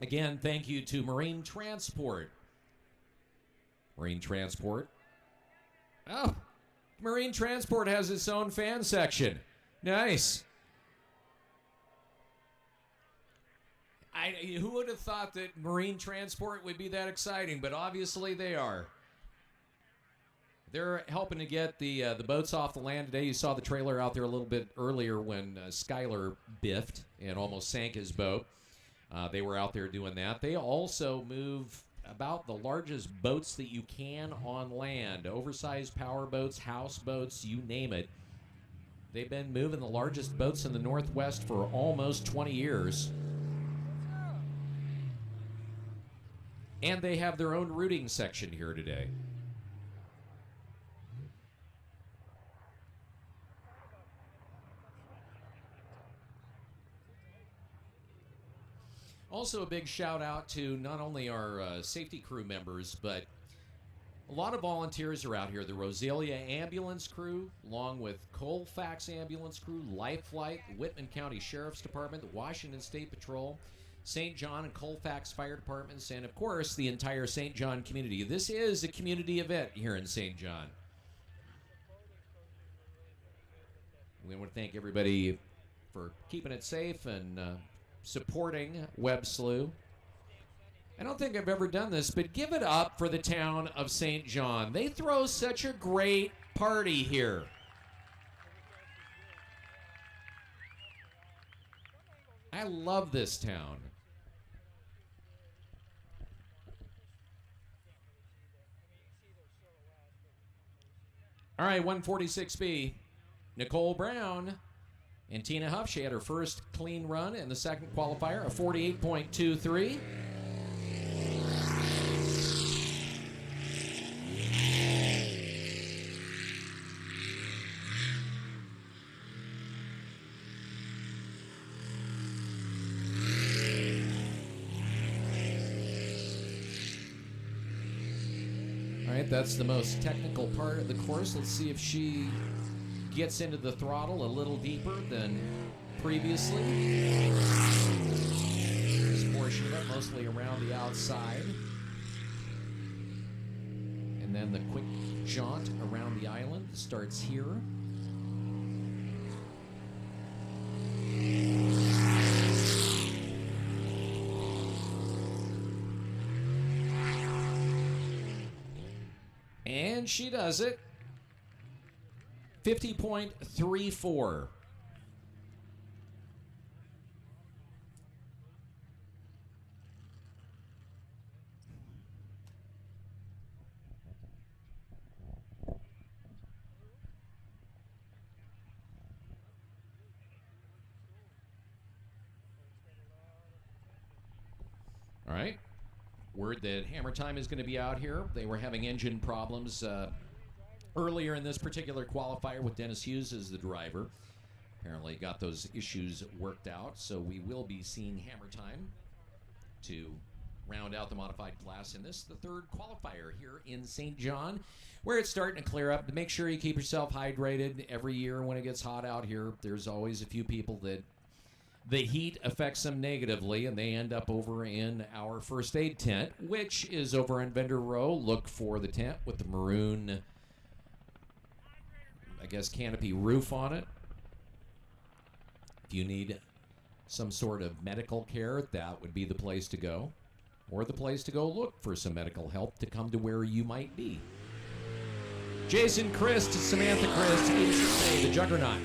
Again, thank you to Marine Transport. Marine Transport. Oh, Marine Transport has its own fan section. Nice. Who would have thought that Marine Transport would be that exciting? But obviously they are. They're helping to get the boats off the land today. You saw the trailer out there a little bit earlier when Skyler biffed and almost sank his boat. They were out there doing that. They also move about the largest boats that you can on land. Oversized power boats, houseboats, you name it. They've been moving the largest boats in the Northwest for almost 20 years. And they have their own routing section here today. Also a big shout out to not only our safety crew members, but a lot of volunteers are out here. The Rosalia Ambulance Crew, along with Colfax Ambulance Crew, Life Flight, the Whitman County Sheriff's Department, the Washington State Patrol, St. John and Colfax Fire Departments, and of course the entire St. John community. This is a community event here in St. John. We want to thank everybody for keeping it safe and supporting WebSLU. I don't think I've ever done this, but give it up for the town of St. John. They throw such a great party here. I love this town. All right, 146B. Nicole Brown and Tina Huff. She had her first clean run in the second qualifier, a 48.23. All right, that's the most technical part of the course. Let's see if she gets into the throttle a little deeper than previously. This portion of it mostly around the outside. And then the quick jaunt around the island starts here. And she does it. 50.34. All right. Word that Hammer Time is going to be out here. They were having engine problems earlier in this particular qualifier with Dennis Hughes as the driver. Apparently got those issues worked out, so we will be seeing Hammer Time to round out the modified class in this, the third qualifier here in St. John, where it's starting to clear up. Make sure you keep yourself hydrated. Every year when it gets hot out here, there's always a few people that the heat affects them negatively, and they end up over in our first aid tent, which is over on Vendor Row. Look for the tent with the maroon, I guess, canopy roof on it. If you need some sort of medical care, that would be the place to go. Or the place to go look for some medical help to come to where you might be. Jason Christ, Samantha Christ, 86A, the Juggernaut.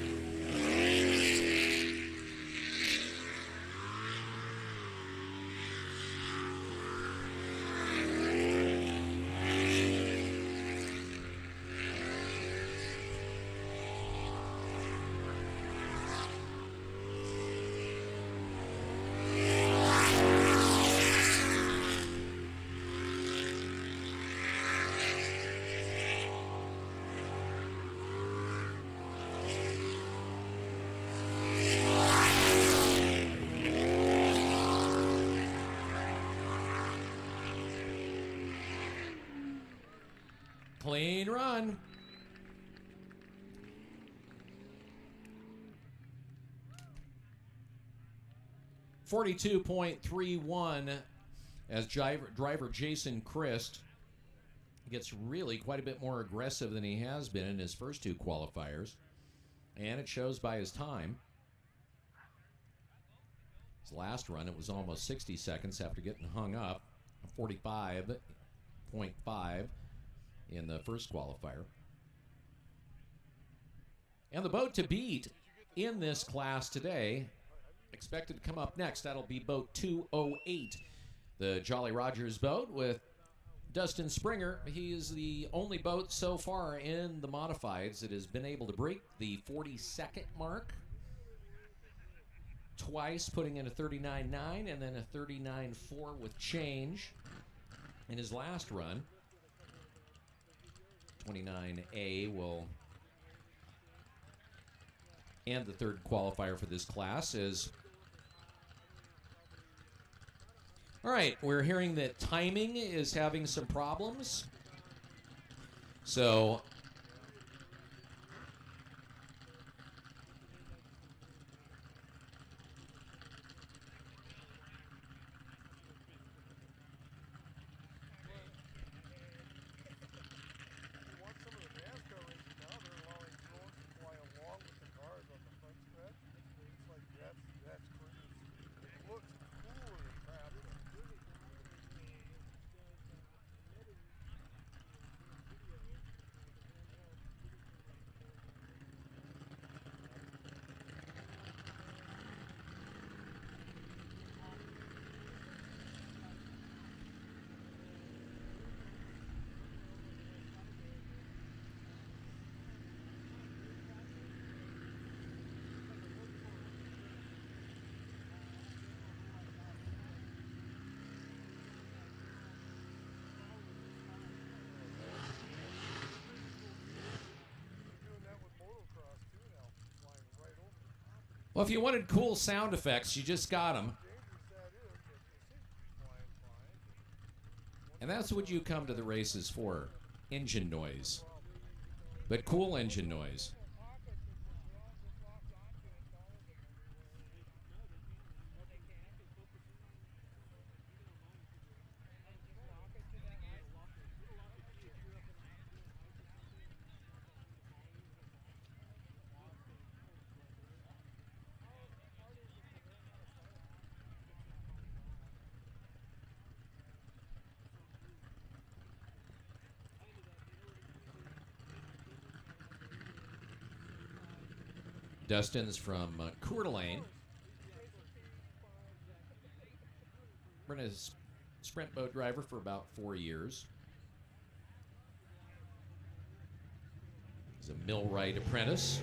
Clean run. 42.31 as driver Jason Christ gets really quite a bit more aggressive than he has been in his first two qualifiers. And it shows by his time. His last run, it was almost 60 seconds after getting hung up. 45.5 in the first qualifier. And the boat to beat in this class today, expected to come up next. That'll be boat 208. The Jolly Rogers boat with Dustin Springer. He is the only boat so far in the modifieds that has been able to break the 40-second mark. Twice putting in a 39.9 and then a 39.4 with change in his last run. 29A will end the third qualifier for this class. All right, we're hearing that timing is having some problems. So well, if you wanted cool sound effects, you just got them. And that's what you come to the races for, engine noise. But cool engine noise. Dustin's from Coeur d'Alene. Been a sprint boat driver for about 4 years. He's a millwright apprentice.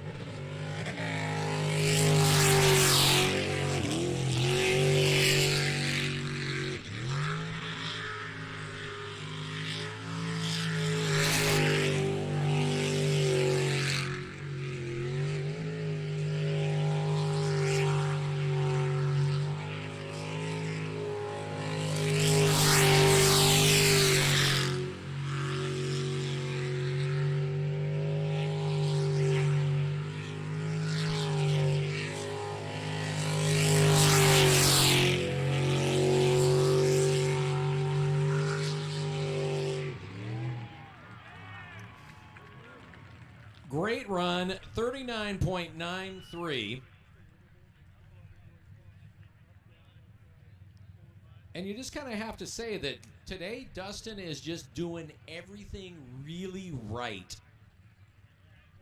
Great run, 39.93. And you just kind of have to say that today Dustin is just doing everything really right.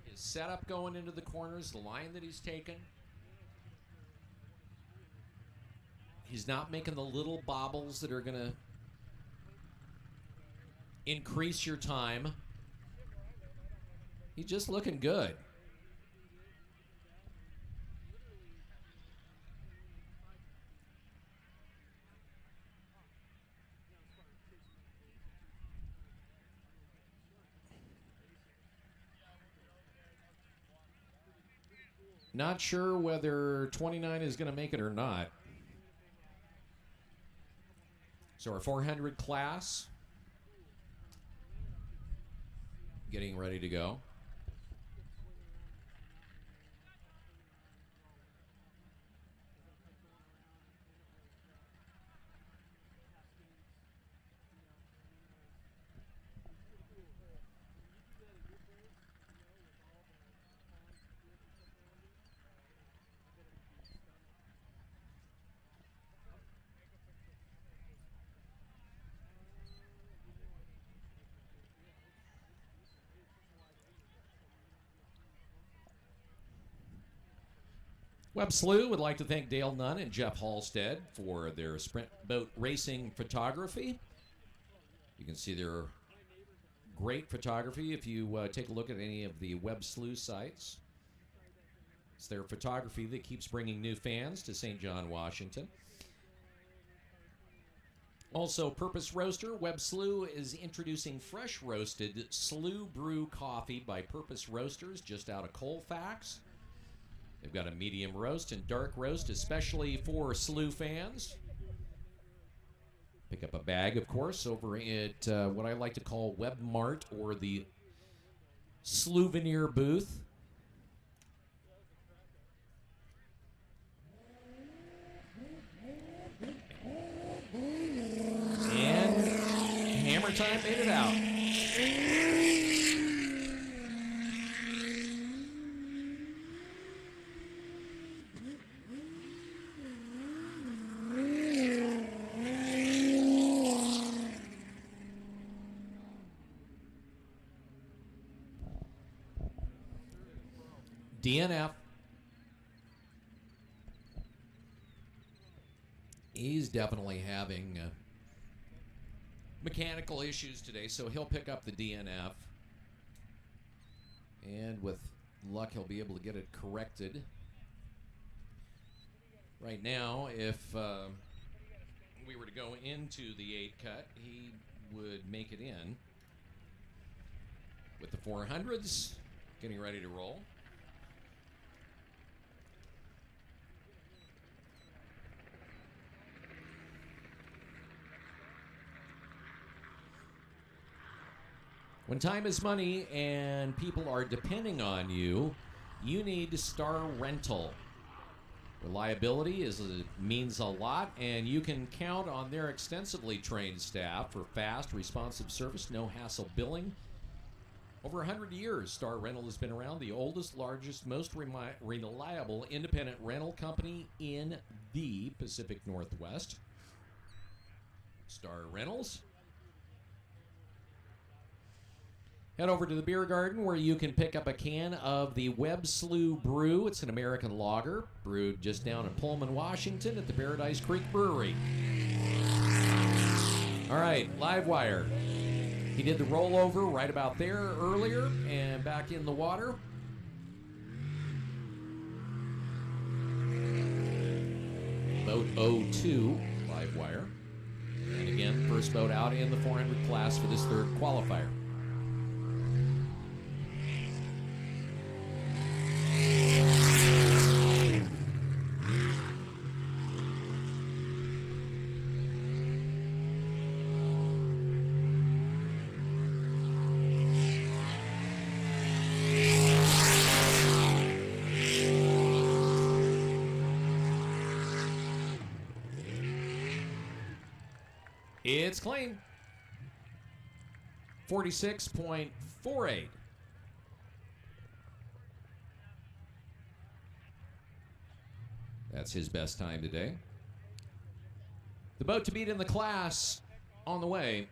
His setup going into the corners, the line that he's taken. He's not making the little bobbles that are going to increase your time. He's just looking good. Not sure whether 29 is going to make it or not. So our 400 class getting ready to go. Web Slew would like to thank Dale Nunn and Jeff Halstead for their sprint boat racing photography. You can see their great photography if you take a look at any of the Web Slew sites. It's their photography that keeps bringing new fans to St. John, Washington. Also, Purpose Roaster. Web Slew is introducing fresh roasted Slew Brew coffee by Purpose Roasters just out of Colfax. They've got a medium roast and dark roast, especially for Slew fans. Pick up a bag, of course, over at what I like to call Web Mart or the Slewveneer booth. And Hammer Time made it out. DNF. He's definitely having mechanical issues today, so he'll pick up the DNF. And with luck, he'll be able to get it corrected. Right now, if we were to go into the 8 cut, he would make it in. With the 400s, getting ready to roll. When time is money and people are depending on you, you need Star Rental. Reliability means a lot, and you can count on their extensively trained staff for fast, responsive service, no hassle billing. Over 100 years, Star Rental has been around, the oldest, largest, most reliable independent rental company in the Pacific Northwest. Star Rentals. Head over to the beer garden where you can pick up a can of the Web Slew Brew. It's an American lager brewed just down in Pullman, Washington at the Paradise Creek Brewery. All right, Livewire. He did the rollover right about there earlier and back in the water. Boat 02, Livewire. And again, first boat out in the 400 class for this third qualifier. It's clean. 46.48. That's his best time today. The boat to beat in the class on the way.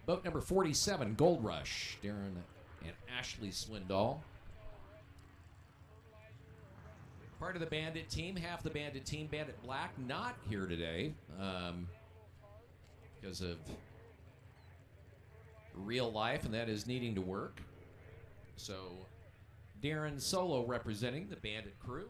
Boat number 47, Gold Rush. Darren and Ashley Swindoll. Part of the Bandit team, half the Bandit team. Bandit Black not here today because of real life, and that is needing to work. So Darren solo representing the Bandit crew.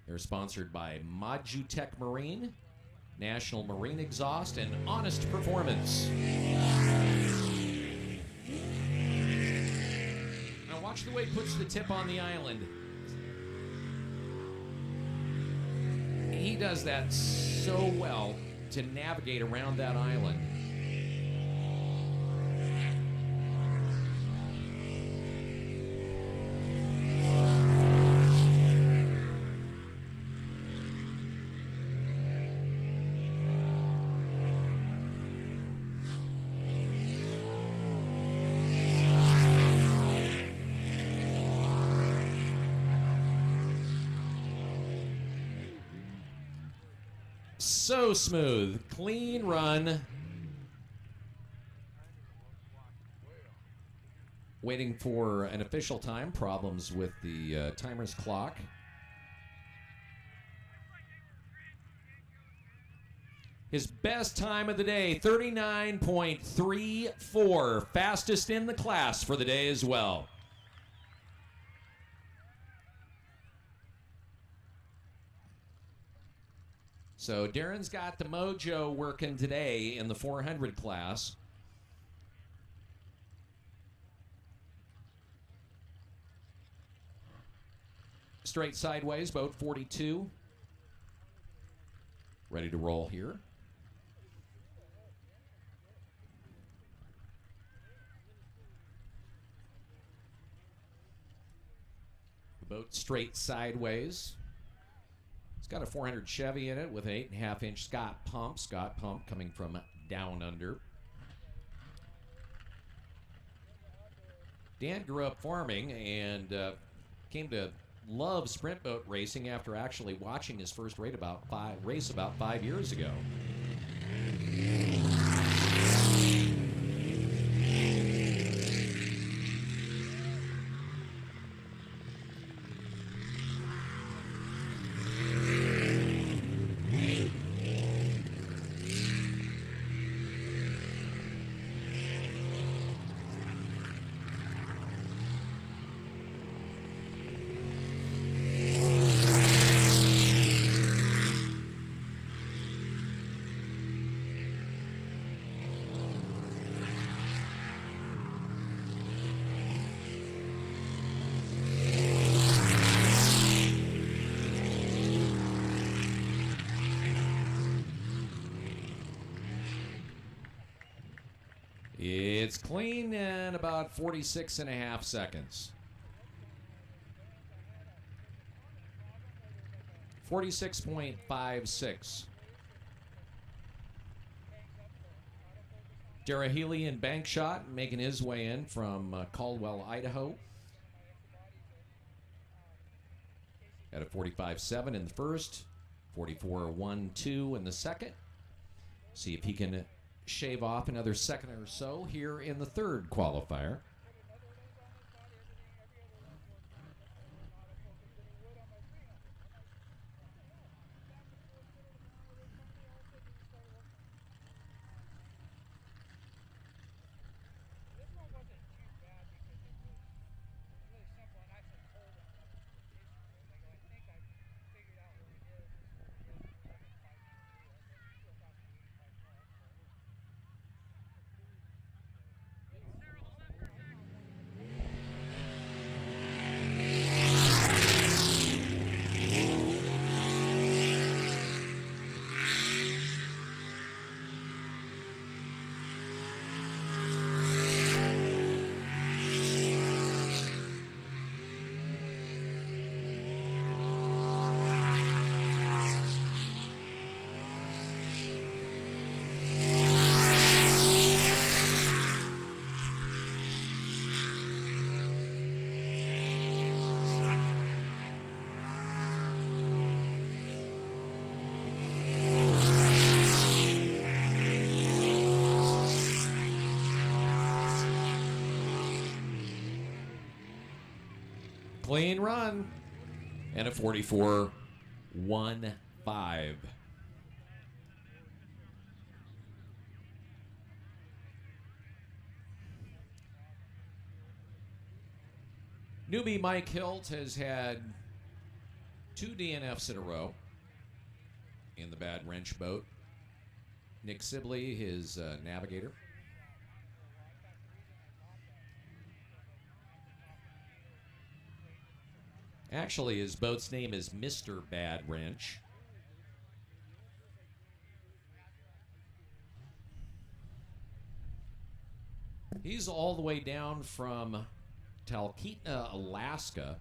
They're sponsored by Majutech Marine, National Marine Exhaust, and Honest Performance. Now watch the way he puts the tip on the island. He does that so well to navigate around that island. So smooth. Clean run. Waiting for an official time. Problems with the timer's clock. His best time of the day, 39.34. Fastest in the class for the day as well. So Darren's got the mojo working today in the 400 class. Straight sideways, boat 42. Ready to roll here. The boat straight sideways. It's got a 400 Chevy in it with an 8.5-inch Scott pump. Scott pump coming from down under. Dan grew up farming and came to love sprint boat racing after actually watching his first race about 5 years ago. It's clean in about 46.5 seconds. 46.56. Dara Healy in bank shot, making his way in from Caldwell, Idaho. At a 45.7 in the first, 44.12 in the second. See if he can shave off another second or so here in the third qualifier. Clean run and a 44.15. Newbie Mike Hilt has had 2 DNFs in a row in the Bad Wrench boat. Nick Sibley, his navigator. Actually, his boat's name is Mr. Bad Wrench. He's all the way down from Talkeetna, Alaska.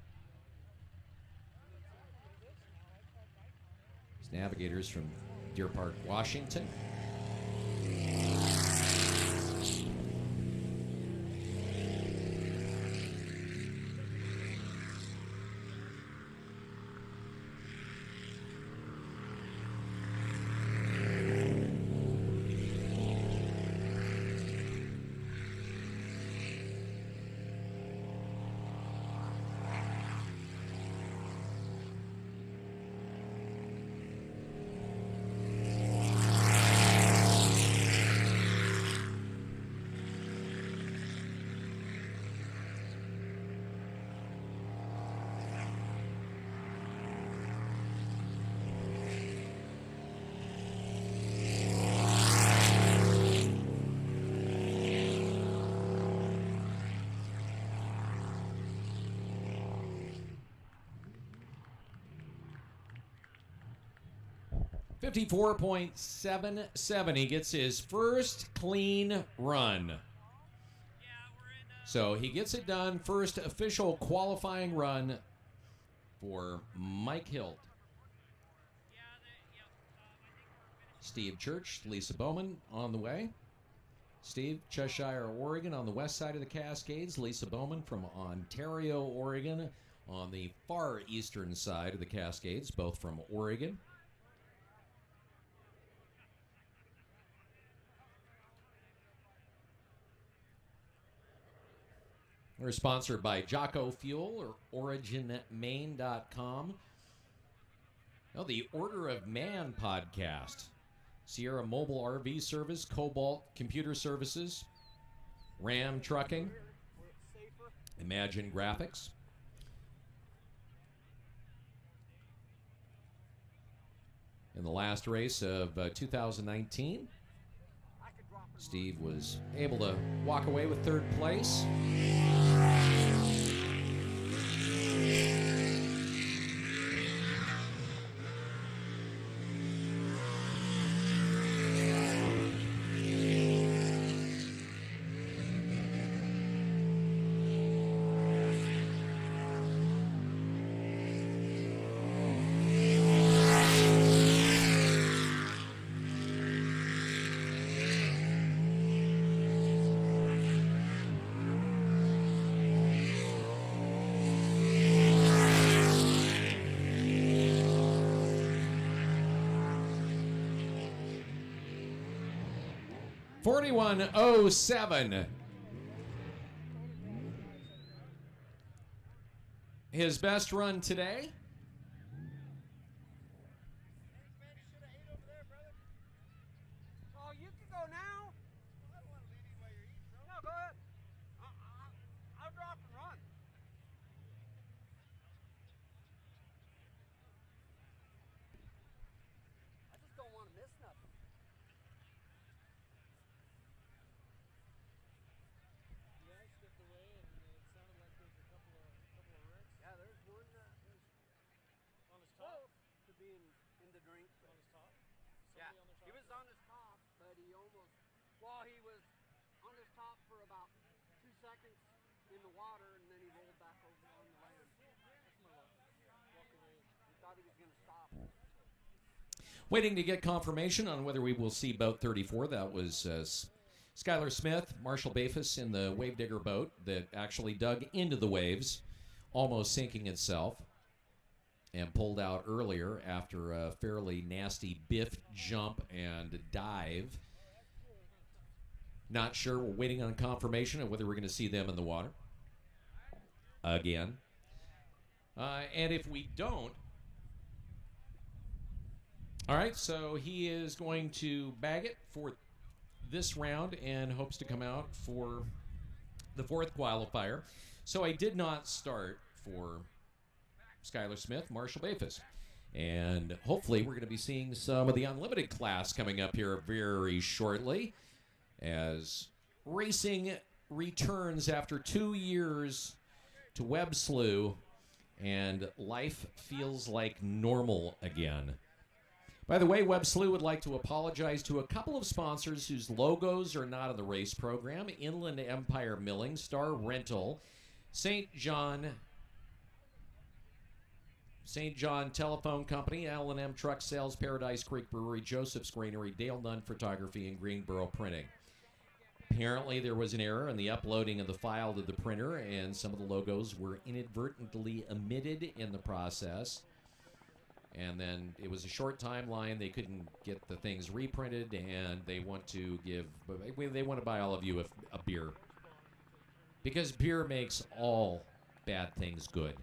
His navigator's from Deer Park, Washington. 54.77. He gets his first clean run. So he gets it done. First official qualifying run for Mike Hilt. Steve Church, Lisa Bowman on the way. Steve, Cheshire, Oregon on the west side of the Cascades. Lisa Bowman from Ontario, Oregon on the far eastern side of the Cascades, both from Oregon. We're sponsored by Jocko Fuel or OriginMain.com. Oh, the Order of Man podcast. Sierra Mobile RV Service, Cobalt Computer Services, Ram Trucking, Imagine Graphics. In the last race of 2019, Steve was able to walk away with third place. .41.07. His best run today. Oh, you can go now. I don't want to leave you while you're eating, bro. No, go ahead. I'll drop and run. I just don't want to miss nothing. Yeah, I stepped away and it sounded like there was a couple of wrecks. Yeah, there's one that was on his top to being in the drink. On his top? Yeah, he was on his top, but he almost, well, he was on his top for about 2 seconds in the water, and then he rolled back over on the land. That's my luck. Walk away. He thought he was going to stop. Waiting to get confirmation on whether we will see boat 34. That was Skylar Smith, Marshall Bafus in the Wave Digger boat that actually dug into the waves, almost sinking itself, and pulled out earlier after a fairly nasty biff jump and dive. Not sure. We're waiting on confirmation of whether we're going to see them in the water again. And if we don't, all right, so he is going to bag it for this round and hopes to come out for the fourth qualifier. So I did not start for Skylar Smith, Marshall Bafus. And hopefully we're going to be seeing some of the Unlimited class coming up here very shortly as racing returns after 2 years to Web Slew and life feels like normal again. By the way, Web Slew would like to apologize to a couple of sponsors whose logos are not in the race program: Inland Empire Milling, Star Rental, St. John Telephone Company, L&M Truck Sales, Paradise Creek Brewery, Joseph's Greenery, Dale Nunn Photography, and Greenboro Printing. Apparently there was an error in the uploading of the file to the printer, and some of the logos were inadvertently omitted in the process. And then it was a short timeline. They couldn't get the things reprinted, and they want to buy all of you a beer. Because beer makes all bad things good.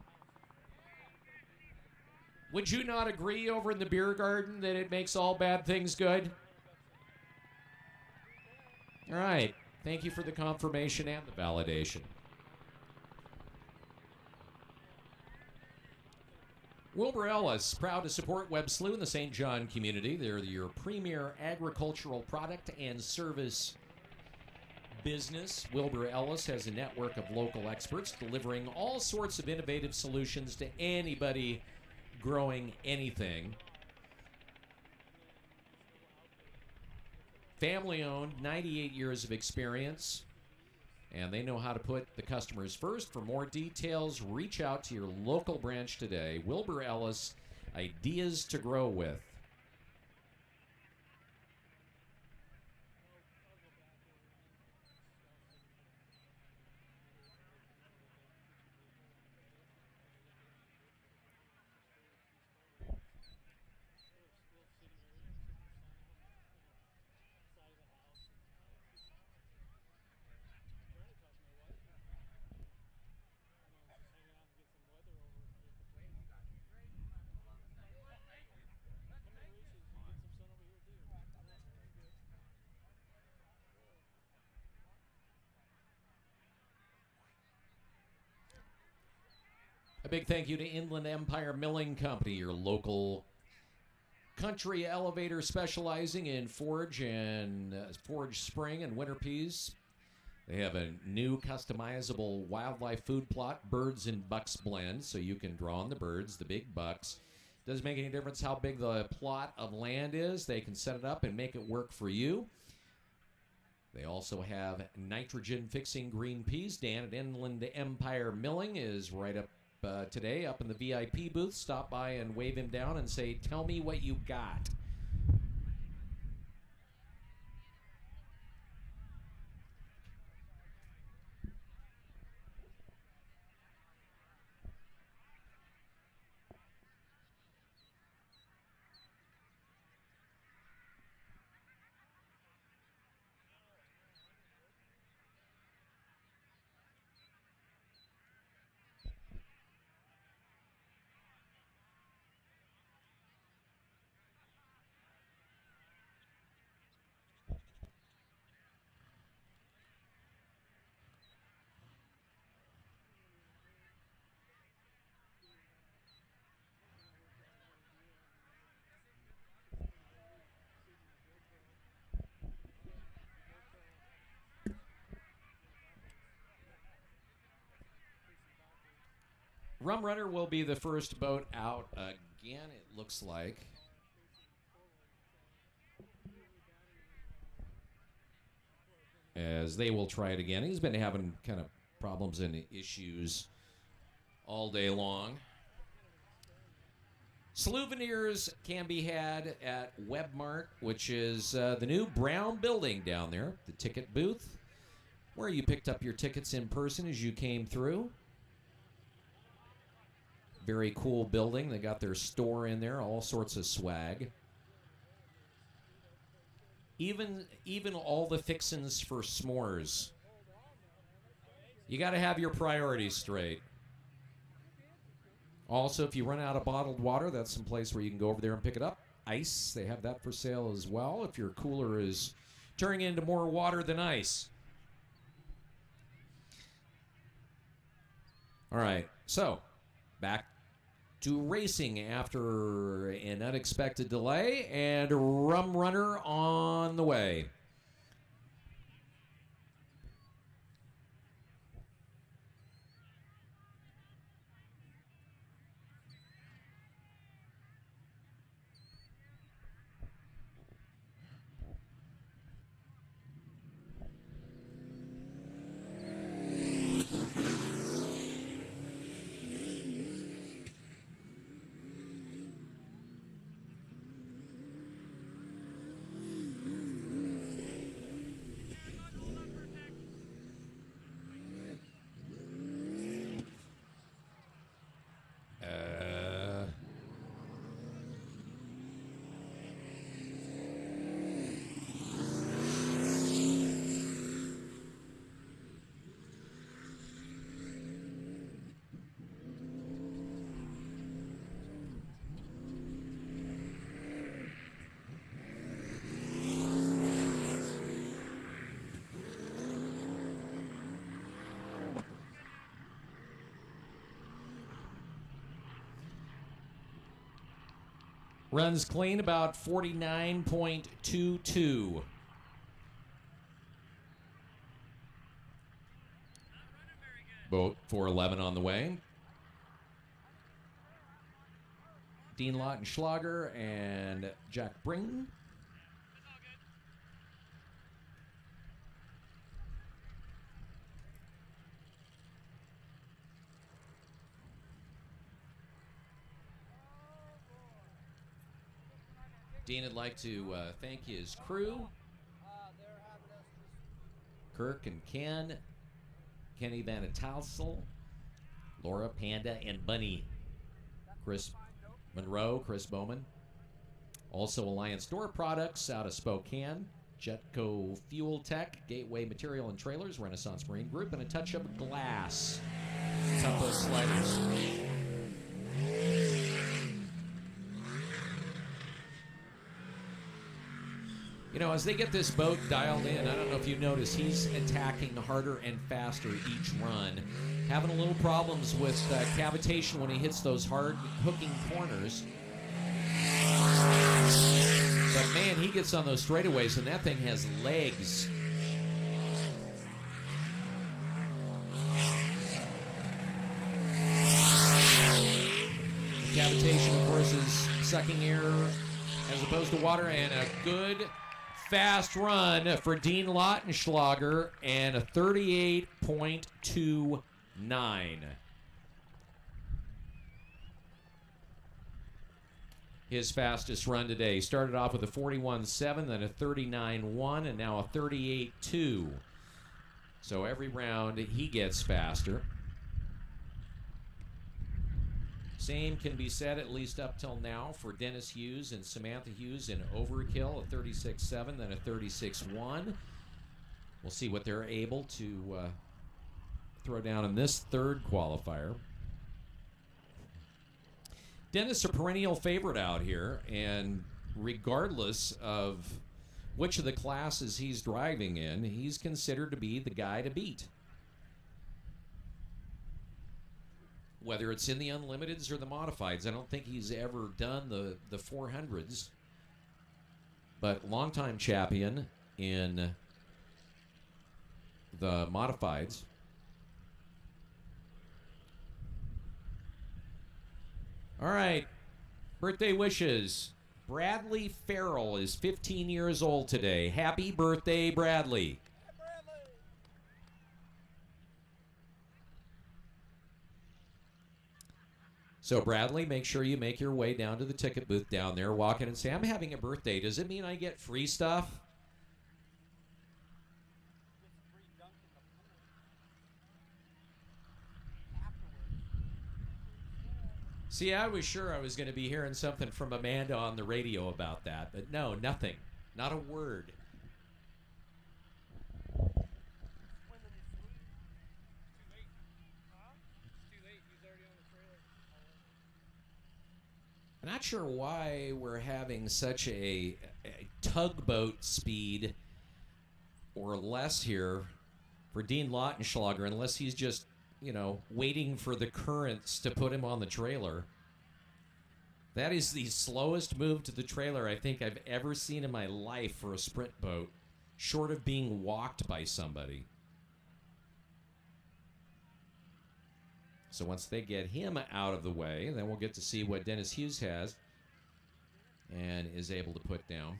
Would you not agree over in the beer garden that it makes all bad things good? All right. Thank you for the confirmation and the validation. Wilbur Ellis, proud to support Web Slew in the St. John community. They're your premier agricultural product and service business. Wilbur Ellis has a network of local experts delivering all sorts of innovative solutions to anybody growing anything. Family owned, 98 years of experience, and they know how to put the customers first. For more details, reach out to your local branch today. Wilbur Ellis, ideas to grow with. A big thank you to Inland Empire Milling Company, your local country elevator specializing in forage and forage spring and winter peas. They have a new customizable wildlife food plot, birds and bucks blend, so you can draw on the birds, the big bucks. Doesn't make any difference how big the plot of land is. They can set it up and make it work for you. They also have nitrogen fixing green peas. Dan at Inland Empire Milling is right up today up in the VIP booth. Stop by and wave him down and say, "Tell me what you got." Rum Runner will be the first boat out again, it looks like. As they will try it again. He's been having kind of problems and issues all day long. Souvenirs can be had at Webmart, which is the new brown building down there, the ticket booth, where you picked up your tickets in person as you came through. Very cool building. They got their store in there, all sorts of swag. Even all the fixins for s'mores. You got to have your priorities straight. Also, if you run out of bottled water, that's some place where you can go over there and pick it up. Ice, they have that for sale as well if your cooler is turning into more water than ice. All right, so back to racing after an unexpected delay, and Rum Runner on the way. Runs clean about 49.22. Boat 411 on the way. Dean Lautenschlager and Jack Bring. Dean would like to thank his crew, Kirk and Ken, Kenny Van Tassel, Laura, Panda, and Bunny, Chris Monroe, Chris Bowman. Also Alliance Door Products out of Spokane, Jetco Fuel Tech, Gateway Material and Trailers, Renaissance Marine Group, and a touch of glass. Tumbo Sliders. You know, as they get this boat dialed in, I don't know if you notice, he's attacking harder and faster each run. Having a little problems with cavitation when he hits those hard hooking corners. But man, he gets on those straightaways and that thing has legs. Cavitation, of course, is sucking air as opposed to water, and a good fast run for Dean Lautenschlager, and a 38.29. His fastest run today. Started off with a 41.7, then a 39.1, and now a 38.2. So every round he gets faster. Same can be said, at least up till now, for Dennis Hughes and Samantha Hughes in Overkill, a 36.7, then a 36.1. We'll see what they're able to throw down in this third qualifier. Dennis, a perennial favorite out here, and regardless of which of the classes he's driving in, he's considered to be the guy to beat. Whether it's in the unlimiteds or the modifieds, I don't think he's ever done the 400s. But longtime champion in the modifieds. All right, birthday wishes. Bradley Farrell is 15 years old today. Happy birthday, Bradley. So, Bradley, make sure you make your way down to the ticket booth down there, walk in and say, I'm having a birthday. Does it mean I get free stuff? See, I was sure I was going to be hearing something from Amanda on the radio about that, but no, nothing. Not a word. I'm not sure why we're having such a tugboat speed or less here for Dean Lautenschlager, unless he's just, you know, waiting for the currents to put him on the trailer. That is the slowest move to the trailer I think I've ever seen in my life for a sprint boat, short of being walked by somebody. So once they get him out of the way, then we'll get to see what Dennis Hughes has and is able to put down.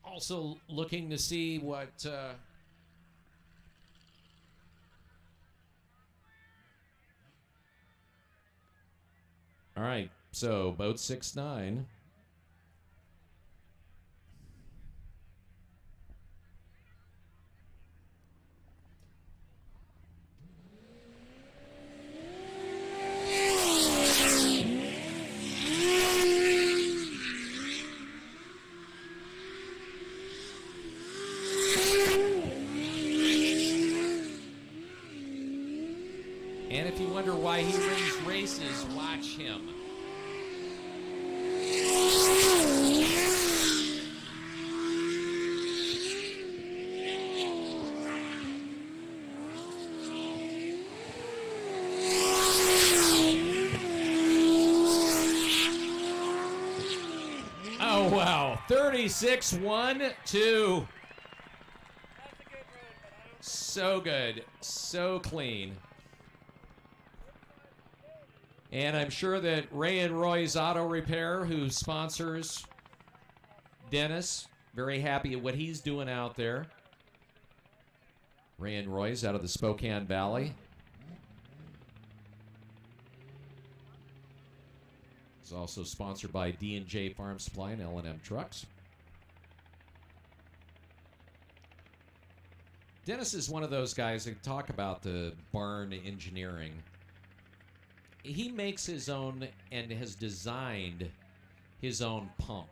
Also looking to see what all right, so boat 6-9. And if you wonder why he wins races, watch him. Oh, wow. 36-1-2. So good. So clean. And I'm sure that Ray and Roy's Auto Repair, who sponsors Dennis, very happy at what he's doing out there. Ray and Roy's out of the Spokane Valley. It's also sponsored by D&J Farm Supply and L&M Trucks. Dennis is one of those guys that talk about the barn engineering. He makes his own and has designed his own pump.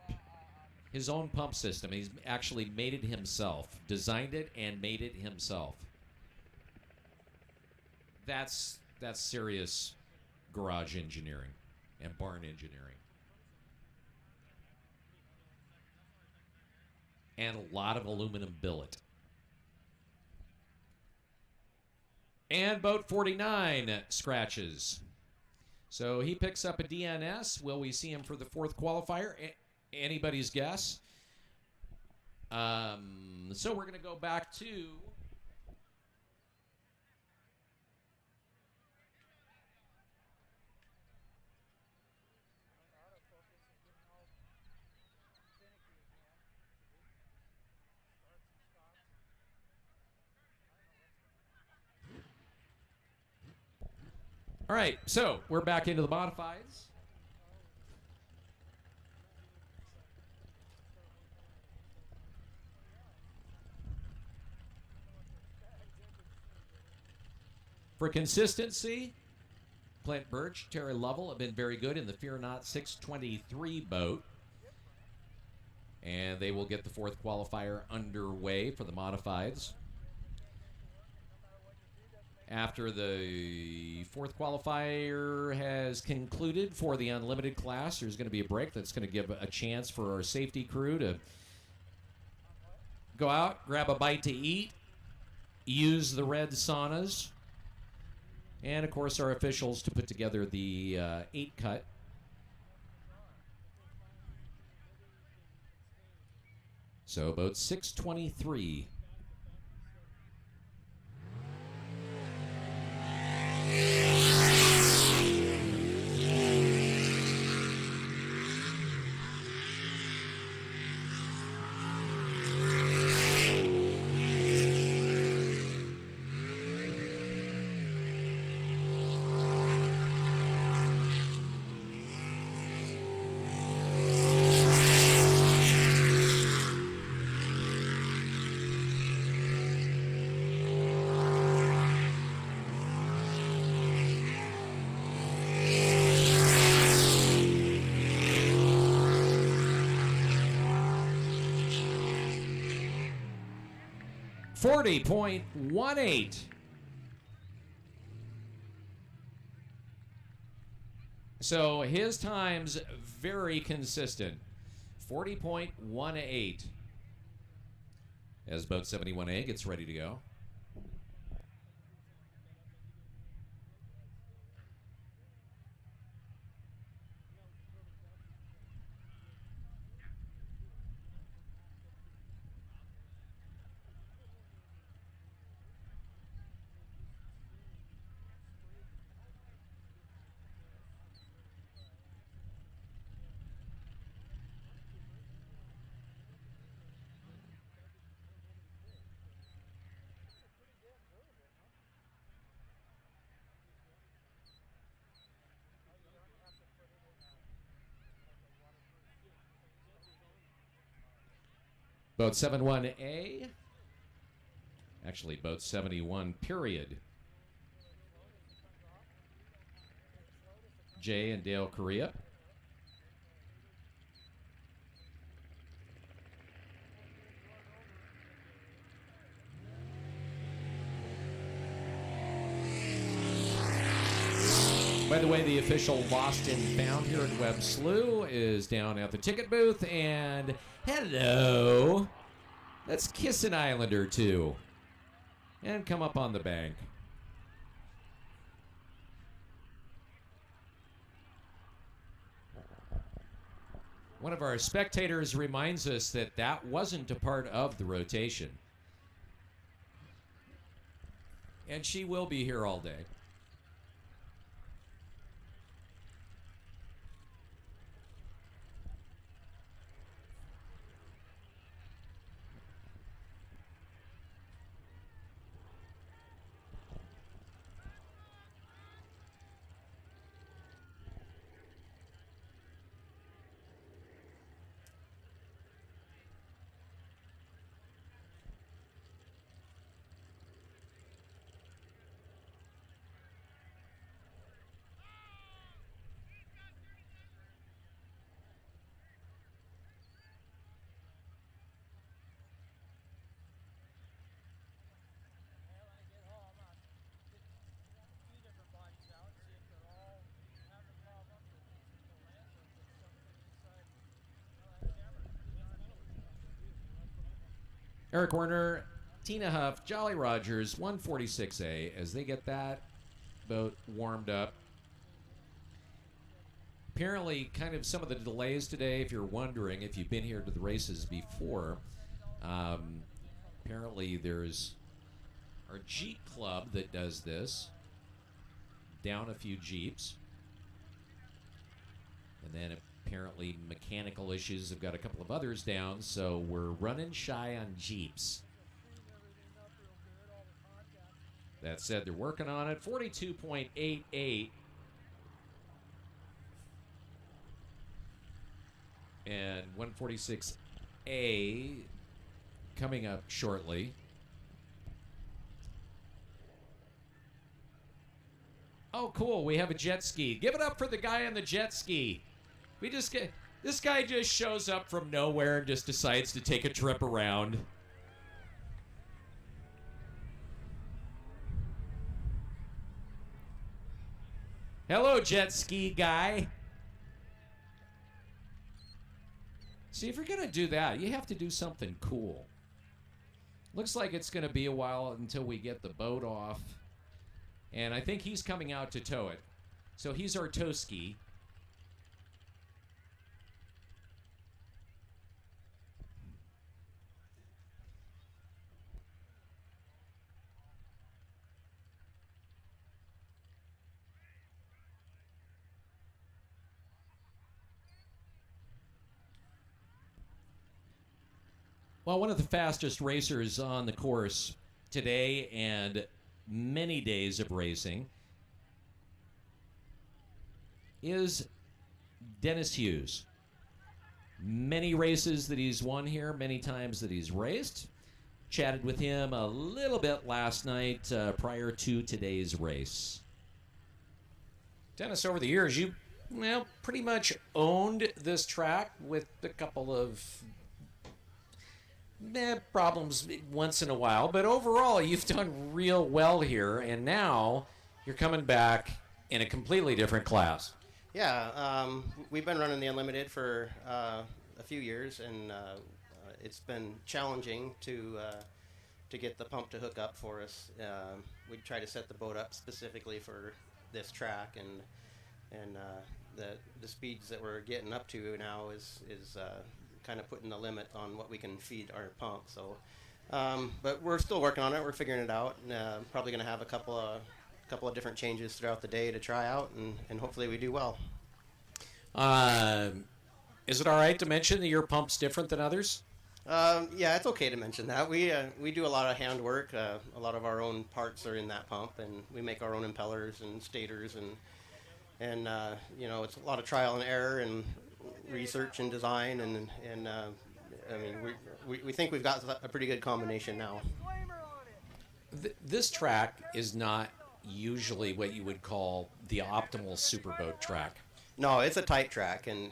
His own pump system. He's actually made it himself. Designed it and made it himself. That's serious garage engineering and barn engineering. And a lot of aluminum billet. And boat 49 scratches. So he picks up a DNS. Will we see him for the fourth qualifier? Anybody's guess. So we're going to go back to... All right, so we're back into the modifieds. For consistency, Clint Birch, Terry Lovell have been very good in the Fear Not 623 boat. And they will get the fourth qualifier underway for the modifieds. After the fourth qualifier has concluded for the unlimited class, there's going to be a break that's going to give a chance for our safety crew to go out, grab a bite to eat, use the red saunas, and, of course, our officials to put together the 8-cut. So, boat 623. .18. So his time's very consistent. 40.18. As boat 71A gets ready to go. Boat 71A. Actually, boat 71, period. Jay and Dale Correa. By the way, the official Lost and Found here at Webb Slough is down at the ticket booth. And hello. Let's kiss an island or two. And come up on the bank. One of our spectators reminds us that that wasn't a part of the rotation. And she will be here all day. Eric Werner, Tina Huff, Jolly Rogers, 146A, as they get that boat warmed up. Apparently, kind of some of the delays today, if you're wondering, if you've been here to the races before, apparently there's our Jeep Club that does this. Down a few Jeeps. And then apparently mechanical issues have got a couple of others down, so we're running shy on Jeeps. That said, they're working on it. 42.88. And 146A coming up shortly. Oh, cool. We have a jet ski. Give it up for the guy on the jet ski. This guy just shows up from nowhere and just decides to take a trip around. Hello, jet ski guy. See, if you're going to do that, you have to do something cool. Looks like it's going to be a while until we get the boat off. And I think he's coming out to tow it. So he's our tow ski. Well, one of the fastest racers on the course today and many days of racing is Dennis Hughes. Many races that he's won here, many times that he's raced. Chatted with him a little bit last night prior to today's race. Dennis, over the years, you pretty much owned this track with a couple of problems once in a while, but overall you've done real well here, and now you're coming back in a completely different class. Yeah, we've been running the Unlimited for a few years, and it's been challenging to get the pump to hook up for us. We try to set the boat up specifically for this track, and the speeds that we're getting up to now is kind of putting the limit on what we can feed our pump. So, but we're still working on it. We're figuring it out. And, probably going to have a couple of different changes throughout the day to try out, and hopefully we do well. Is it all right to mention that your pump's different than others? Yeah, it's okay to mention that. We do a lot of hand work. A lot of our own parts are in that pump, and we make our own impellers and stators, and it's a lot of trial and error and research and design, and I mean we think we've got a pretty good combination now. This track is not usually what you would call the optimal superboat track. No, it's a tight track, and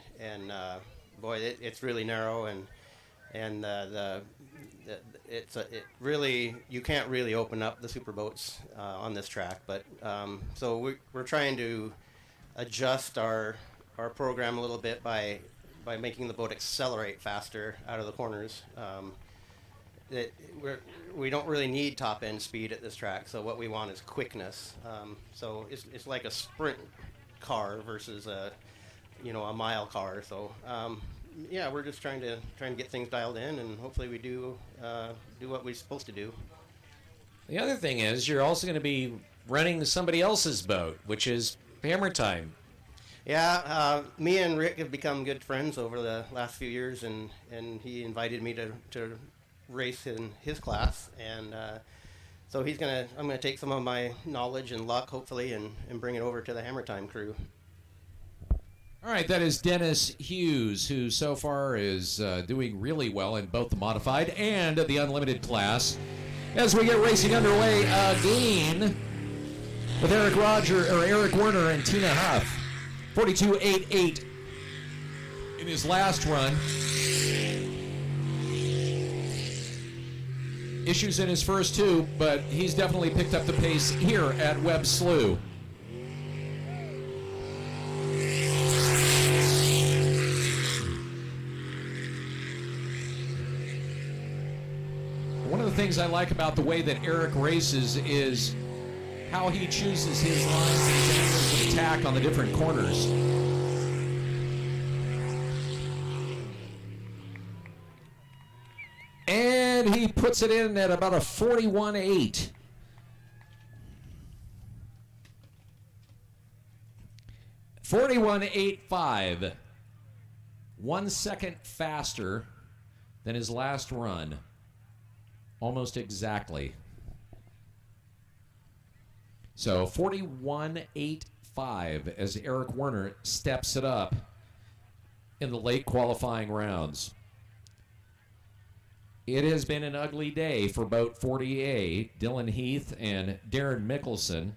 boy, it's really narrow, and it really, you can't really open up the superboats on this track, but so we're trying to adjust our program a little bit by making the boat accelerate faster out of the corners. We don't really need top end speed at this track, so what we want is quickness. So it's like a sprint car versus a mile car. So yeah, we're just trying to get things dialed in, and hopefully we do what we're supposed to do. The other thing is you're also going to be running somebody else's boat, which is Hammer Time. Yeah, me and Rick have become good friends over the last few years, and he invited me to race in his class, and so I'm gonna take some of my knowledge and luck, hopefully, and bring it over to the Hammer Time crew. All right, that is Dennis Hughes, who so far is doing really well in both the modified and the unlimited class. As we get racing underway again with Eric Werner and Tina Huff. 42.88 in his last run. Issues in his first two, but he's definitely picked up the pace here at Webb Slough. things I like about the way that Eric races is how he chooses his lines and his angles of attack on the different corners. And he puts it in at about a 41.8. .8.5. 1 second faster than his last run. Almost exactly. So 41.8.5 as Eric Werner steps it up in the late qualifying rounds. It has been an ugly day for boat 40A, Dylan Heath and Darren Mickelson.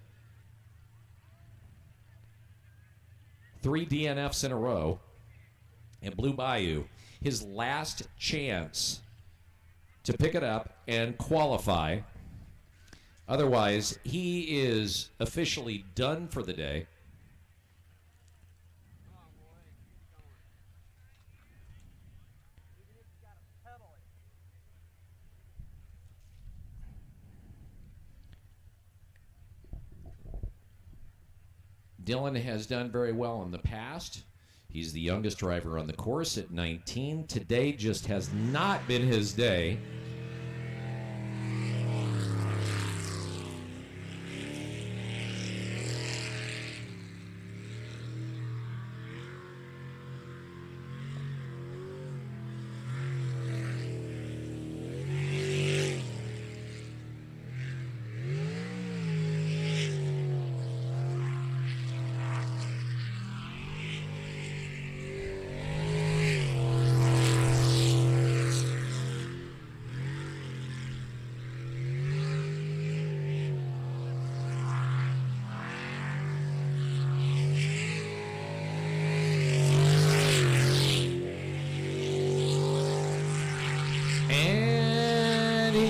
3 DNFs in a row. And Blue Bayou, his last chance to pick it up and qualify. Otherwise, he is officially done for the day. Dylan has done very well in the past. He's the youngest driver on the course at 19. Today just has not been his day.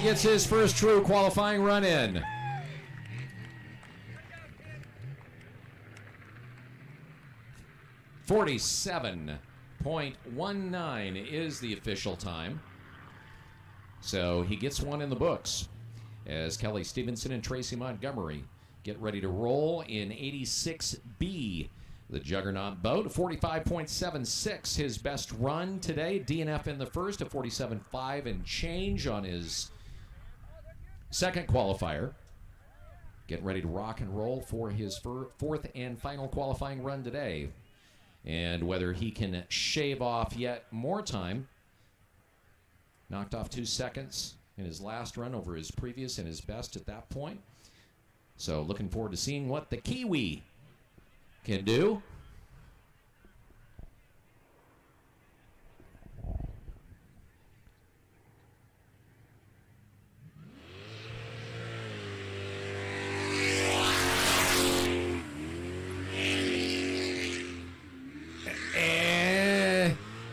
Gets his first true qualifying run in. .47.19 is the official time. So he gets one in the books as Kelly Stevenson and Tracy Montgomery get ready to roll in 86B. The Juggernaut boat, 45.76, his best run today. DNF in the first, a 47.5 and change on his second qualifier. Getting ready to rock and roll for his fourth and final qualifying run today. And whether he can shave off yet more time. Knocked off 2 seconds in his last run over his previous and his best at that point. So looking forward to seeing what the Kiwi can do.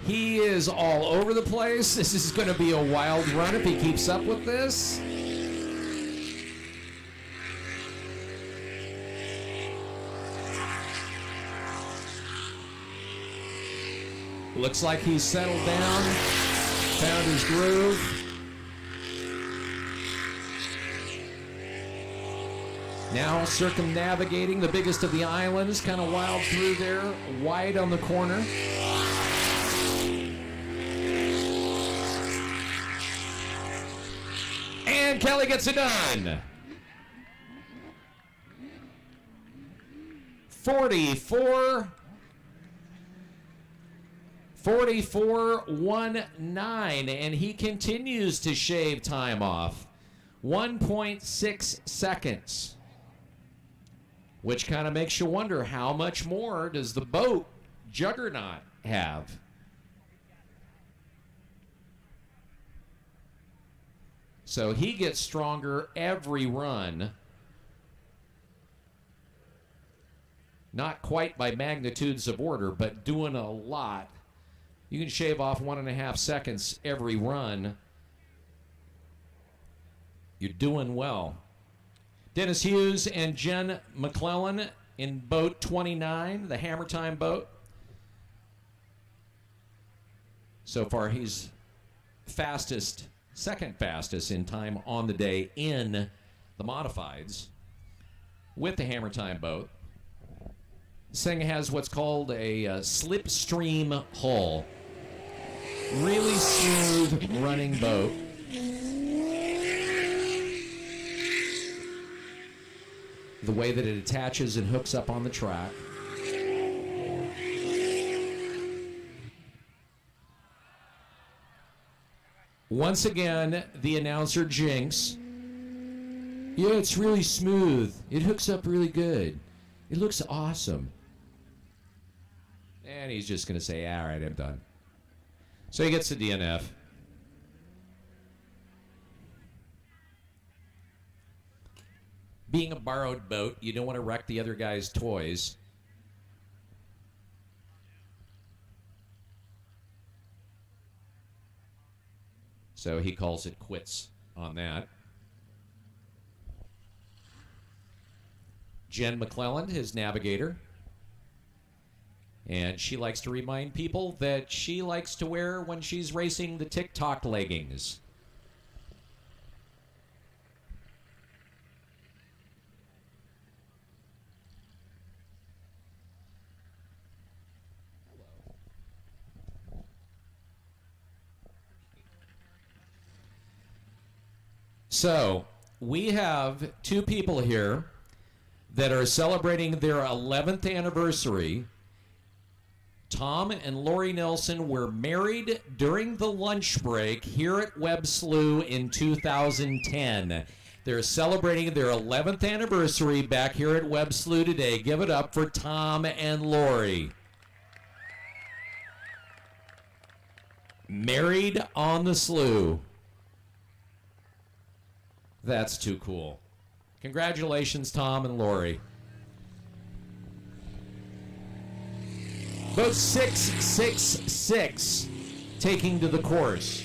He is all over the place. This is going to be a wild run if he keeps up with this. Looks like he's settled down, found his groove. Now circumnavigating the biggest of the islands, kind of wild through there, wide on the corner. And Kelly gets it done. 44.19, and he continues to shave time off. 1.6 seconds, which kind of makes you wonder how much more does the boat Juggernaut have? So he gets stronger every run. Not quite by magnitudes of order, but doing a lot. You can shave off 1.5 seconds every run. You're doing well. Dennis Hughes and Jen McClellan in boat 29, the Hammer Time boat. So far, he's fastest second fastest in time on the day in the modifieds with the Hammer Time boat. This thing has what's called a slipstream hull. Really smooth running boat. The way that it attaches and hooks up on the track. Once again, the announcer jinx. Yeah, it's really smooth. It hooks up really good. It looks awesome. And he's just going to say, all right, I'm done. So he gets the DNF. Being a borrowed boat, you don't want to wreck the other guy's toys. So he calls it quits on that. Jen McClelland, his navigator. And she likes to remind people that she likes to wear when she's racing the TikTok leggings. So, we have two people here that are celebrating their 11th anniversary. Tom and Lori Nelson were married during the lunch break here at Webb Slough in 2010. They're celebrating their 11th anniversary back here at Webb Slough today. Give it up for Tom and Lori. Married on the slough. That's too cool. Congratulations, Tom and Lori. Boat 666 taking to the course.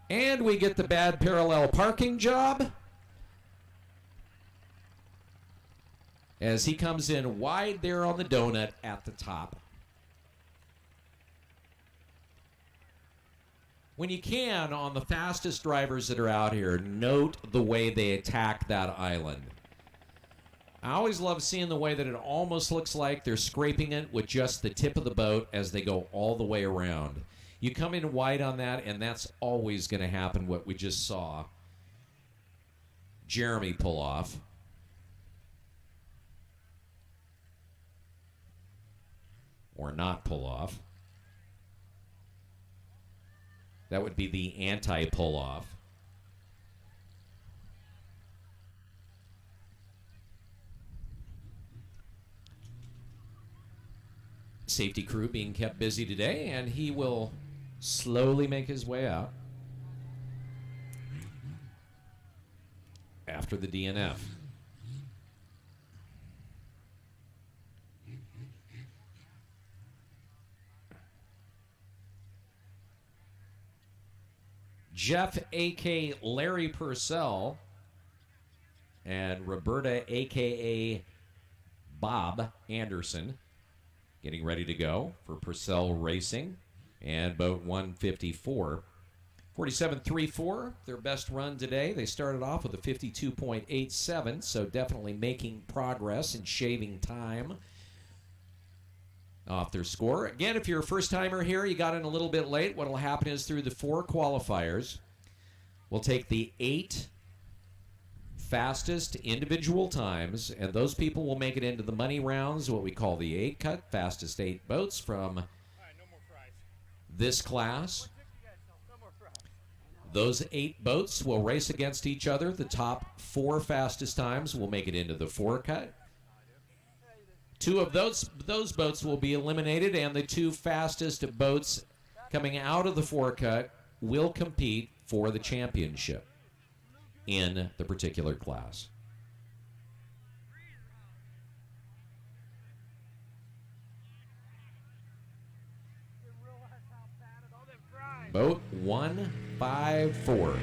And we get the bad parallel parking job as he comes in wide there on the donut at the top. When you can, on the fastest drivers that are out here, note the way they attack that island. I always love seeing the way that it almost looks like they're scraping it with just the tip of the boat as they go all the way around. You come in wide on that, and that's always going to happen, what we just saw Jeremy pull off. Or not pull off. That would be the anti-pull-off. Safety crew being kept busy today, and he will slowly make his way out after the DNF. Jeff, a.k.a. Larry Purcell, and Roberta, a.k.a. Bob Anderson, getting ready to go for Purcell Racing and boat 154. 47.34, their best run today. They started off with a 52.87, so definitely making progress and shaving time off their score. Again, if you're a first-timer here, you got in a little bit late. What will happen is through the 4 qualifiers, we'll take the 8 fastest individual times, and those people will make it into the money rounds, what we call the 8-cut, fastest 8 boats from this class. Those 8 boats will race against each other. The top 4 fastest times will make it into the 4-cut. 2 of those boats will be eliminated, and the 2 fastest boats coming out of the 4-cut will compete for the championship in the particular class. Boat 154.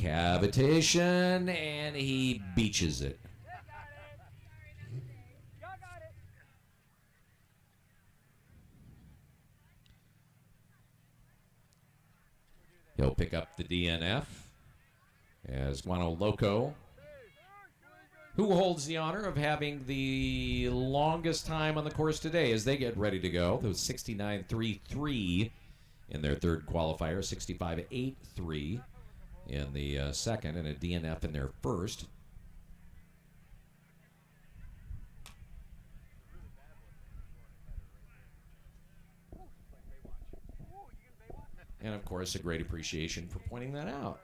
Cavitation, and he beaches it. He'll pick up the DNF as Guano Loco, who holds the honor of having the longest time on the course today as they get ready to go. It was 69.33 in their third qualifier, 65.83 in the second, and a DNF in their first. And, of course, a great appreciation for pointing that out.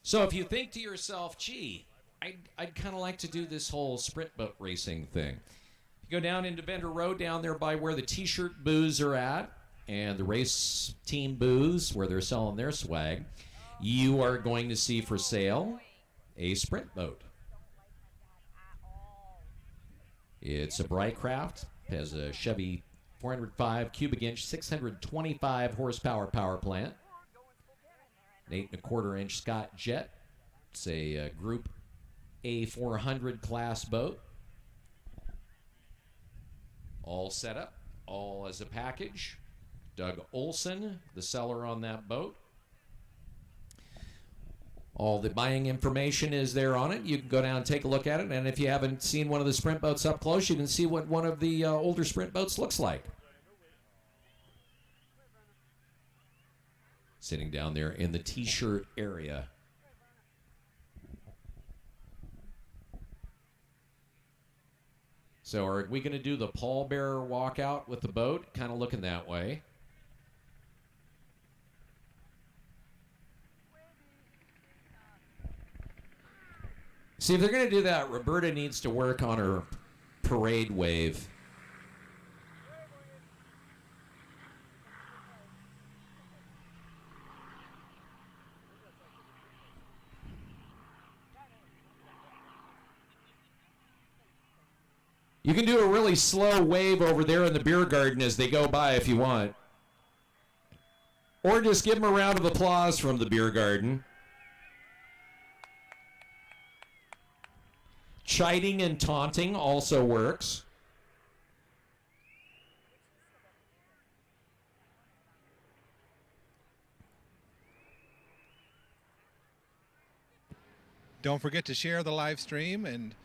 So if you think to yourself, gee, I'd kind of like to do this whole sprint boat racing thing. If you go down into Bender Road, down there by where the T-shirt booths are at, and the race team booths where they're selling their swag, you are going to see for sale a sprint boat. It's a Brycraft, has a Chevy 405 cubic inch, 625 horsepower power plant, an 8.25 inch Scott jet. It's a Group A400 class boat. All set up, all as a package. Doug Olson, the seller on that boat. All the buying information is there on it. You can go down and take a look at it. And if you haven't seen one of the sprint boats up close, you can see what one of the older sprint boats looks like. Sitting down there in the T-shirt area. So are we going to do the pallbearer walkout with the boat? Kind of looking that way. See, if they're going to do that, Roberta needs to work on her parade wave. You can do a really slow wave over there in the beer garden as they go by if you want. Or just give them a round of applause from the beer garden. Chiding and taunting also works. Don't forget to share the live stream and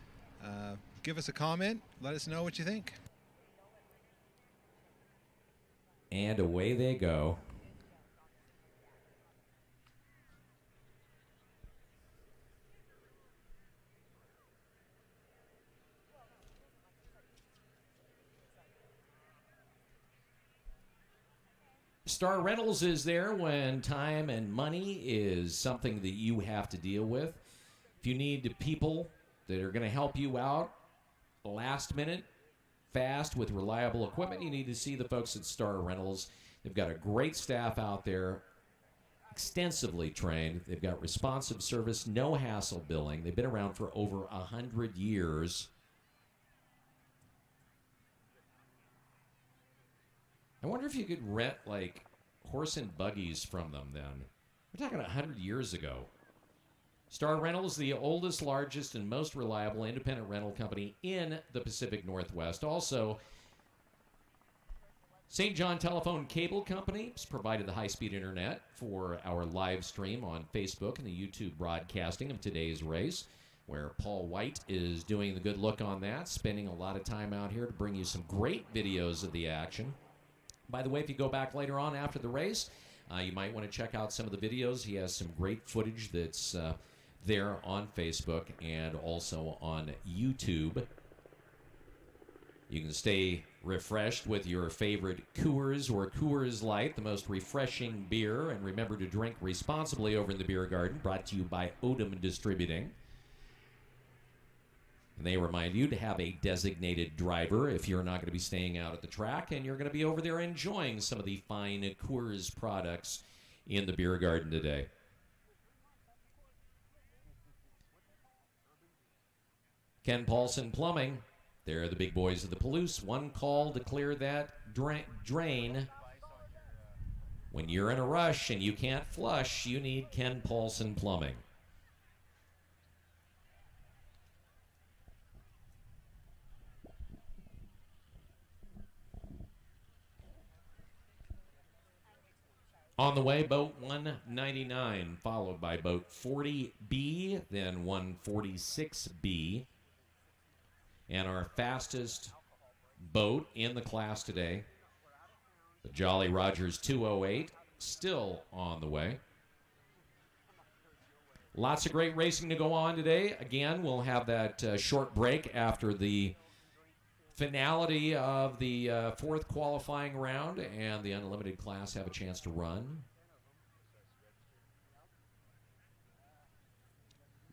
give us a comment. Let us know what you think. And away they go. Star Rentals is there when time and money is something that you have to deal with. If you need people that are going to help you out last minute, fast, with reliable equipment, you need to see the folks at Star Rentals. They've got a great staff out there, extensively trained. They've got responsive service, no hassle billing. They've been around for over 100 years. I wonder if you could rent, like, horse and buggies from them then. We're talking 100 years ago. Star Rentals, the oldest, largest, and most reliable independent rental company in the Pacific Northwest. Also, St. John Telephone Cable Company has provided the high-speed internet for our live stream on Facebook and the YouTube broadcasting of today's race, where Paul White is doing the good look on that, spending a lot of time out here to bring you some great videos of the action. By the way, if you go back later on after the race, you might want to check out some of the videos. He has some great footage that's there on Facebook and also on YouTube. You can stay refreshed with your favorite Coors or Coors Light, the most refreshing beer. And remember to drink responsibly over in the beer garden, brought to you by Odom Distributing. And they remind you to have a designated driver if you're not going to be staying out at the track and you're going to be over there enjoying some of the fine Coors products in the beer garden today. Ken Paulson Plumbing, They're the big boys of the Palouse. One call to clear that drain. When you're in a rush and you can't flush, you need Ken Paulson Plumbing. On the way, boat 199, followed by boat 40B, then 146B. And our fastest boat in the class today, the Jolly Rogers 208, still on the way. Lots of great racing to go on today. Again, we'll have that short break after the finality of the fourth qualifying round, and the unlimited class have a chance to run.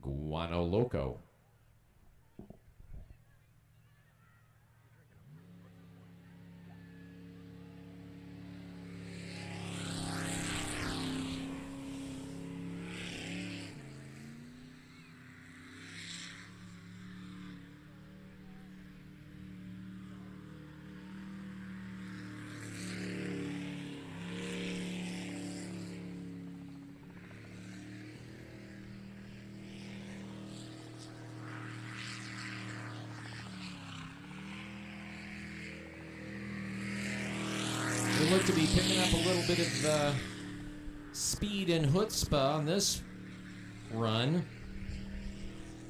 Guano Loco. They look to be picking up a little bit of speed and chutzpah on this run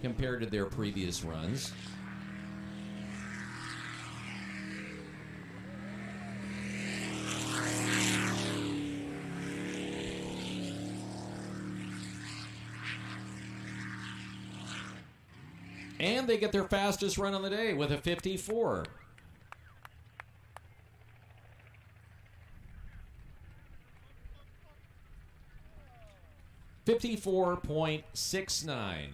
compared to their previous runs. And they get their fastest run on the day with a 54. .69.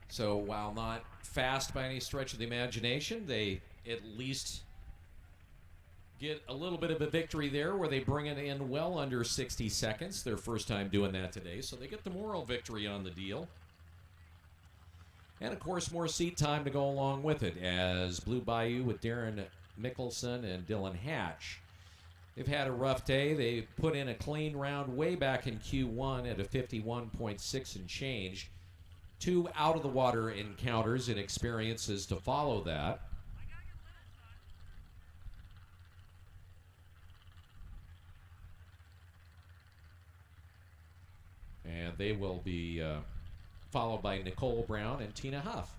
So while not fast by any stretch of the imagination, they at least get a little bit of a victory there where they bring it in well under 60 seconds. Their first time doing that today, so they get the moral victory on the deal. And of course, more seat time to go along with it as Blue Bayou with Darren Mickelson and Dylan Hatch. They've had a rough day. They put in a clean round way back in Q1 at a 51.6 and change. 2 out-of-the-water encounters and experiences to follow that. And they will be followed by Nicole Brown and Tina Huff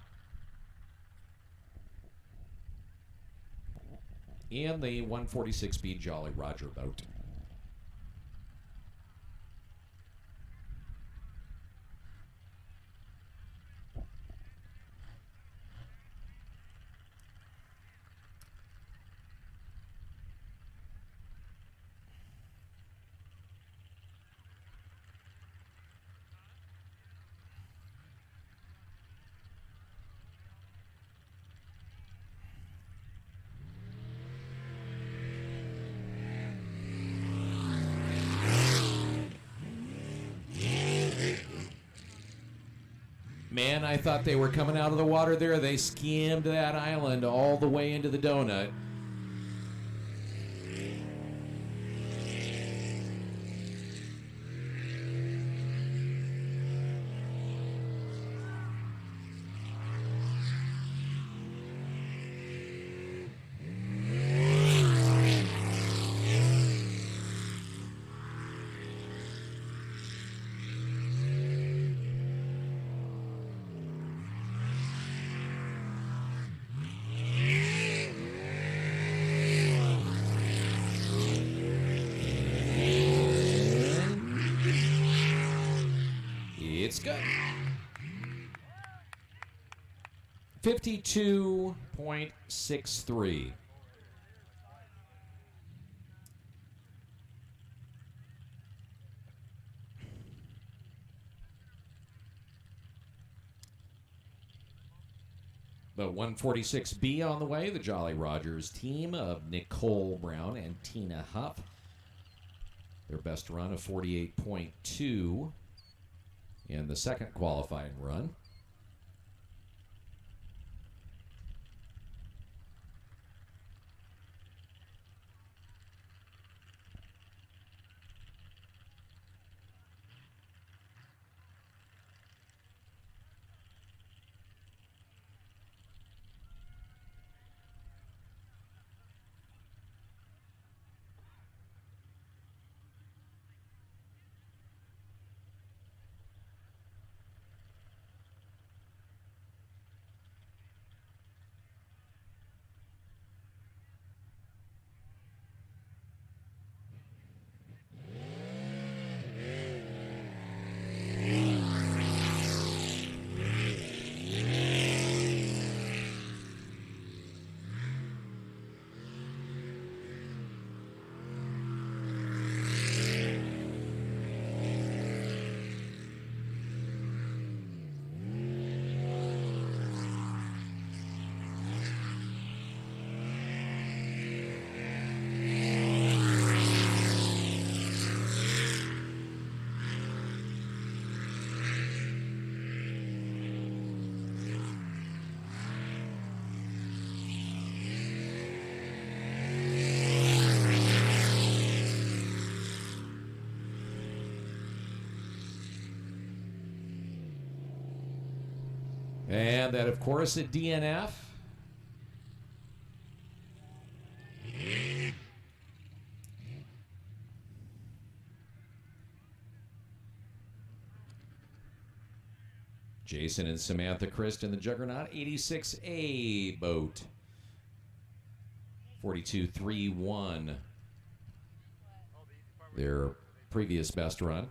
in the 146B Jolly Roger boat. Man, I thought they were coming out of the water there. They skimmed that island all the way into the donut. It's good. 52.63. The 146B on the way, the Jolly Rogers team of Nicole Brown and Tina Huff. Their best run of 48.2. in the second qualifying run. And that, of course, a DNF. Jason and Samantha Christ in the Juggernaut 86A boat. 42.31. Their previous best run.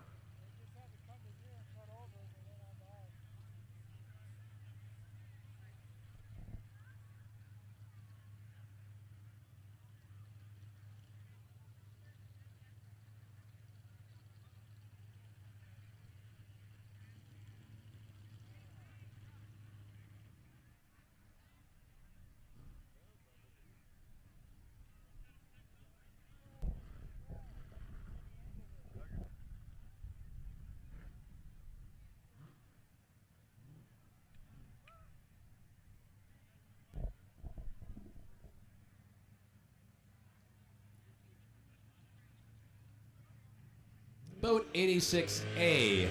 Boat 86A.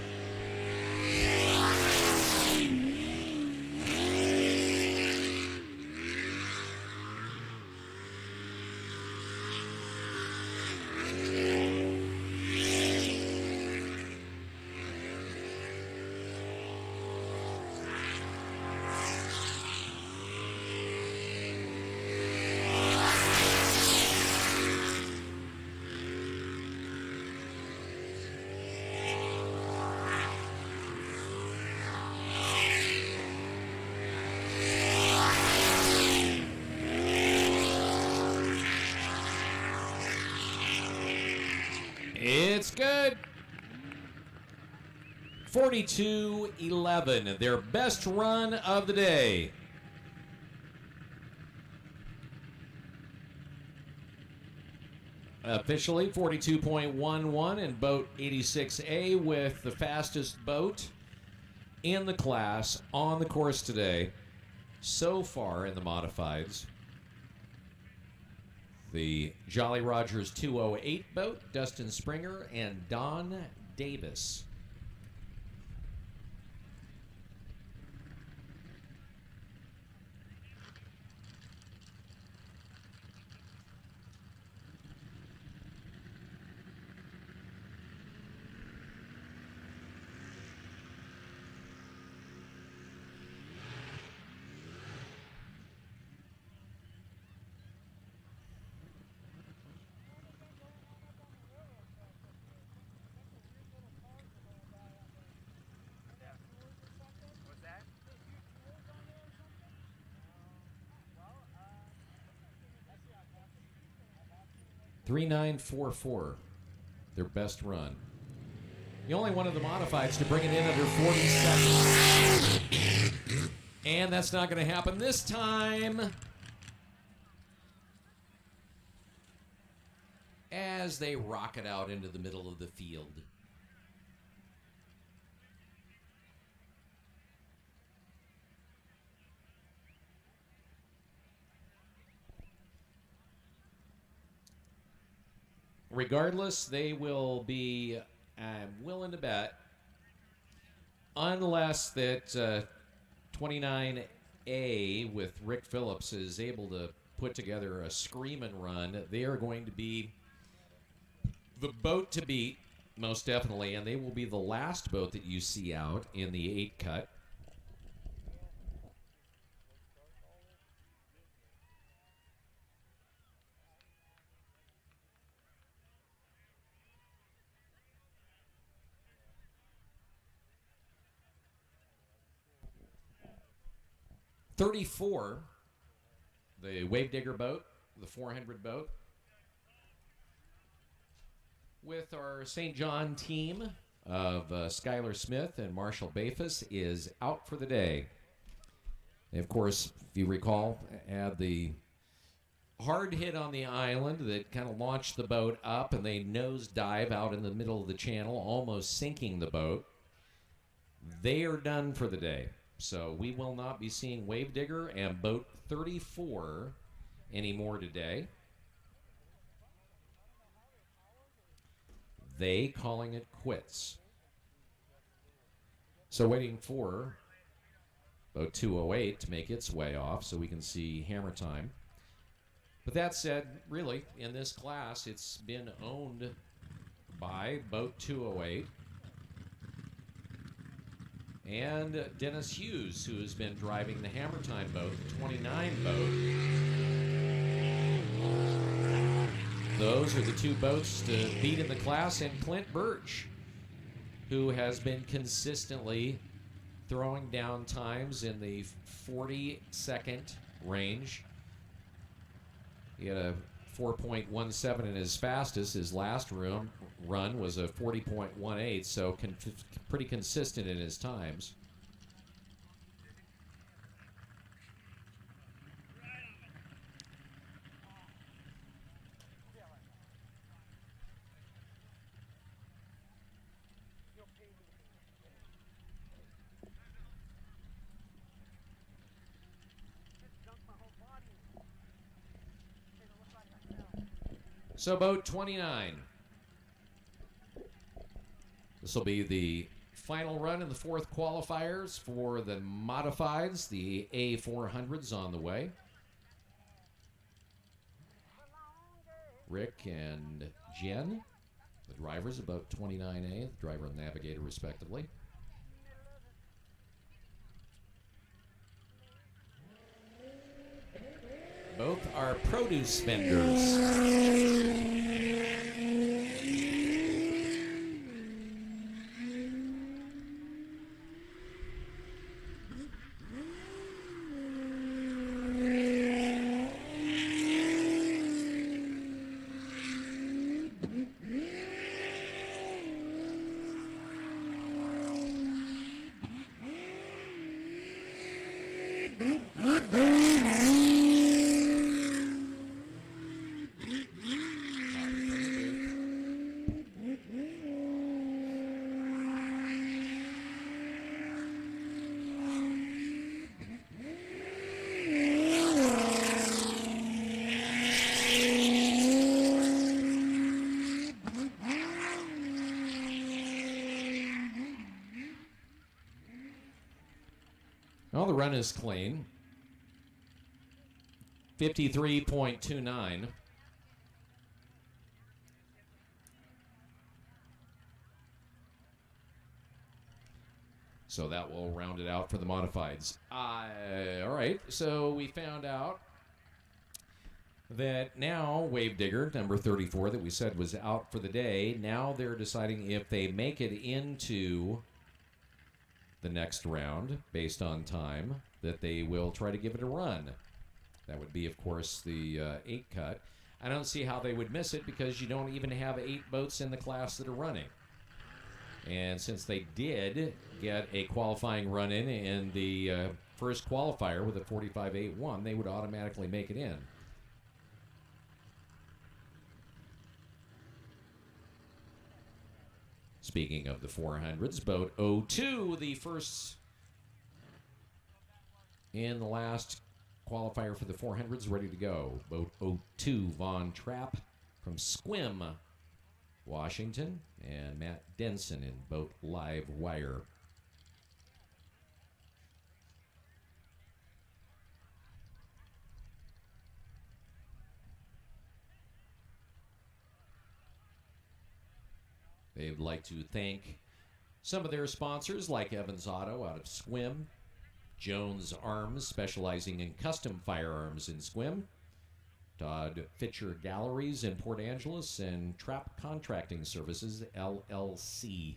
It's good. 42.11, their best run of the day. Officially 42.11 in boat 86A with the fastest boat in the class on the course today. So far in the modifieds, the Jolly Rogers 208 boat, Dustin Springer and Don Davis. What's that? 3944, their best run. The only one of the modifieds to bring it in under 40 seconds. And that's not going to happen this time, as they rocket out into the middle of the field. regardless, they will be, I'm willing to bet, unless that 29A with Rick Phillips is able to put together a screaming run, they are going to be the boat to beat, most definitely, and they will be the last boat that you see out in the 8 cut. .34, the Wave Digger boat, the 400 boat, with our St. John team of Skylar Smith and Marshall Bafus is out for the day. They, of course, if you recall, had the hard hit on the island that kind of launched the boat up, and they nosedive out in the middle of the channel, almost sinking the boat. They are done for the day. So we will not be seeing Wave Digger and boat 34 anymore today. They calling it quits. So waiting for boat 208 to make its way off so we can see hammer time. But that said, really, in this class, it's been owned by boat 208 and Dennis Hughes, who has been driving the hammer time boat, the 29 boat. Those are the two boats to beat in the class, and Clint Birch, who has been consistently throwing down times in the 40-second range. He had a 4.17 in his fastest. His last run was a 40.18, so pretty consistent in his times. So boat 29. This will be the final run in the 4th qualifiers for the modifieds, the A400s on the way. Rick and Jen, the drivers of boat 29A, the driver and navigator respectively. Both are produce vendors. Well, the run is clean. 53.29. So that will round it out for the modifieds. All right, so we found out that now Wave Digger, number 34, that we said was out for the day, now they're deciding if they make it into the next round, based on time, that they will try to give it a run. That would be, of course, the 8 cut. I don't see how they would miss it because you don't even have 8 boats in the class that are running. And since they did get a qualifying run in the first qualifier with a 45.81, they would automatically make it in. Speaking of the 400s, boat 02, the first in the last qualifier for the 400s, ready to go. Boat 02, Von Trapp from Squim Washington, and Matt Denson in boat live wire. They'd like to thank some of their sponsors like Evans Auto out of Sequim, Jones Arms, specializing in custom firearms in Sequim, Todd Fitcher Galleries in Port Angeles, and Trap Contracting Services, LLC.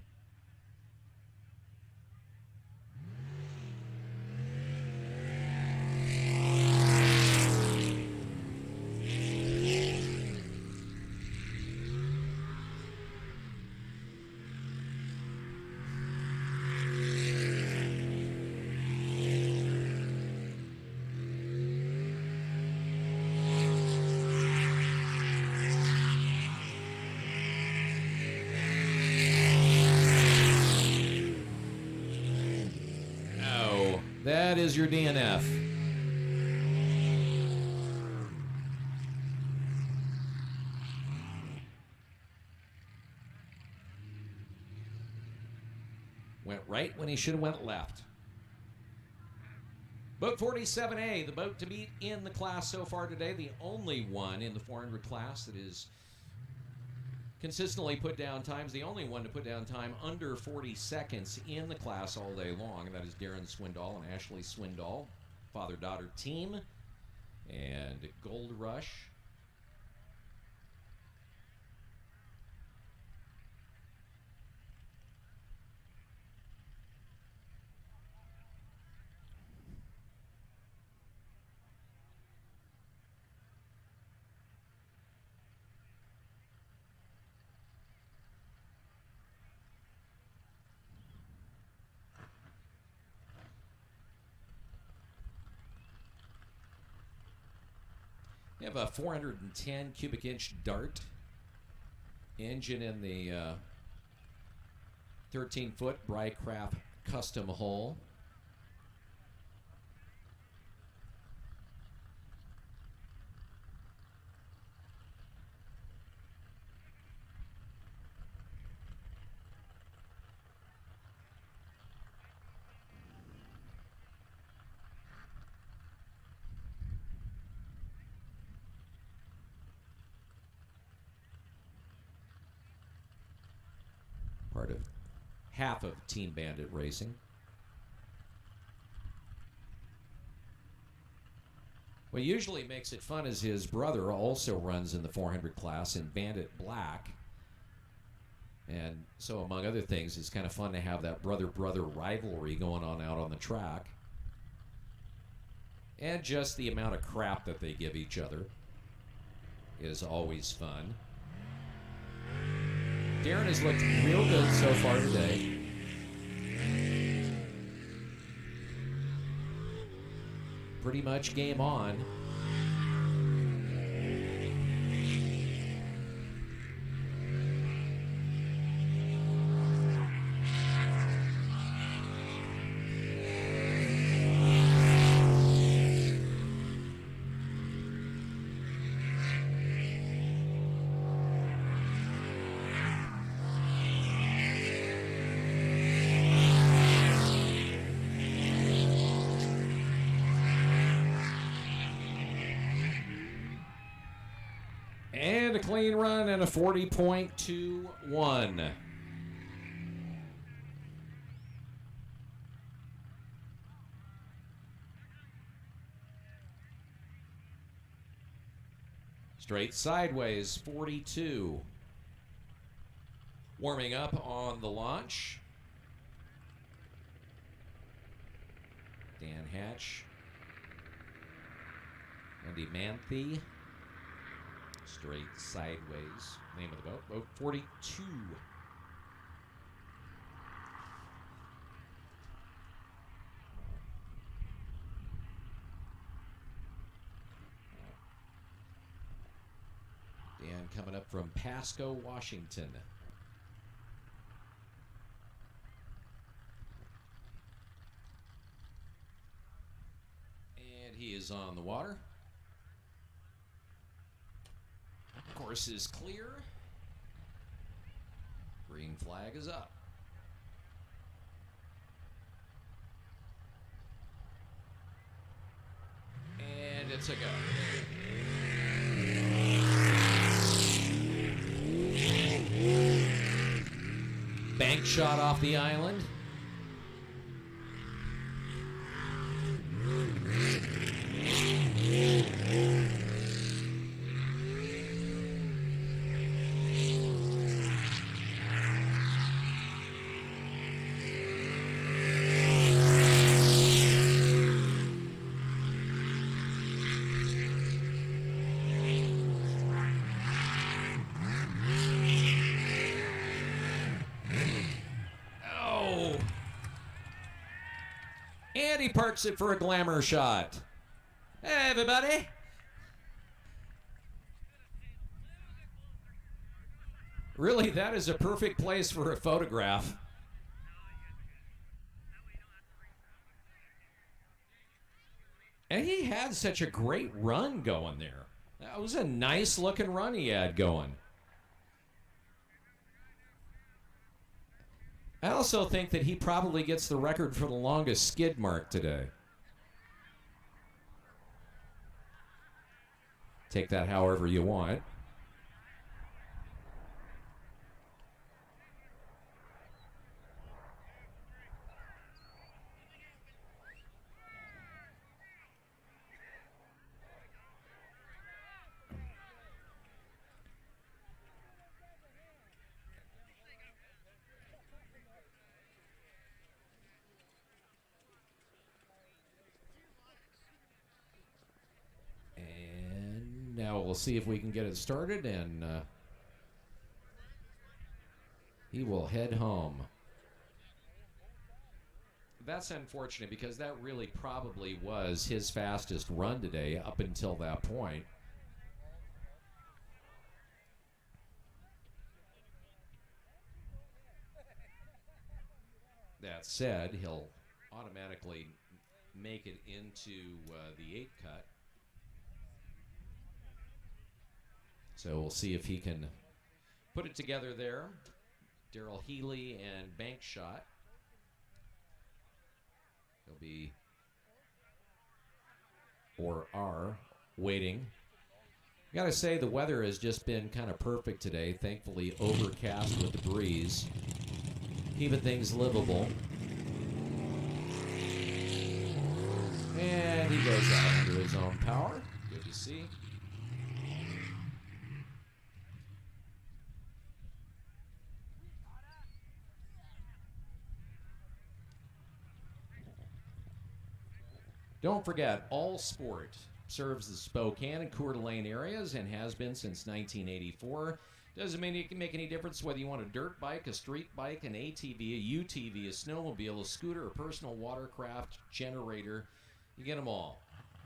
That is your DNF. Went right when he should have went left. Boat 47A, the boat to beat in the class so far today, the only one in the 400 class that is consistently put down times, the only one to put down time under 40 seconds in the class all day long, and that is Darren Swindoll and Ashley Swindoll, father-daughter team, and Gold Rush. We have a 410 cubic inch Dart engine in the 13-foot Brycraft custom hull. Part of half of Team Bandit Racing. What usually makes it fun is his brother also runs in the 400 class in Bandit Black. And so, among other things, it's kind of fun to have that brother-brother rivalry going on out on the track. And just the amount of crap that they give each other is always fun. Darren has looked real good so far today. Pretty much game on. And a clean run and a 40.21. Straight sideways, 42. Warming up on the launch. Dan Hatch. Andy Manthe. Straight sideways. Name of the boat. Boat 42. Dan coming up from Pasco, Washington. And he is on the water. Course is clear. Green flag is up. And it's a go. Bank shot off the island. And he parks it for a glamour shot. Hey, everybody. Really, that is a perfect place for a photograph. And he had such a great run going there. That was a nice looking run he had going. I also think that he probably gets the record for the longest skid mark today. Take that however you want. Now we'll see if we can get it started, and he will head home. That's unfortunate because that really probably was his fastest run today up until that point. That said, he'll automatically make it into the 8 cut. So we'll see if he can put it together there. Daryl Healy and bank shot. He'll be, or are, waiting. Gotta say, the weather has just been kind of perfect today. Thankfully overcast with the breeze, keeping things livable. And he goes out under his own power. Good to see. Don't forget, All Sport serves the Spokane and Coeur d'Alene areas and has been since 1984. Doesn't make any difference whether you want a dirt bike, a street bike, an ATV, a UTV, a snowmobile, a scooter, a personal watercraft, generator. You get them all.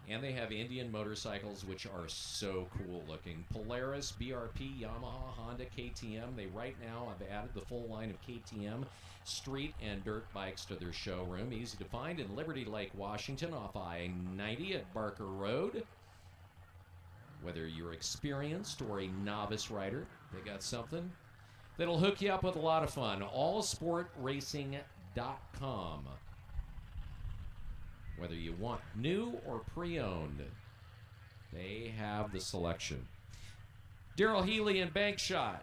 And they have Indian motorcycles, which are so cool looking. Polaris, BRP, Yamaha, Honda, KTM. They right now have added the full line of KTM street and dirt bikes to their showroom. Easy to find in Liberty Lake, Washington, off I-90 at Barker Road. Whether you're experienced or a novice rider, they got something that'll hook you up with a lot of fun. Allsportracing.com. Whether you want new or pre-owned, they have the selection. Daryl Healy and bank shot.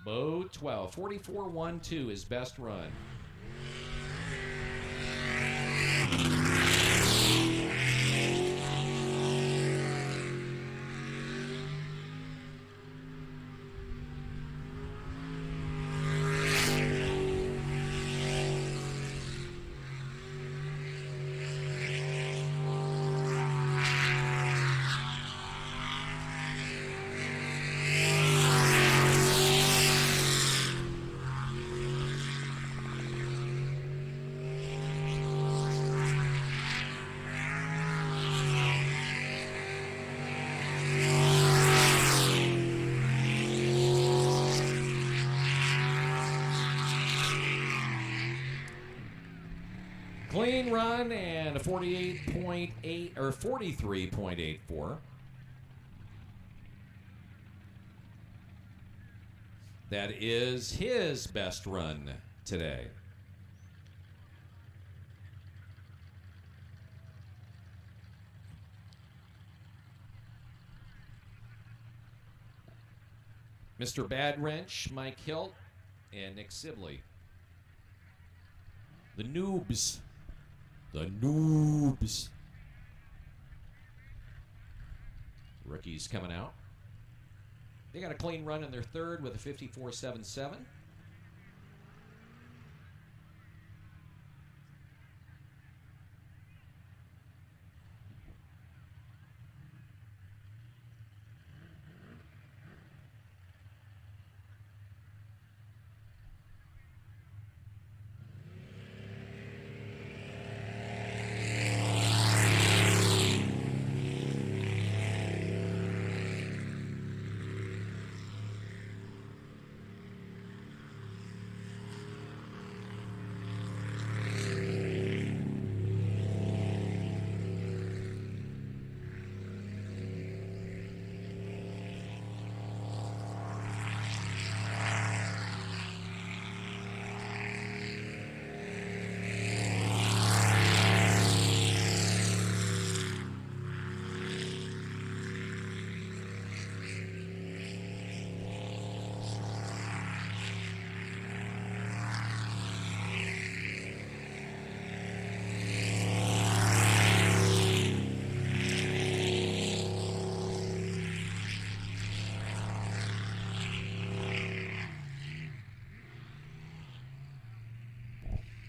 Bow 12, 44.12 his best run. Clean run and a 48.8 or 43.84. That is his best run today. Mr. Bad Wrench, Mike Hilt, and Nick Sibley. The noobs. The noobs. Rookies coming out. They got a clean run in their third with a 54.77.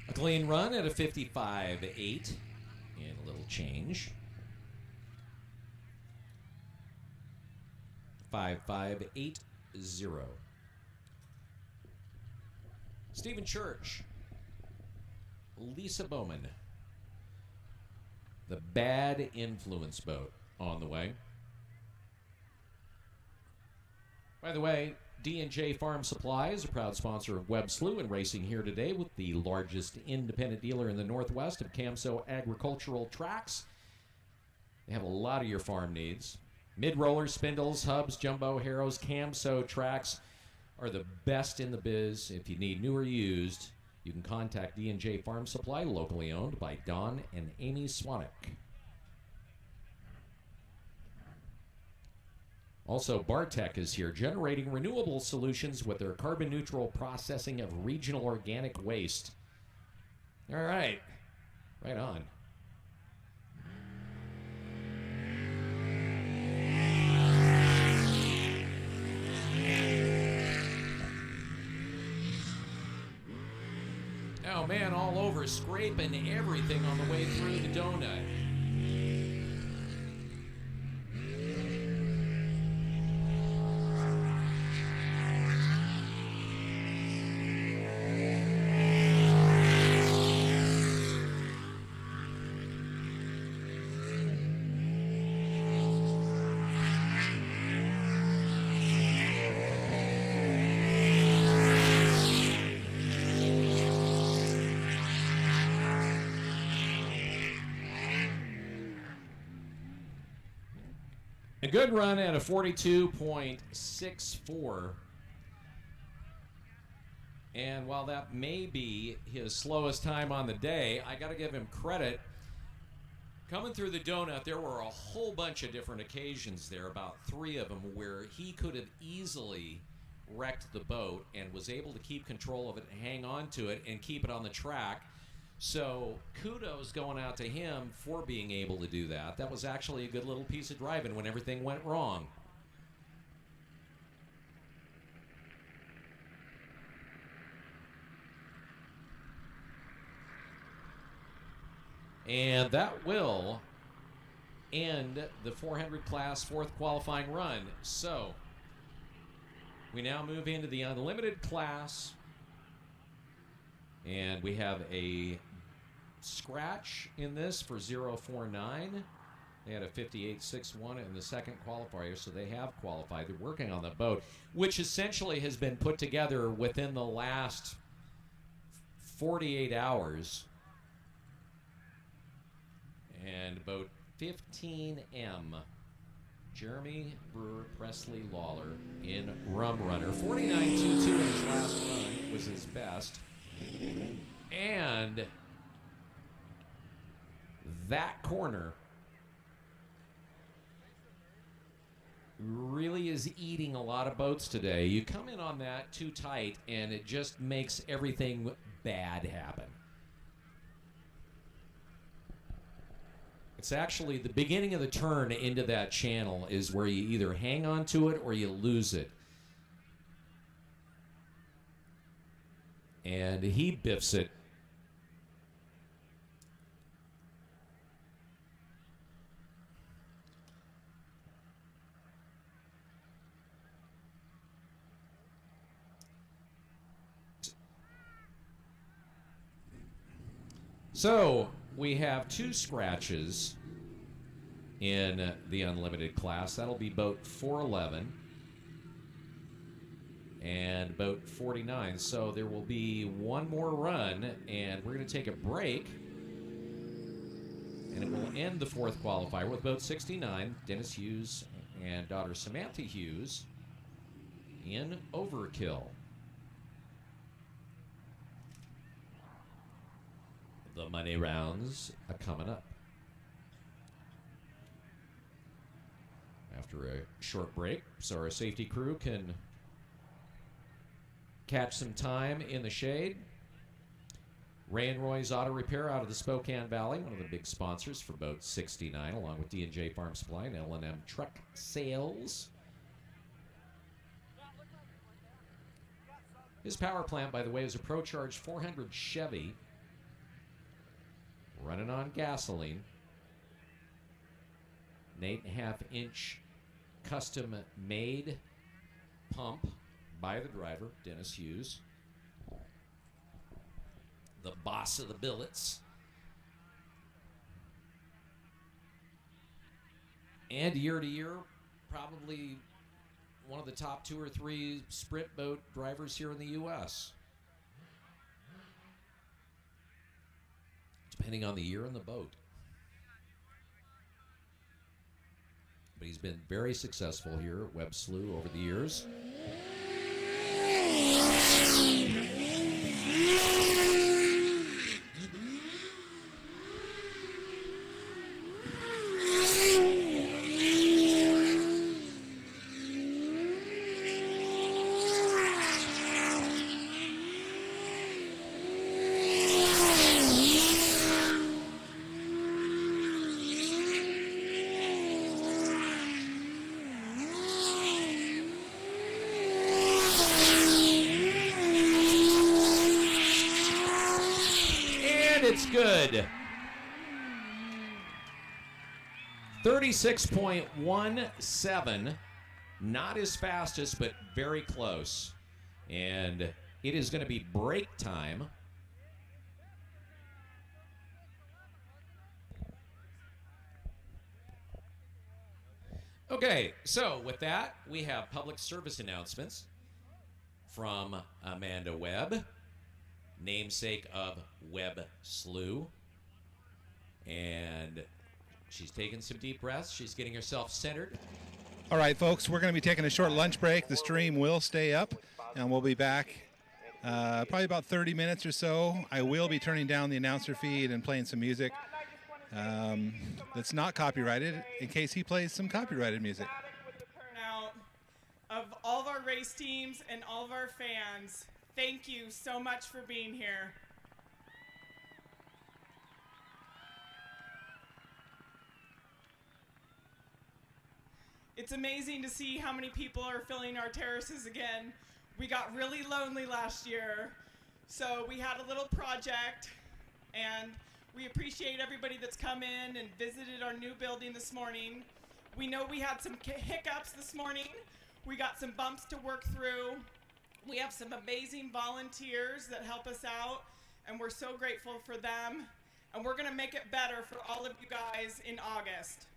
A clean run at a 55.8 and a little change. 5580. Stephen Church. Lisa Bowman. The Bad Influence boat on the way. By the way, D&J Farm Supply is a proud sponsor of Web Slew and racing here today with the largest independent dealer in the Northwest of Camso Agricultural Tracks. They have a lot of your farm needs. Mid-rollers, spindles, hubs, jumbo, harrows, Camso tracks are the best in the biz. If you need new or used, you can contact D&J Farm Supply, locally owned by Don and Amy Swanek. Also, Bartek is here, generating renewable solutions with their carbon-neutral processing of regional organic waste. All right. Right on. Oh, man, all over, scraping everything on the way through the donut. A good run at a 42.64. And while that may be his slowest time on the day, I got to give him credit. Coming through the donut, there were a whole bunch of different occasions there, about 3 of them, where he could have easily wrecked the boat and was able to keep control of it and hang on to it and keep it on the track. So kudos going out to him for being able to do that. That was actually a good little piece of driving when everything went wrong. And that will end the 400 class 4th qualifying run. So we now move into the unlimited class. And we have a scratch in this for 049. They had a 58.61 in the second qualifier, so they have qualified. They're working on the boat, which essentially has been put together within the last 48 hours. And boat 15M Jeremy Brewer Presley Lawler in Rum Runner. 49.22 in his last run was his best. And that corner really is eating a lot of boats today. You come in on that too tight, and it just makes everything bad happen. It's actually the beginning of the turn into that channel is where you either hang on to it or you lose it. And he biffs it. So we have 2 scratches in the unlimited class. That'll be boat 411 and boat 49. So there will be one more run, and we're going to take a break. And it will end the 4th qualifier with boat 69, Dennis Hughes and daughter Samantha Hughes in Overkill. The money rounds are coming up. After a short break, so our safety crew can catch some time in the shade. Ray and Roy's Auto Repair out of the Spokane Valley, one of the big sponsors for boat 69, along with D&J Farm Supply and L&M Truck Sales. His power plant, by the way, is a ProCharge 400 Chevy, running on gasoline. An 8.5-inch custom-made pump by the driver, Dennis Hughes, the boss of the billets. And year to year, probably one of the top 2 or 3 sprint boat drivers here in the U.S., depending on the year and the boat. But he's been very successful here at Webb Slough over the years. It's good. 36.17. Not his fastest, but very close. And it is going to be break time. Okay, so with that, we have public service announcements from Amanda Webb, namesake of Webb Slough. And she's taking some deep breaths. She's getting herself centered. All right, folks, we're going to be taking a short lunch break. The stream will stay up, and we'll be back probably about 30 minutes or so. I will be turning down the announcer feed and playing some music that's not copyrighted in case he plays some copyrighted music. With the turnout of all of our race teams and all of our fans, thank you so much for being here. It's amazing to see how many people are filling our terraces again. We got really lonely last year, so we had a little project, and we appreciate everybody that's come in and visited our new building this morning. We know we had some hiccups this morning. We got some bumps to work through. We have some amazing volunteers that help us out, and we're so grateful for them. And we're going to make it better for all of you guys in August.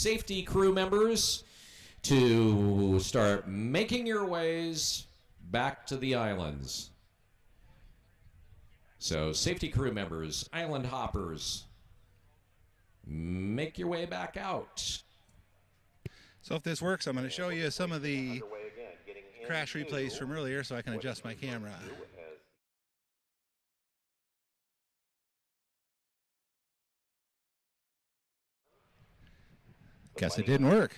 safety crew members to start making your ways back to the islands. So, safety crew members, island hoppers, make your way back out. So if this works, I'm going to show you some of the crash replays from earlier so I can adjust my camera. Guess it didn't work.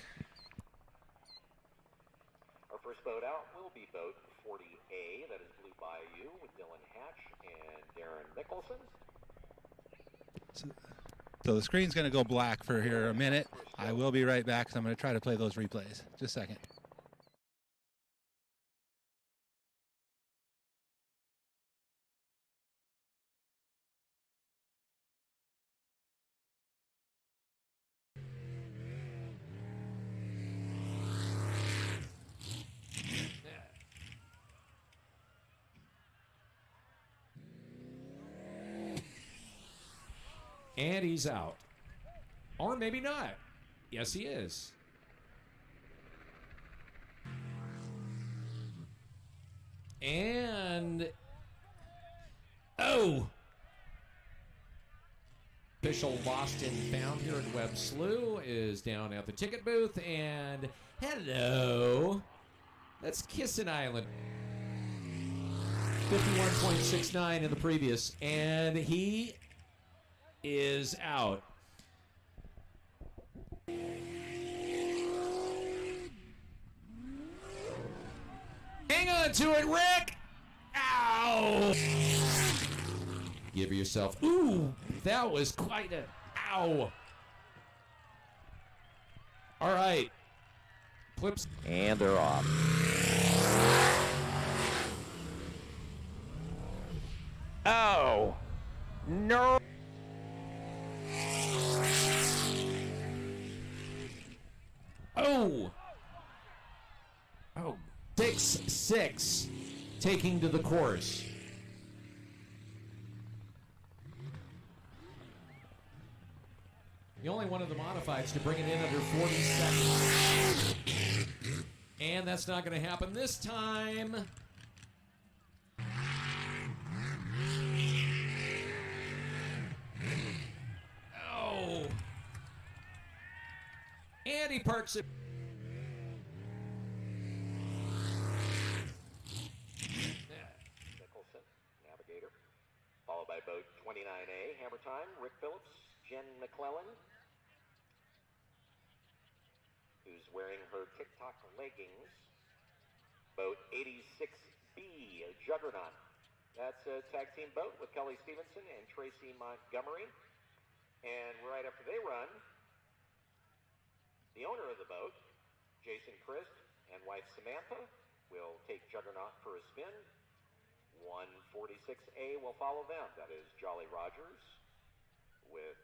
Our first boat out will be boat 40A, that is Blue Bayou, with Dylan Hatch and Darren Nicholson. So the screen's going to go black for here a minute. I will be right back, so I'm going to try to play those replays. Just a second. And he's out. Or maybe not. Yes, he is. And... oh! Official lost and found here at Webb Slough is down at the ticket booth. And hello. That's Kissin Island. 51.69 in the previous. And he is out. Hang on to it, Rick! Ow! Give yourself... ooh, that was quite a... ow! All right. Flips. And they're off. Oh! No! Oh! Oh, 6-6 taking to the course. The only one of the modifieds to bring it in under 40 seconds. And that's not going to happen this time. Oh! And he parks it. Nicholson, navigator. Followed by boat 29A, Hammer Time, Rick Phillips, Jen McClellan, who's wearing her TikTok leggings. Boat 86B, Juggernaut. That's a tag team boat with Kelly Stevenson and Tracy Montgomery. And right after they run, the owner of the boat, Jason Christ, and wife Samantha, will take Juggernaut for a spin. 146A will follow them. That is Jolly Rogers with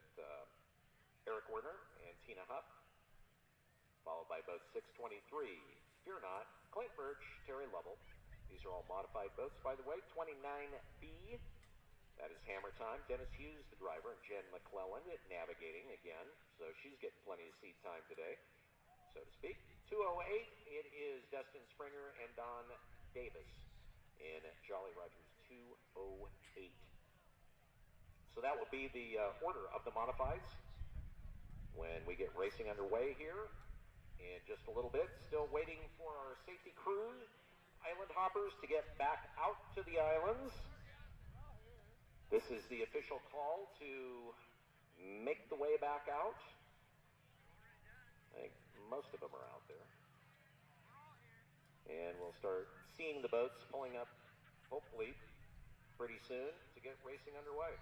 Eric Werner and Tina Huff. Followed by boat 623, Fear Not, Clint Birch, Terry Lovell. These are all modified boats, by the way. 29B, that is Hammer Time. Dennis Hughes, the driver, and Jen McClellan navigating again. So she's getting plenty of seat time today, so to speak. 208, it is Dustin Springer and Don Davis in Jolly Rogers 208. So that will be the order of the modifieds when we get racing underway here in just a little bit. Still waiting for our safety crews, island hoppers, to get back out to the islands. This is the official call to make the way back out. I think most of them are out there. And we'll start seeing the boats pulling up, hopefully, pretty soon to get racing underway.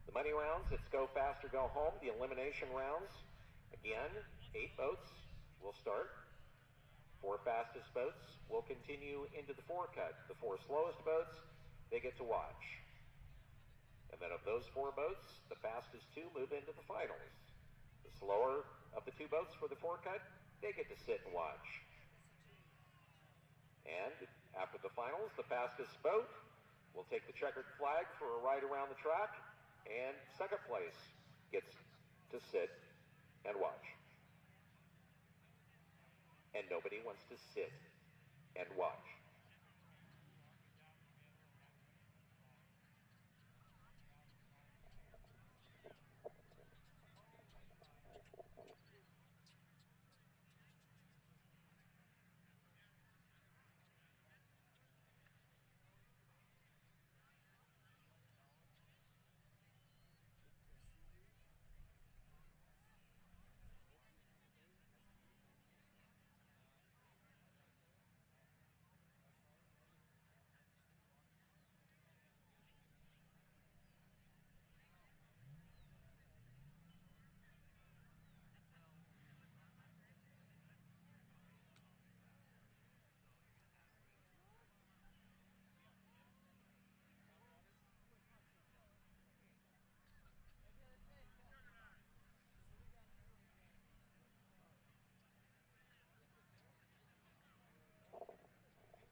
The money rounds, it's go fast or go home. The elimination rounds, again, 8 boats will start. 4 fastest boats will continue into the 4 cut. The 4 slowest boats, they get to watch. And then of those 4 boats, the fastest 2 move into the finals. The slower of the 2 boats for the 4 cut, they get to sit and watch. And after the finals, the fastest boat will take the checkered flag for a ride around the track, and second place gets to sit and watch. And nobody wants to sit and watch.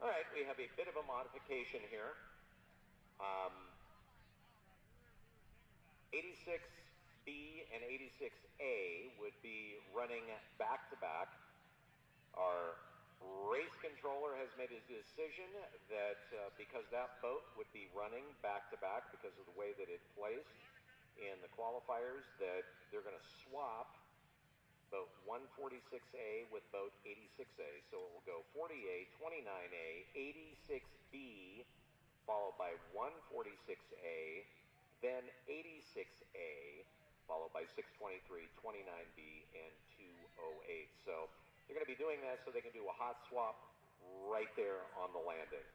All right, we have a bit of a modification here. 86B and 86A would be running back-to-back. Our race controller has made a decision that because that boat would be running back-to-back because of the way that it placed in the qualifiers, that they're going to swap boat 146A with boat 86A. So it will go 40A, 29A, 86B, followed by 146A, then 86A, followed by 623, 29B, and 208. So they're going to be doing that so they can do a hot swap right there on the landing.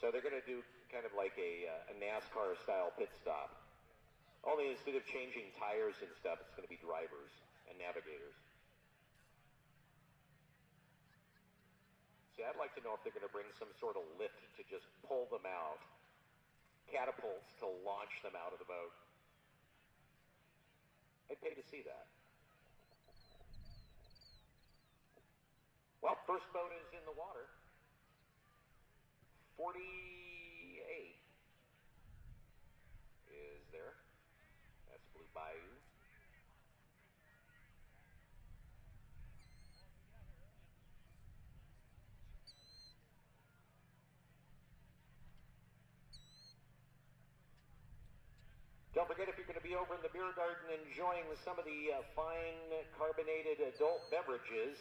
So they're going to do kind of like a NASCAR style pit stop. Only instead of changing tires and stuff, it's going to be drivers and navigators. See, I'd like to know if they're going to bring some sort of lift to just pull them out, catapults to launch them out of the boat. I'd pay to see that. Well, first boat is in the water. 48 is there. That's Blue Bayou. Don't forget, if you're going to be over in the beer garden enjoying some of the fine carbonated adult beverages,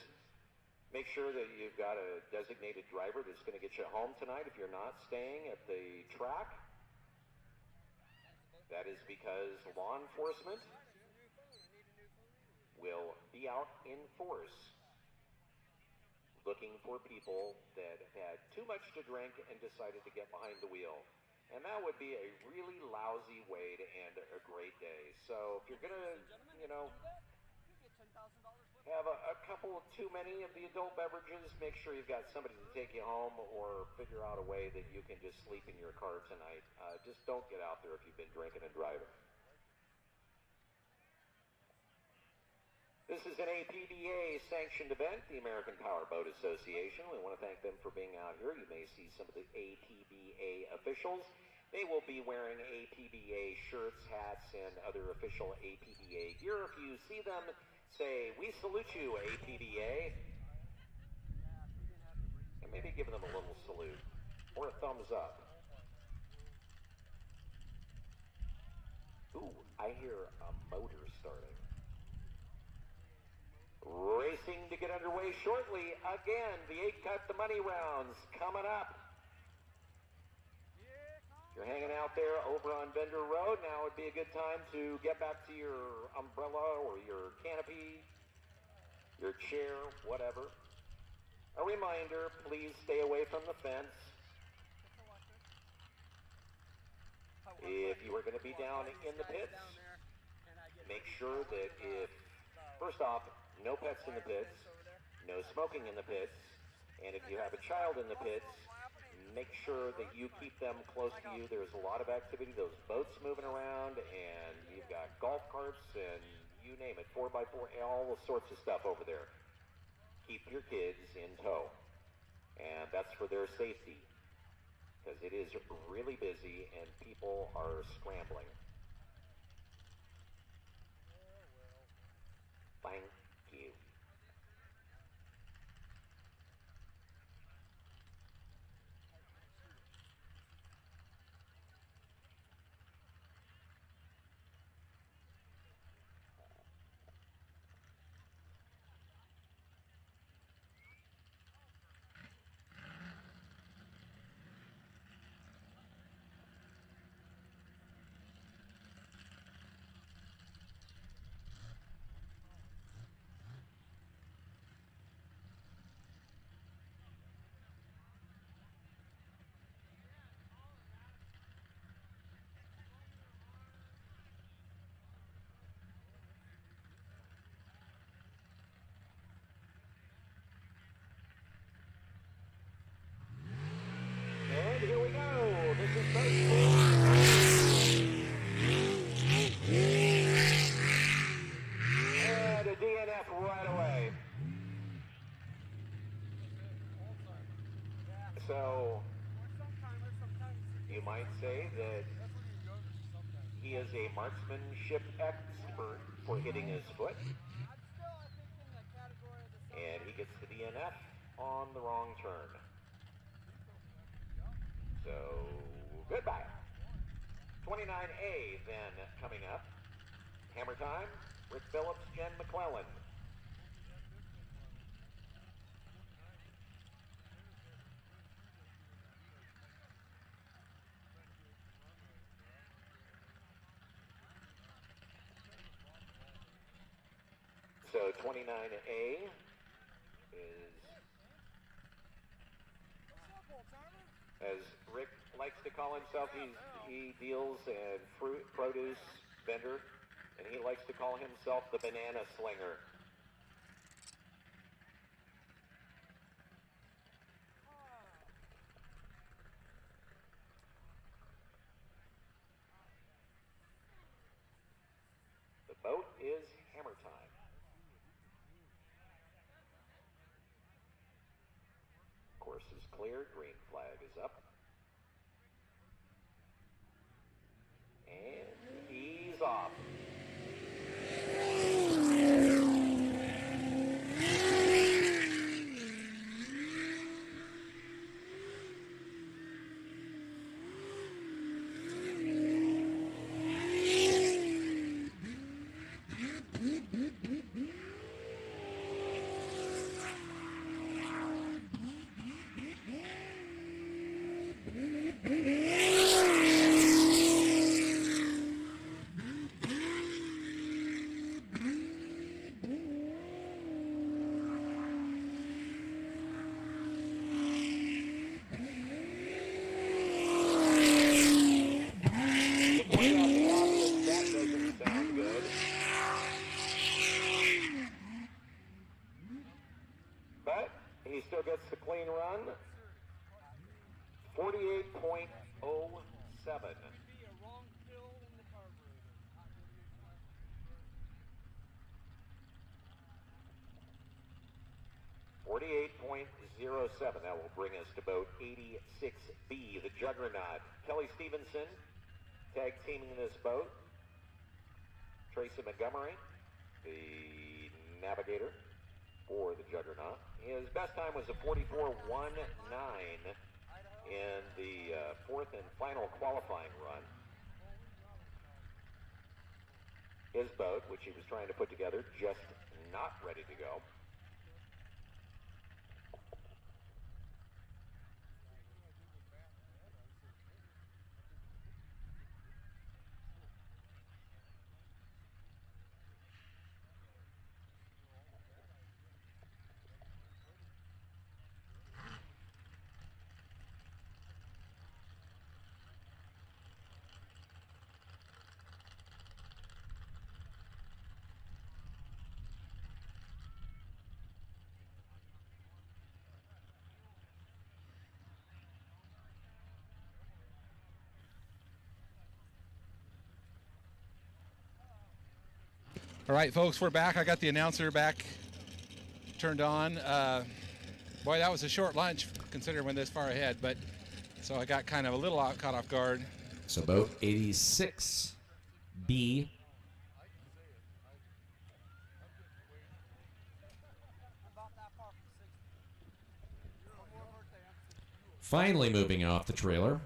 make sure that you've got a designated driver that's going to get you home tonight if you're not staying at the track. That is because law enforcement will be out in force looking for people that had too much to drink and decided to get behind the wheel. And that would be a really lousy way to end a great day. So if you're going to, have a couple too many of the adult beverages, make sure you've got somebody to take you home, or figure out a way that you can just sleep in your car tonight. Just don't get out there if you've been drinking and driving. This is an APBA sanctioned event, the American Power Boat Association. We want to thank them for being out here. You may see some of the APBA officials. They will be wearing APBA shirts, hats, and other official APBA gear. If you see them, say, "We salute you, APBA." And maybe give them a little salute or a thumbs up. Ooh, I hear a motor starting. Racing to get underway shortly. Again, the 8 Cut the Money rounds coming up. If you're hanging out there over on Bender Road, now would be a good time to get back to your umbrella or your canopy, your chair, whatever. A reminder, please stay away from the fence. If you are going to be down in the pits, make sure that first off, no pets in the pits, no smoking in the pits, and if you have a child in the pits, make sure that you keep them close to you. There's a lot of activity, those boats moving around, and you've got golf carts and you name it, 4x4, all sorts of stuff over there. Keep your kids in tow, and that's for their safety, because it is really busy and people are scrambling. Thank you. And here we go. This is and a DNF right away. So you might say that he is a marksmanship expert for hitting his foot. And he gets the DNF on the wrong turn. So, goodbye. 29A then coming up. Hammer time, Rick Phillips, Jen McClellan. So 29A is, as Rick likes to call himself, he deals in fruit, produce vendor, and he likes to call himself the banana slinger. The boat is hammer time. Course is clear, green flag is up. And he's off. But he still gets the clean run. 48.07. 48.07. That will bring us to boat 86B, the Juggernaut. Kelly Stevenson tag teaming this boat. Tracy Montgomery, the navigator for the Juggernaut. His best time was a 44.19 in the fourth and final qualifying run. His boat, which he was trying to put together, just not ready to go. All right, folks, we're back. I got the announcer back turned on. Boy, that was a short lunch considering we're this far ahead, but so I got kind of a little caught off guard. So boat 86B finally moving off the trailer.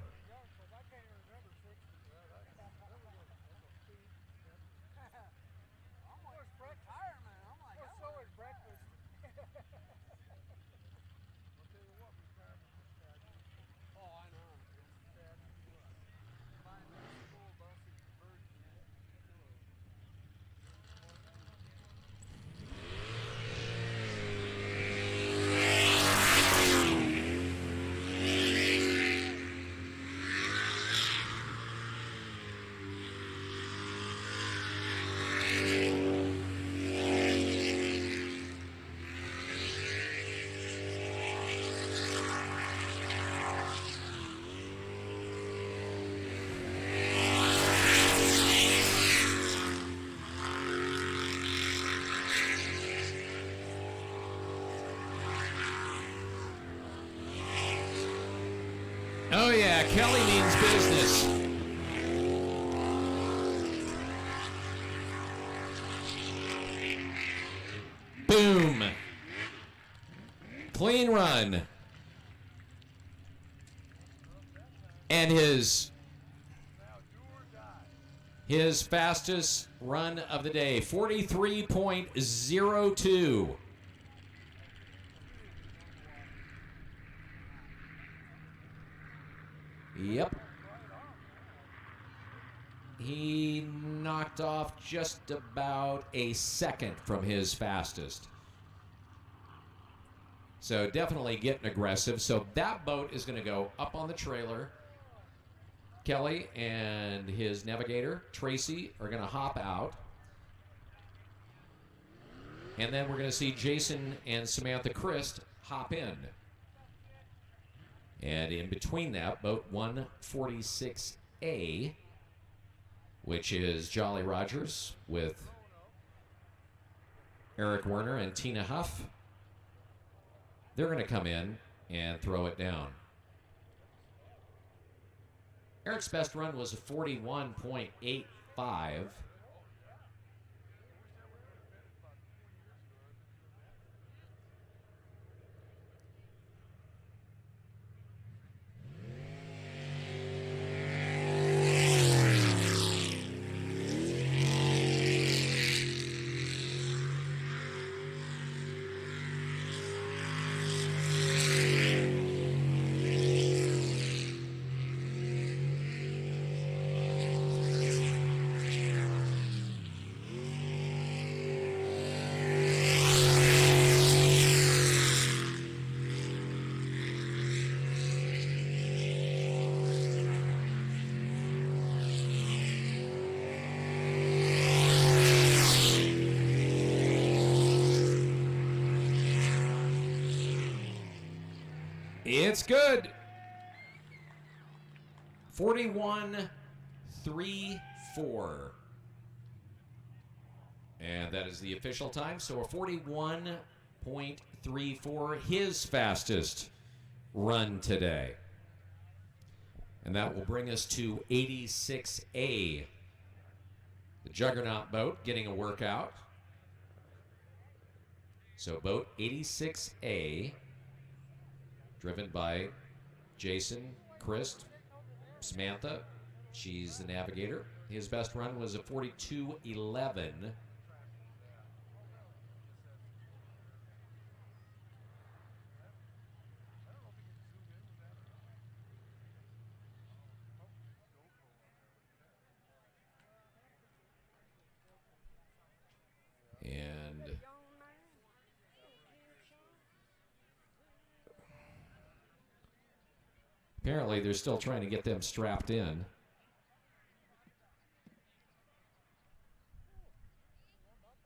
Oh yeah, Kelly means business. Boom. Clean run. And his fastest run of the day, 43.02. Yep. He knocked off just about a second from his fastest. So definitely getting aggressive. So that boat is going to go up on the trailer. Kelly and his navigator, Tracy, are going to hop out. And then we're going to see Jason and Samantha Christ hop in. And in between that, boat 146A, which is Jolly Rogers with Eric Werner and Tina Huff, they're going to come in and throw it down. Eric's best run was a 41.85. It's good. 41.34. And that is the official time. So a 41.34, his fastest run today. And that will bring us to 86A. The Juggernaut boat getting a workout. So boat 86A, driven by Jason, Christ, Samantha. She's the navigator. His best run was a 42.11. And apparently they're still trying to get them strapped in.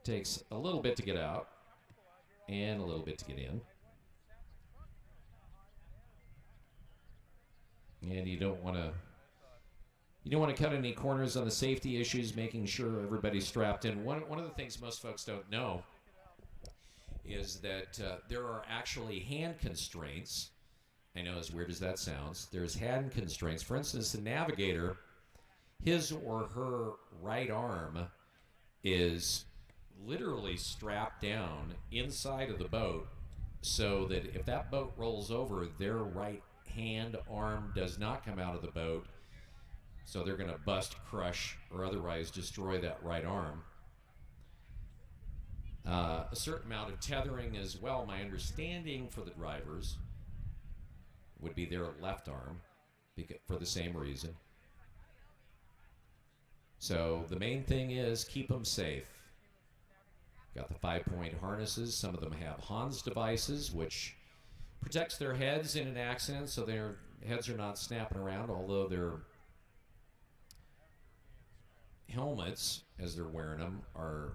Takes a little bit to get out and a little bit to get in. And you don't want to cut any corners on the safety issues, making sure everybody's strapped in. One of the things most folks don't know is that there are actually hand constraints. I know, as weird as that sounds, there's hand constraints. For instance, the navigator, his or her right arm is literally strapped down inside of the boat so that if that boat rolls over, their right hand, arm does not come out of the boat. So they're going to bust, crush, or otherwise destroy that right arm. A certain amount of tethering as well, my understanding for the drivers, would be their left arm for the same reason. So the main thing is keep them safe. Got the 5-point harnesses. Some of them have Hans devices, which protects their heads in an accident so their heads are not snapping around, although their helmets, as they're wearing them, are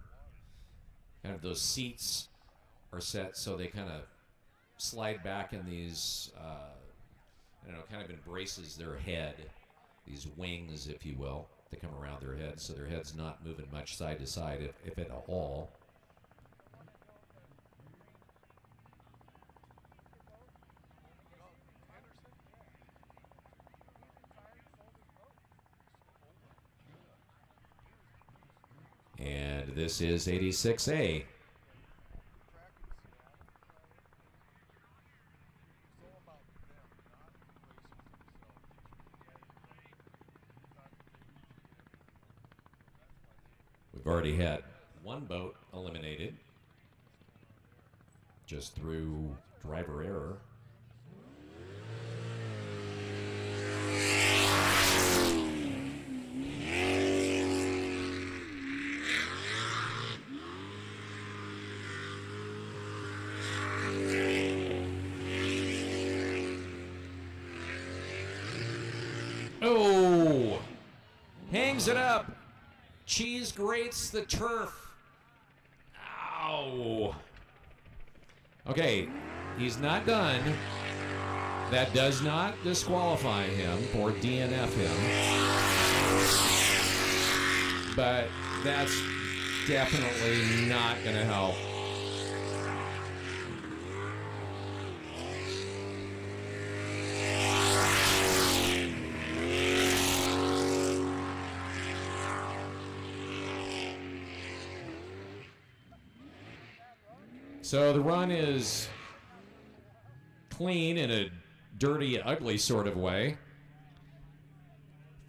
kind of, those seats are set so they kind of slide back in these, I don't know, kind of embraces their head, these wings, if you will, that come around their head, so their head's not moving much side to side, if at all. And this is 86A. We've already had one boat eliminated just through driver error. Oh, hangs it up. Cheese grates the turf. Ow. Okay, he's not done. That does not disqualify him or DNF him. But that's definitely not going to help. So the run is clean in a dirty, ugly sort of way.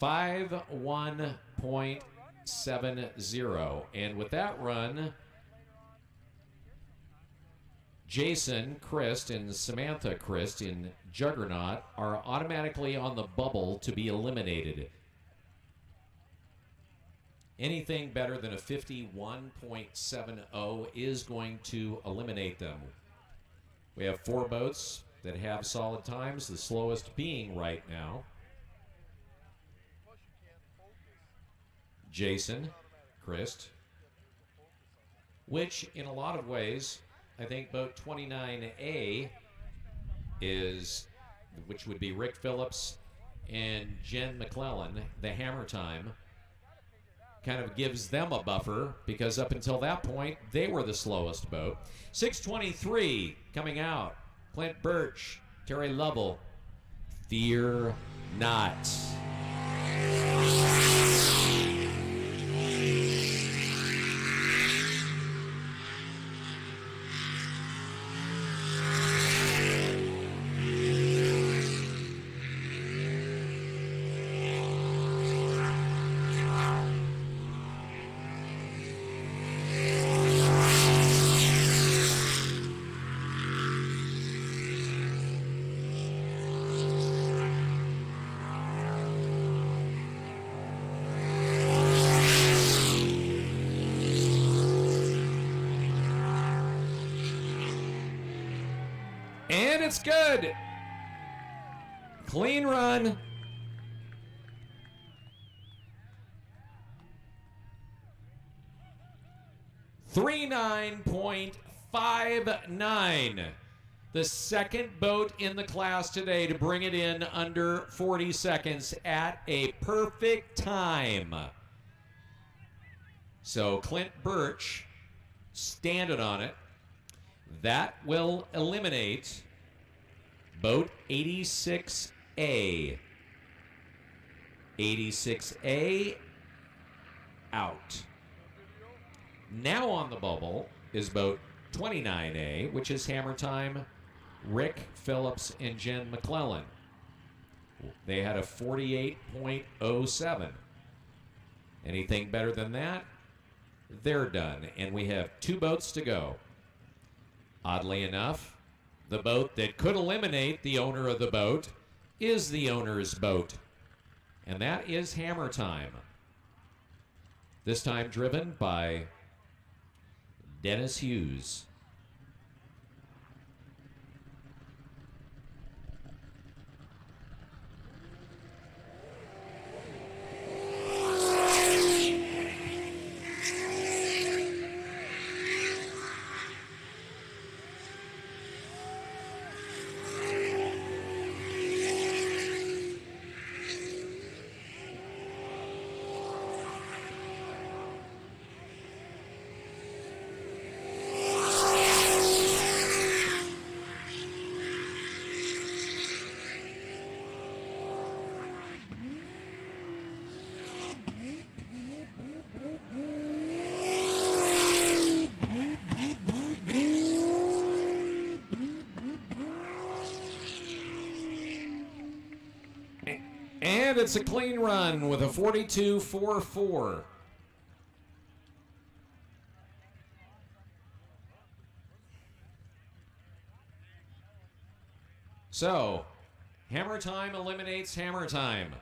5:1.70. And with that run, Jason Christ and Samantha Christ in Juggernaut are automatically on the bubble to be eliminated. Anything better than a 51.70 is going to eliminate them. We have 4 boats that have solid times, the slowest being right now Jason Christ, which in a lot of ways, I think boat 29A is, which would be Rick Phillips and Jen McClellan, the hammer time, kind of gives them a buffer because up until that point, they were the slowest boat. 6:23 coming out. Clint Birch, Terry Lovell, Fear Not. And it's good. Clean run. .59. The second boat in the class today to bring it in under 40 seconds at a perfect time. So Clint Birch standing on it. That will eliminate boat 86A. 86A out. Now on the bubble is boat 29A, which is hammer time, Rick Phillips and Jen McClellan. They had a 48.07. Anything better than that, they're done. And we have 2 boats to go. Oddly enough, the boat that could eliminate the owner of the boat is the owner's boat. And that is Hammer Time. This time driven by Dennis Hughes. And it's a clean run with a 42.44. So, Hammer Time eliminates Hammer Time.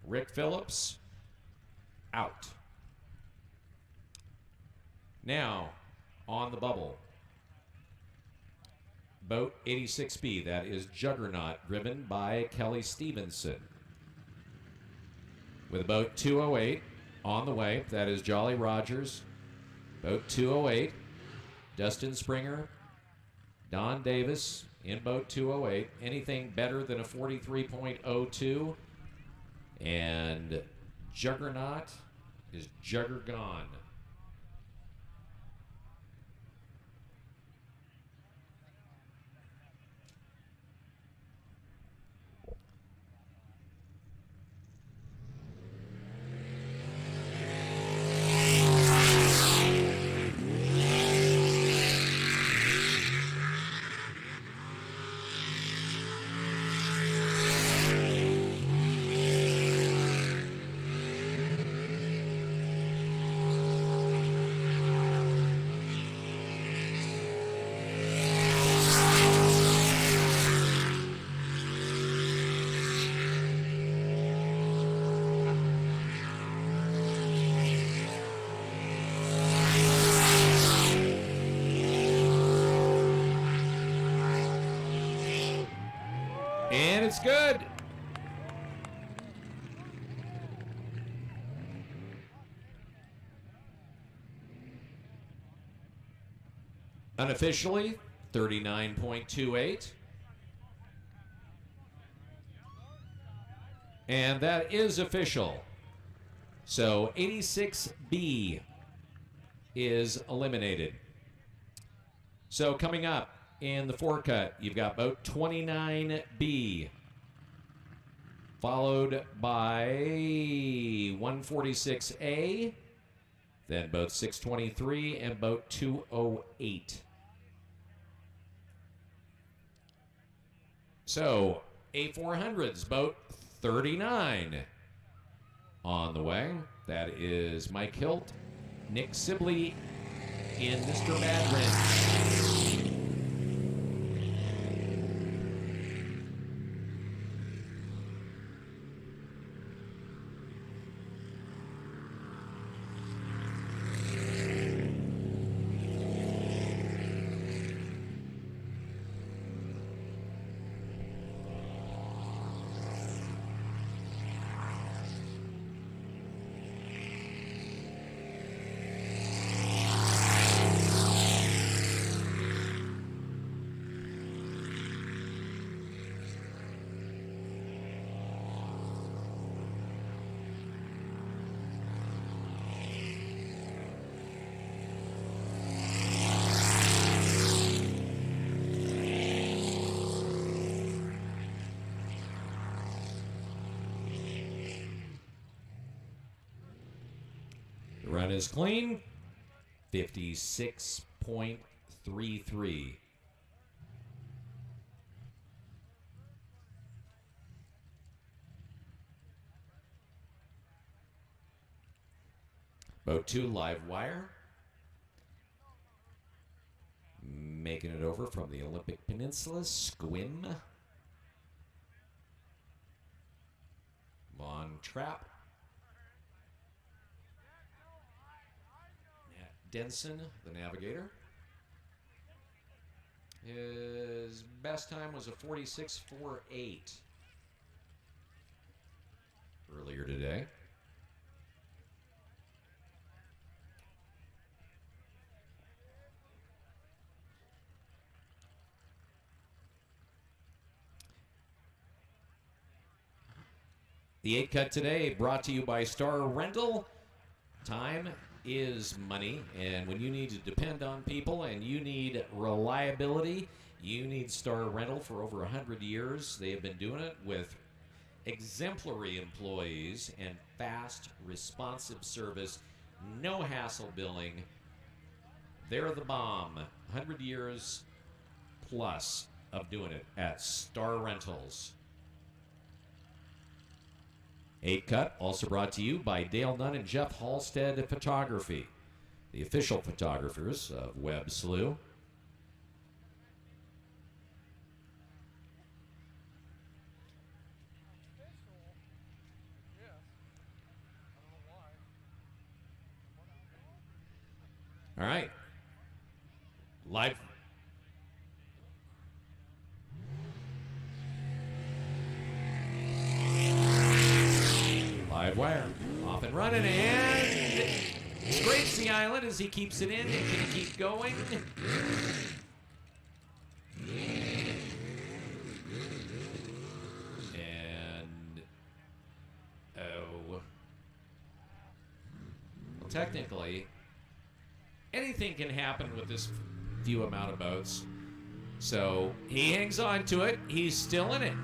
Rick Phillips, out. Now, on the bubble. Boat 86B, that is Juggernaut, driven by Kelly Stevenson. With boat 208 on the way, that is Jolly Rogers. Boat 208, Dustin Springer, Don Davis in boat 208. Anything better than a 43.02. And Juggernaut is Jugger gone. And it's good. Unofficially, 39.28. And that is official. So 86B is eliminated. So coming up in the forecut, you've got boat 29B, followed by 146A, then boat 623 and boat 208. So A400's boat 39 on the way. That is Mike Hilt, Nick Sibley in Mr. Madrin. The run is clean, 56.33. Boat 2 live wire. Making it over from the Olympic Peninsula, Squim. On trap. Matt Denson, the navigator. His best time was a 46.48 earlier today. The 8 cut today brought to you by Star Rental. Time is money, and when you need to depend on people and you need reliability, you need Star Rental. For over 100 years, they have been doing it with exemplary employees and fast, responsive service, no hassle billing. They're the bomb. 100 years plus of doing it at Star Rentals. 8 Cut, also brought to you by Dale Nunn and Jeff Halstead Photography, the official photographers of Web Slew. All right. Live. Live wire. Off and running, and scrapes the island as he keeps it in. And can he keep going? And well, technically, anything can happen with this few amount of boats. So he hangs on to it. He's still in it.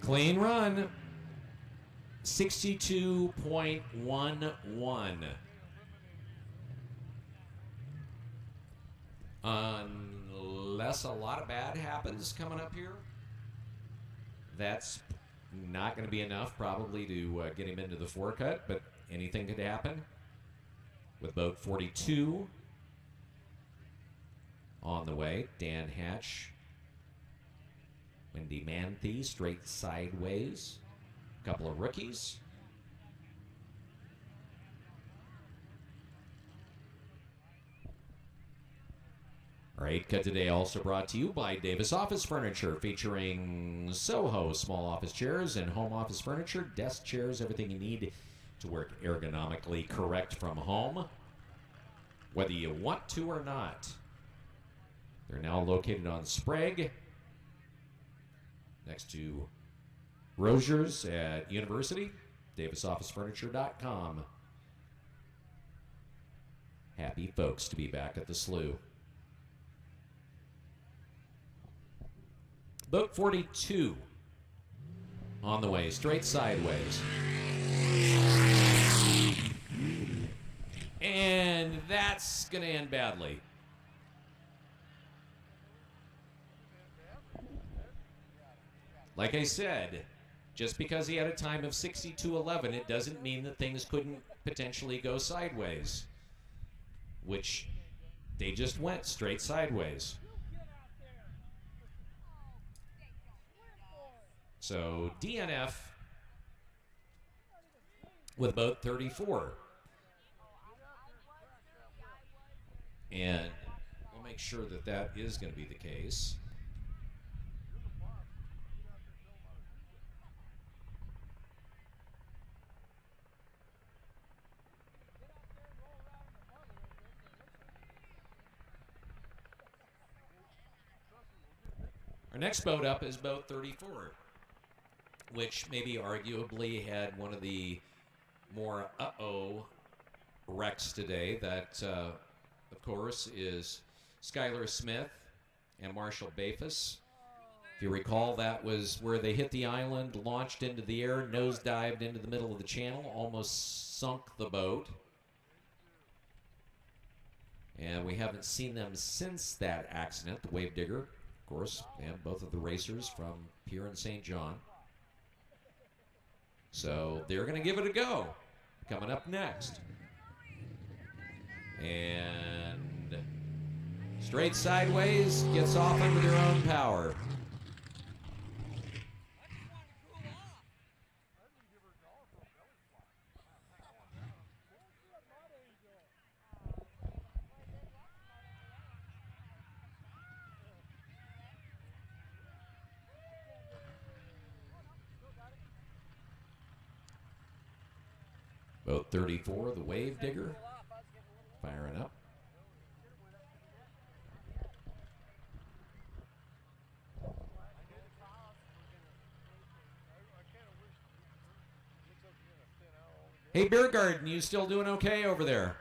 Clean run, 62.11. Unless a lot of bad happens coming up here, that's not going to be enough probably to get him into the forecut, but anything could happen with boat 42 on the way. Dan Hatch, Wendy Manthe straight sideways. A couple of rookies. Our 8 cut today also brought to you by Davis Office Furniture, featuring Soho small office chairs and home office furniture, desk chairs, everything you need to work ergonomically correct from home, whether you want to or not. They're now located on Sprague, next to Rogers at University, davisofficefurniture.com. Happy folks to be back at the slough. Boat 42 on the way, straight sideways. And that's going to end badly. Like I said, just because he had a time of 62.11, it doesn't mean that things couldn't potentially go sideways, which they just went straight sideways. So DNF with boat 34. And we'll make sure that that is going to be the case. Our next boat up is boat 34, which maybe arguably had one of the more wrecks today. That, of course, is Skylar Smith and Marshall Bafus. If you recall, that was where they hit the island, launched into the air, nosedived into the middle of the channel, almost sunk the boat. And we haven't seen them since that accident. The Wave Digger, of course, and both of the racers from Pier and St. John. So they're going to give it a go. Coming up next. And straight sideways, gets off under their own power. Boat 34, the Wave Digger, firing up. Hey, Beer Garden, you still doing okay over there?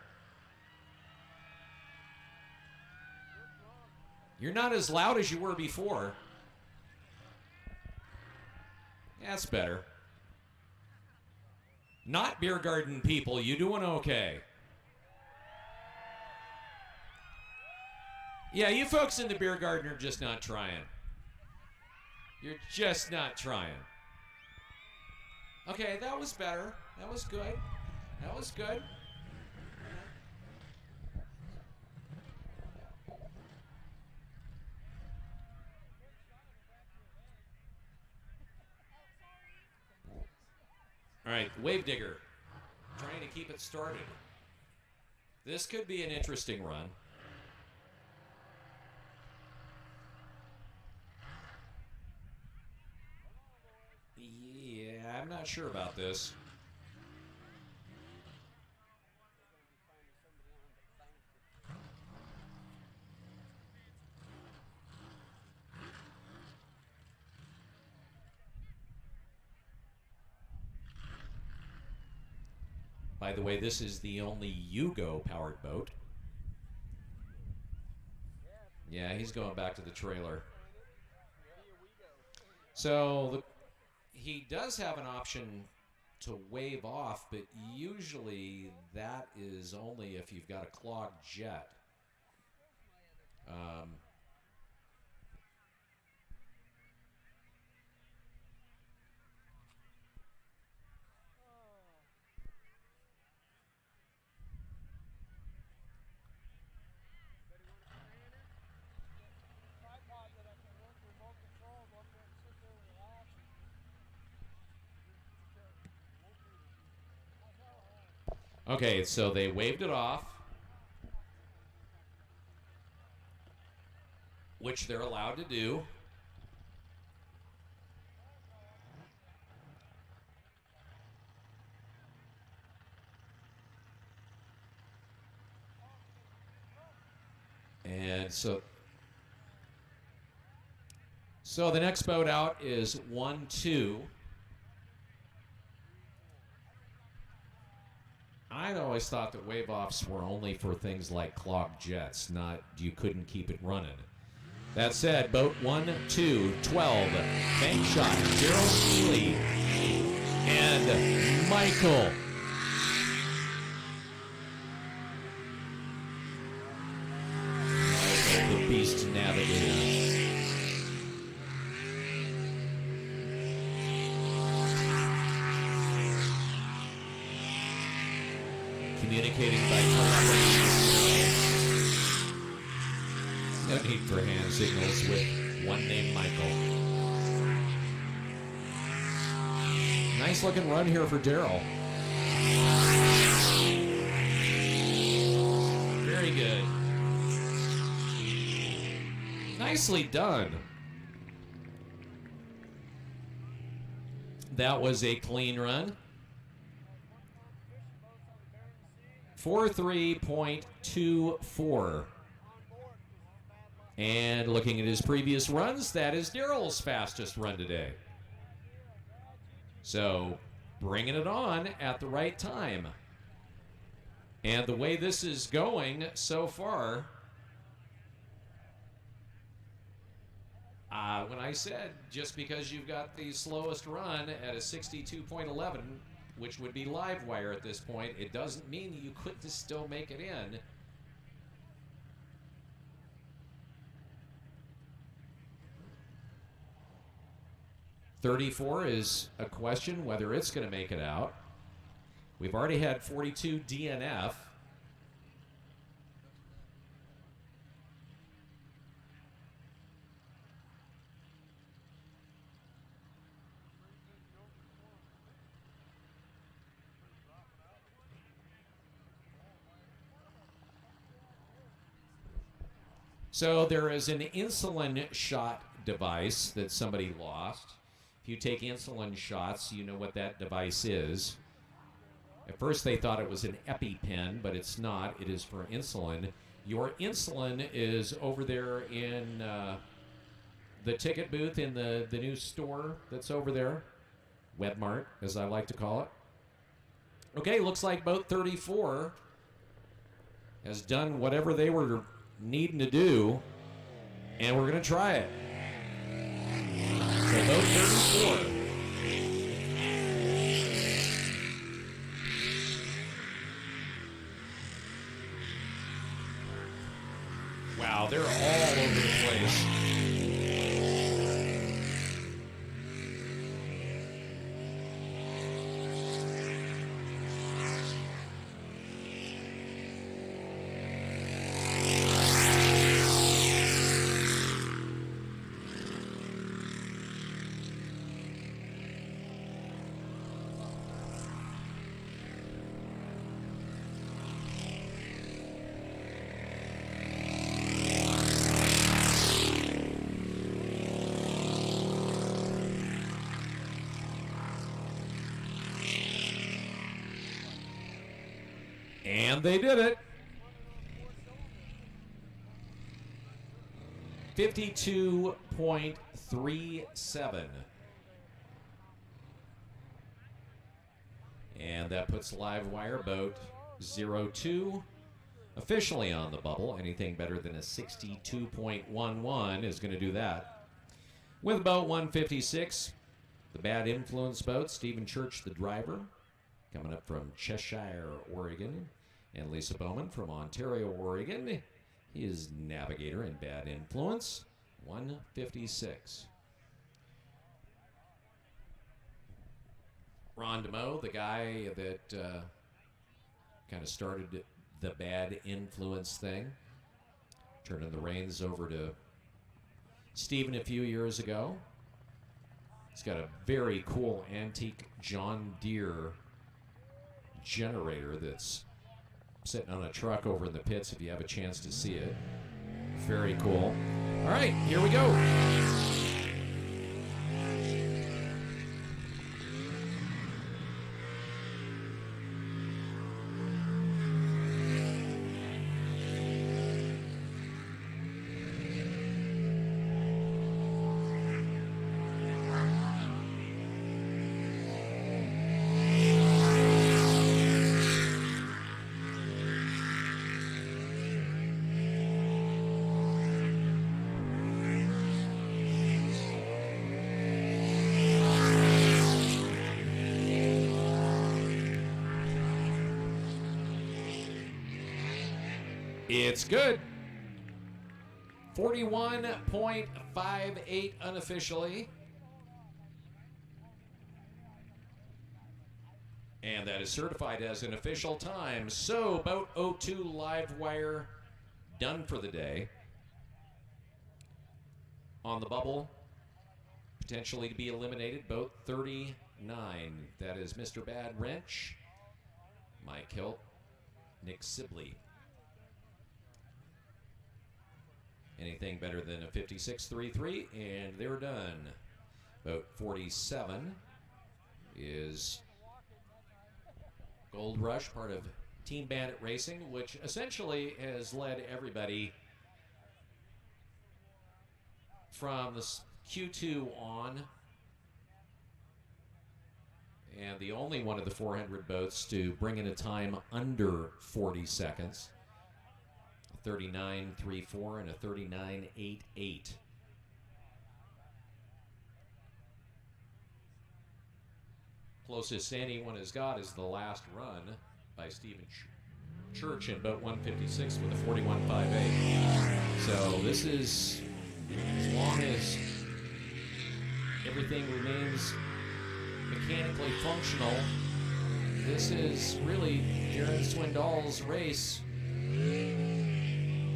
You're not as loud as you were before. That's better. Not Beer Garden people, you doing okay? Yeah, you folks in the Beer Garden are just not trying. You're just not trying. Okay, that was better. That was good. That was good. All right, Wave Digger, trying to keep it started. This could be an interesting run. Yeah, I'm not sure about this. By the way, this is the only U.Go powered boat. Yeah, he's going back to the trailer. So he does have an option to wave off, but usually that is only if you've got a clogged jet. Okay, so they waved it off, which they're allowed to do. And so the next boat out is 1-2. I'd always thought that wave-offs were only for things like clogged jets, not you couldn't keep it running. That said, boat 1, 2, 12, bank shot, Gerald Healy, and Michael. Michael, the Beast Navigator. Communicating by telephone. No need for hand signals with one named Michael. Nice looking run here for Daryl. Very good. Nicely done. That was a clean run. 4.3.24. And looking at his previous runs, that is Daryl's fastest run today. So bringing it on at the right time. And the way this is going so far, when I said just because you've got the slowest run at a 62.11, which would be live wire at this point, it doesn't mean that you couldn't still make it in. .34 is a question whether it's going to make it out. We've already had 42 DNF. So there is an insulin shot device that somebody lost. If you take insulin shots, you know what that device is. At first they thought it was an EpiPen, but it's not. It is for insulin. Your insulin is over there in the ticket booth in the new store that's over there. Webmart, as I like to call it. Okay, looks like boat 34 has done whatever they were needing to do, and we're going to try it. So boat 34. Wow, they're all over the place. And they did it. 52.37. And that puts live wire boat 02 officially on the bubble. Anything better than a 62.11 is going to do that. With boat 156, the Bad Influence boat, Stephen Church, the driver, coming up from Cheshire, Oregon. And Lisa Bowman from Ontario, Oregon. He is navigator in Bad Influence. 156. Ron DeMoe, the guy that kind of started the Bad Influence thing, turning the reins over to Stephen a few years ago. He's got a very cool antique John Deere generator that's sitting on a truck over in the pits if you have a chance to see it. Very cool. All right, here we go. It's good. 41.58 unofficially. And that is certified as an official time. So, boat 02 live wire done for the day. On the bubble, potentially to be eliminated, boat 39. That is Mr. Bad Wrench, Mike Hilt, Nick Sibley. Anything better than a 56.33, and they're done. Boat 47 is Gold Rush, part of Team Bandit Racing, which essentially has led everybody from the Q2 on. and the only one of the 400 boats to bring in a time under 40 seconds. A 39.34 and a 39.88. Closest anyone has got is the last run by Stephen Church in boat 156 with a 41.58. So this is, as long as everything remains mechanically functional, this is really Darren Swindoll's race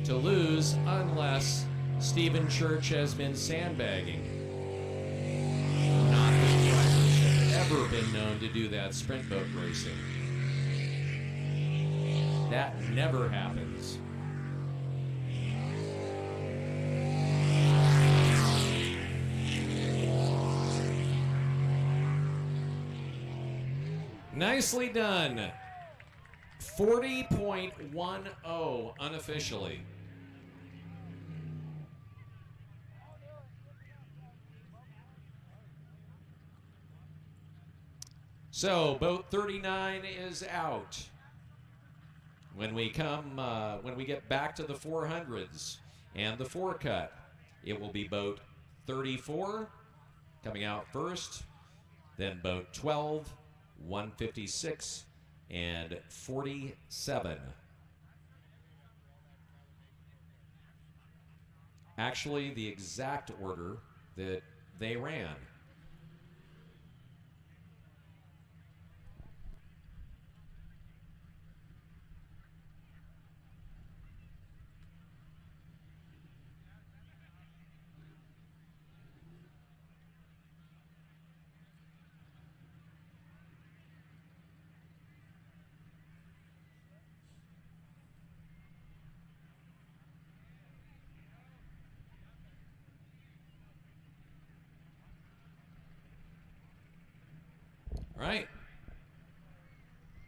to lose unless Stephen Church has been sandbagging. Not that drivers have ever been known to do that sprint boat racing. That never happens. Nicely done. 40.10 unofficially. So, boat 39 is out. When we get back to the 400s and the 4-cut, it will be boat 34 coming out first, then boat 12, 156, and 47. Actually, the exact order that they ran. All right.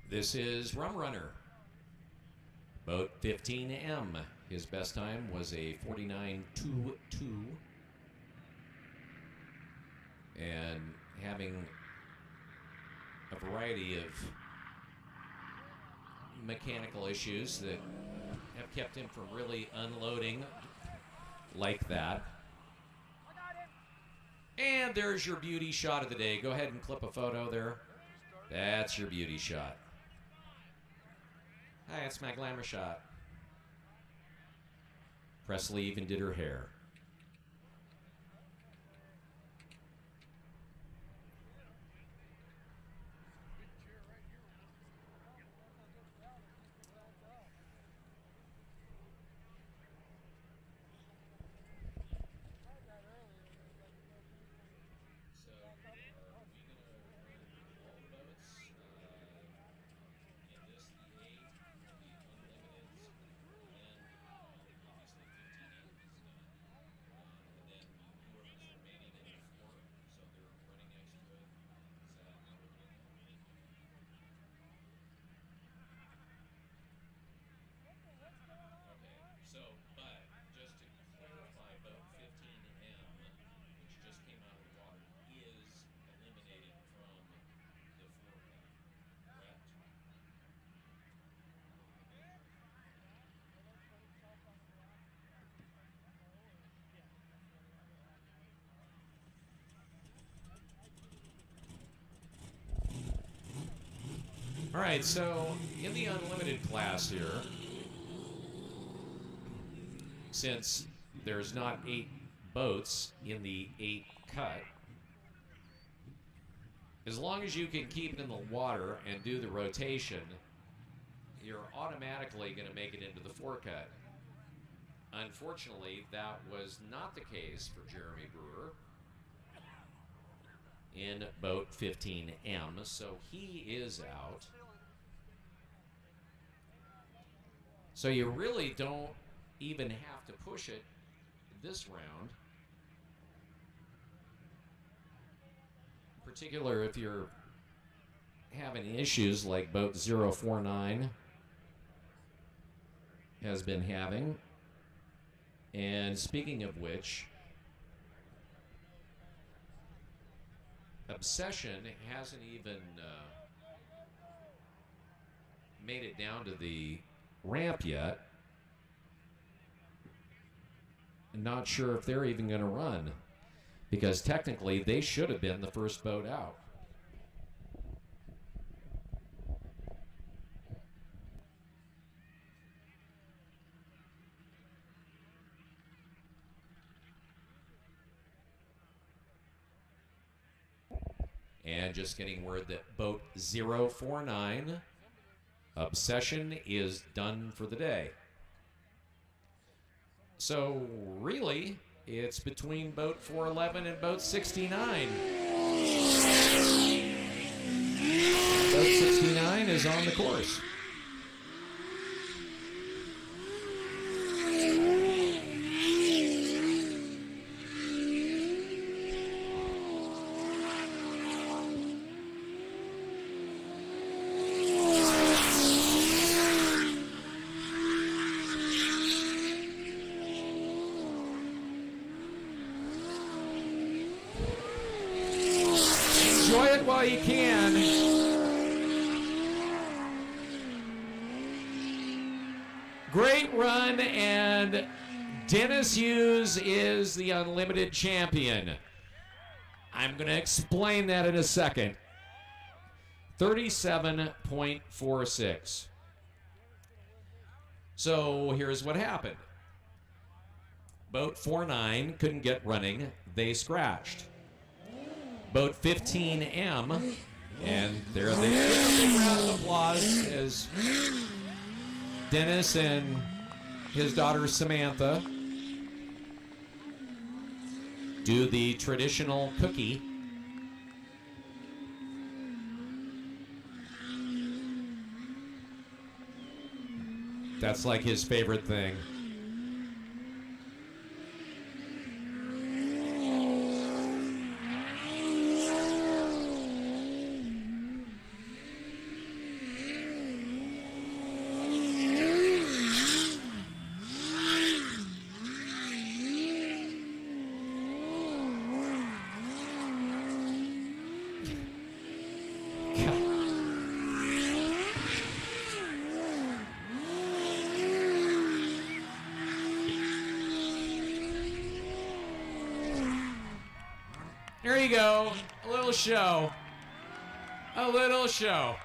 This is Rum Runner. Boat 15M. His best time was a 49.22. And having a variety of mechanical issues that have kept him from really unloading like that. And there's your beauty shot of the day. Go ahead and clip a photo there. That's your beauty shot. Hi, it's my glamour shot. Presley even did her hair. All right, so in the unlimited class here, since there's not 8 boats in the 8 cut, as long as you can keep it in the water and do the rotation, you're automatically going to make it into the 4 cut. Unfortunately, that was not the case for Jeremy Brewer in boat 15M, so he is out. So you really don't even have to push it this round. In particular, if you're having issues like boat 049 has been having. And speaking of which, Obsession hasn't even made it down to the ramp yet. Not sure if they're even going to run, because technically they should have been the first boat out. And just getting word that boat 049, Obsession, is done for the day. So really, it's between boat 411 and boat 69. Boat 69 is on the course. Enjoy it while you can. Great run, and Dennis Hughes is the unlimited champion. I'm going to explain that in a second. 37.46. So here's what happened. Boat 49 couldn't get running. They scratched. Boat 15M, and there they are. A big round of applause as Dennis and his daughter Samantha do the traditional cookie. That's like his favorite thing. There you go. A little show. A little show.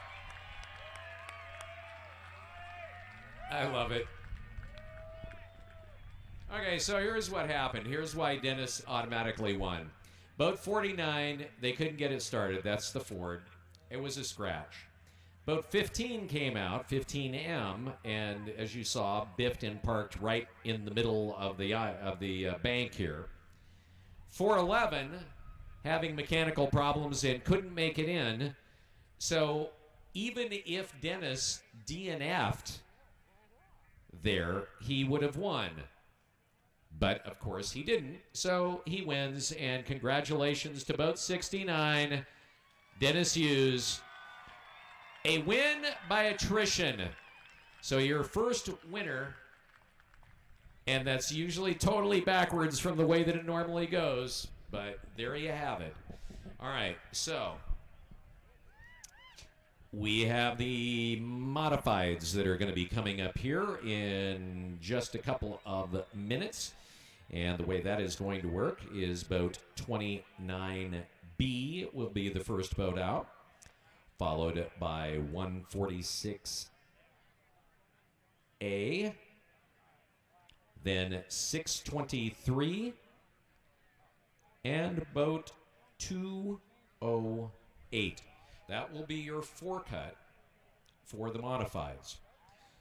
I love it. Okay, so here's what happened. Here's why Dennis automatically won. Boat 49, they couldn't get it started. That's the Ford. It was a scratch. Boat 15 came out, 15M, and as you saw, biffed and parked right in the middle of the bank here. 411 having mechanical problems and couldn't make it in. So even if Dennis DNF'd there, he would have won. But of course he didn't, so he wins, and congratulations to boat 69, Dennis Hughes. A win by attrition. So your first winner, and that's usually totally backwards from the way that it normally goes, but there you have it. All right, so we have the modifieds that are going to be coming up here in just a couple of minutes. And the way that is going to work is boat 29B will be the first boat out, followed by 146A, then 623, and boat 208. That will be your four-cut for the modifieds.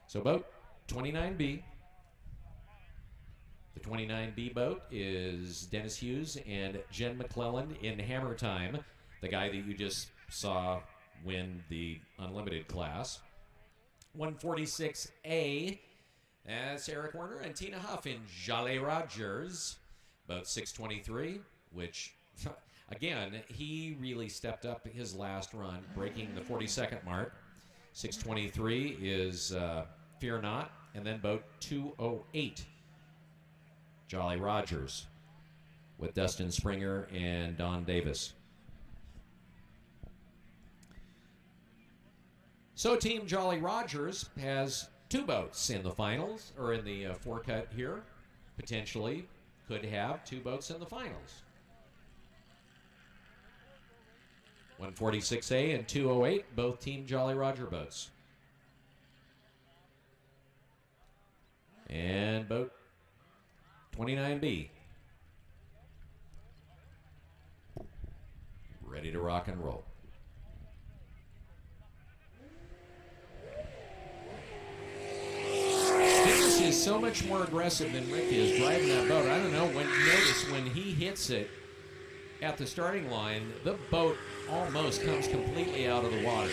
So boat 29B. The 29B boat is Dennis Hughes and Jen McClellan in Hammer Time, the guy that you just saw win the Unlimited class. 146A, that's Eric Werner and Tina Huff in Jolly Rogers. Boat 623, which, again, he really stepped up his last run, breaking the 40-second mark. 623 is Fear Not, and then boat 208. Jolly Rogers with Dustin Springer and Don Davis. So Team Jolly Rogers has 2 boats in the finals, or in the four-cut here. Potentially could have 2 boats in the finals. 146A and 208, both Team Jolly Roger boats. And boat 29B. Ready to rock and roll. Dennis is so much more aggressive than Rick is driving that boat. I don't know, notice when he hits it at the starting line, the boat almost comes completely out of the water.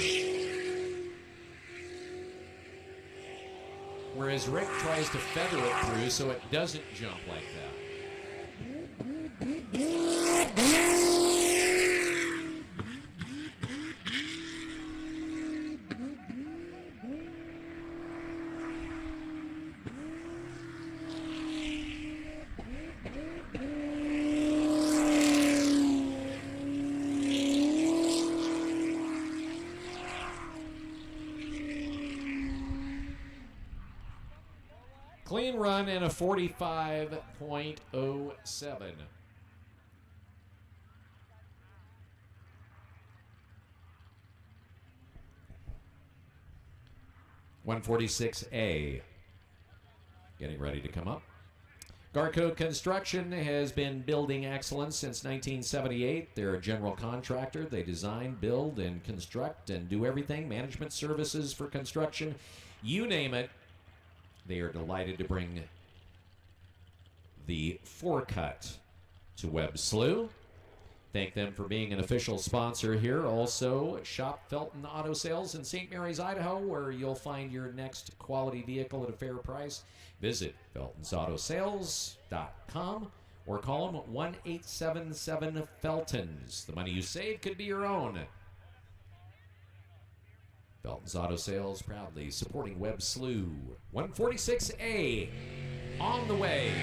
Whereas Rick tries to feather it through so it doesn't jump like that. Clean run and a 45.07. (146A) getting ready to come up. Garco Construction has been building excellence since 1978. They're a general contractor. They design, build, and construct and do everything. Management services for construction. You name it. They are delighted to bring the four-cut to Webb Slough. Thank them for being an official sponsor here. Also, shop Felton Auto Sales in St. Mary's, Idaho, where you'll find your next quality vehicle at a fair price. Visit feltonsautosales.com or call them at 1-877-FELTONS. The money you save could be your own. Felton's Auto Sales proudly supporting Webb Slough. 146A on the way.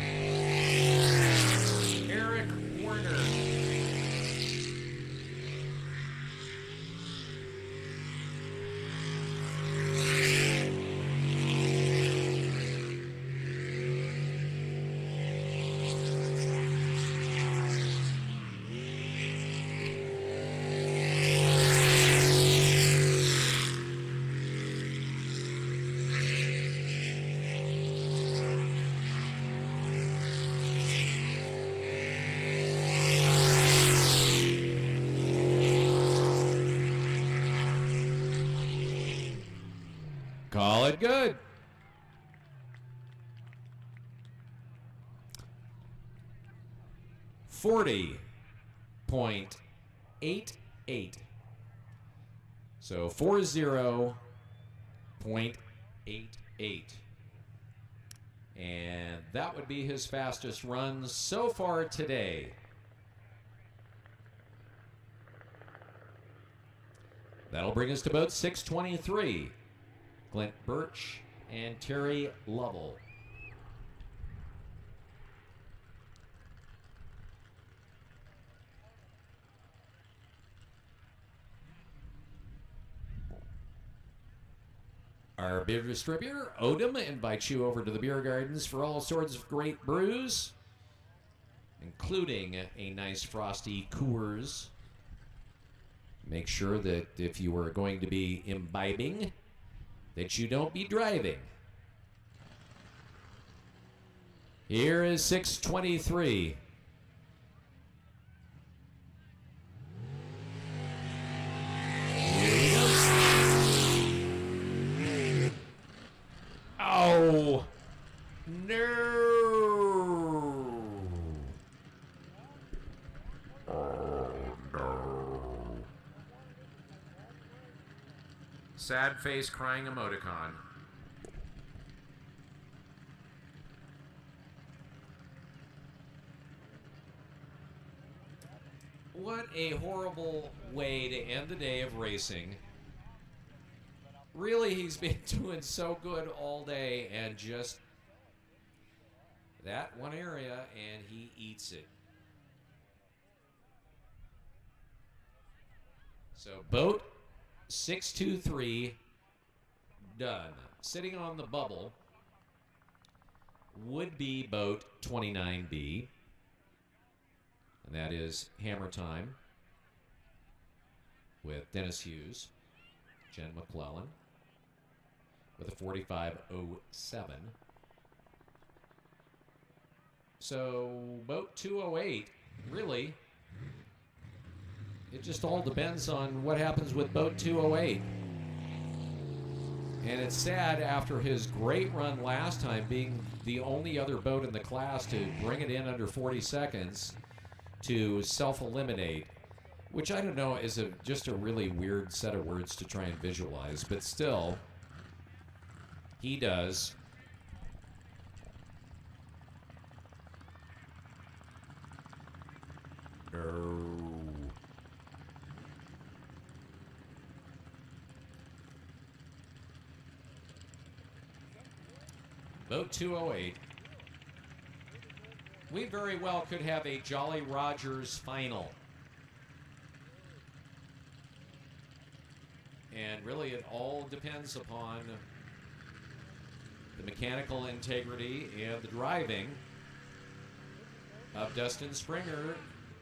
Eric Warner. Call it good. .88. So 40.88. And that would be his fastest run so far today. That'll bring us to boat 623. Clint Birch and Terry Lovell. Our beer distributor, Odom, invites you over to the beer gardens for all sorts of great brews, including a nice frosty Coors. Make sure that if you are going to be imbibing, that you don't be driving. Here is 623. Oh, no. Oh, no. Sad face crying emoticon. What a horrible way to end the day of racing. Really, he's been doing so good all day, and just that one area, and he eats it. So boat 623 done. Sitting on the bubble would be boat 29B, and that is Hammer Time with Dennis Hughes, Jen McClellan with a 45.07. So boat 208, really, it just all depends on what happens with boat 208. And it's sad after his great run last time, being the only other boat in the class to bring it in under 40 seconds, to self-eliminate, which I don't know is just a really weird set of words to try and visualize, but still, he does. No. Boat 208. We very well could have a Jolly Rogers final. And really it all depends upon the mechanical integrity and the driving of Dustin Springer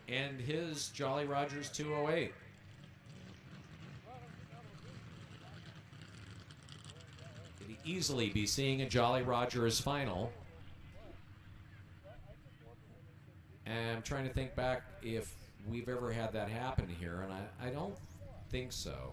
and his Jolly Rogers 208. Could easily be seeing a Jolly Rogers final. And I'm trying to think back if we've ever had that happen here, and I don't think so.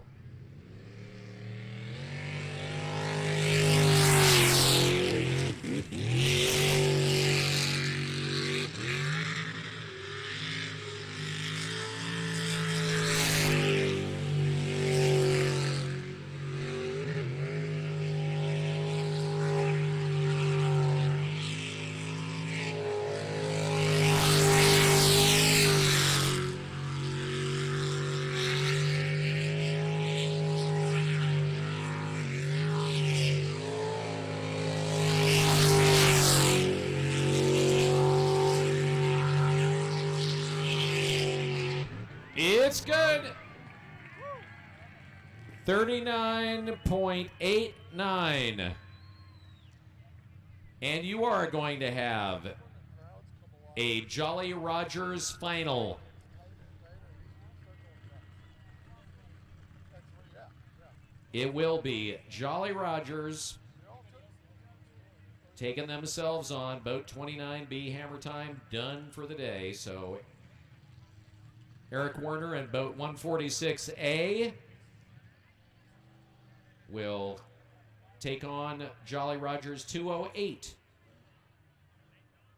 It's good. 39.89. And you are going to have a Jolly Rogers final. It will be Jolly Rogers taking themselves on boat 29B, Hammer Time, done for the day. So Eric Werner and boat 146A will take on Jolly Rogers 208.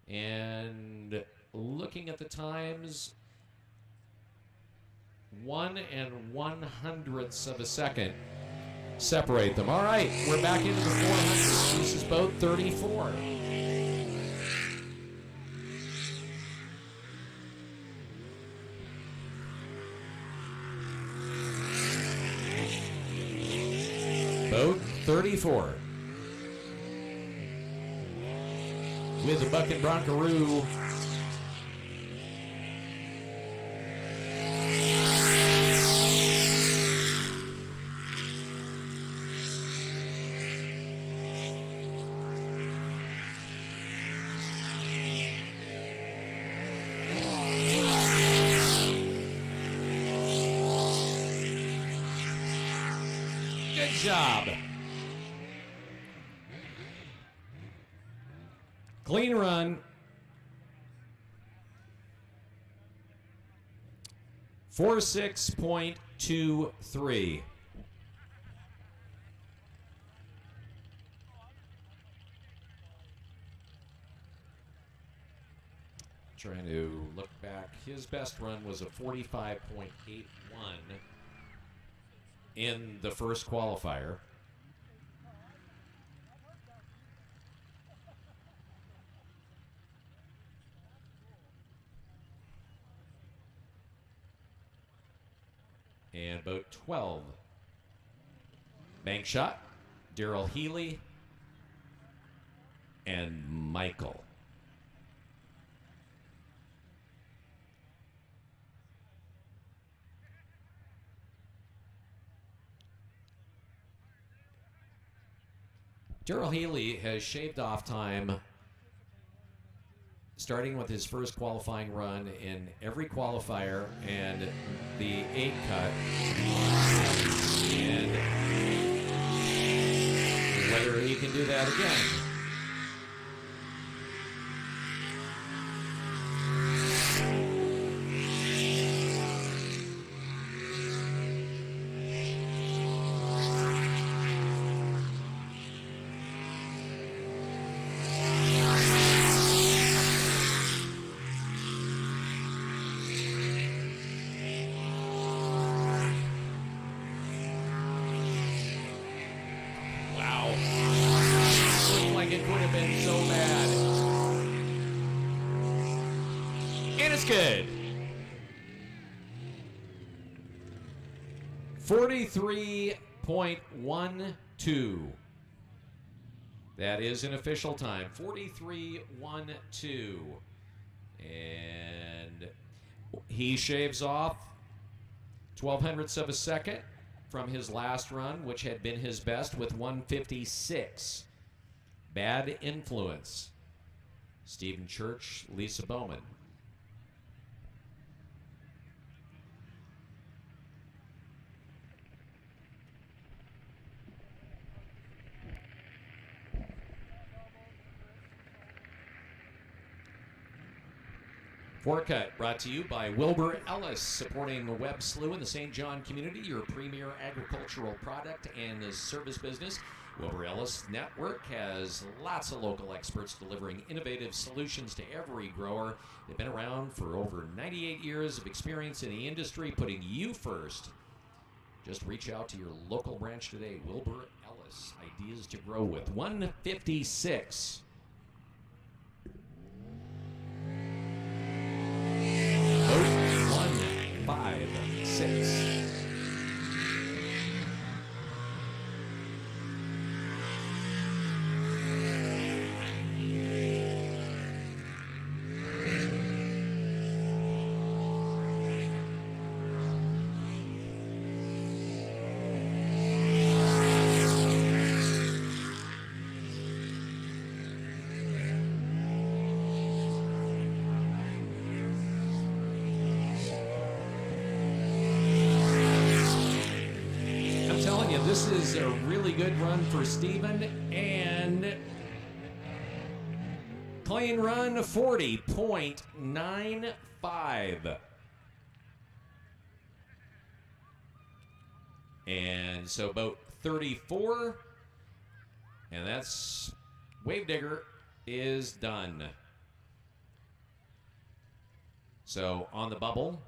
And looking at the times, 1 1/100ths of a second separate them. All right, we're back into the 400s. This is boat 34. Boat 34. With the Bucking Broncaroo. Good job. Clean run. 46.23. Trying to look back. His best run was a 45.81 in the first qualifier. And boat 12. Bank shot, Daryl Healy, and Michael. Daryl Healy has shaved off time, starting with his first qualifying run in every qualifier and the 8 cut. And whether he can do that again. Good. 43.12. That is an official time. 43.12. And he shaves off 0.12 of a second from his last run, which had been his best with 1:56. Bad influence. Stephen Church, Lisa Bowman. Forecut brought to you by Wilbur Ellis, supporting the Web Slough in the St. John community, your premier agricultural product and service business. Wilbur Ellis Network has lots of local experts delivering innovative solutions to every grower. They've been around for over 98 years of experience in the industry, putting you first. Just reach out to your local branch today. Wilbur Ellis, ideas to grow with. 156. Vote 156. This is a really good run for Steven, and clean run 40.95. And so boat 34, and that's Wave Digger is done. So on the bubble,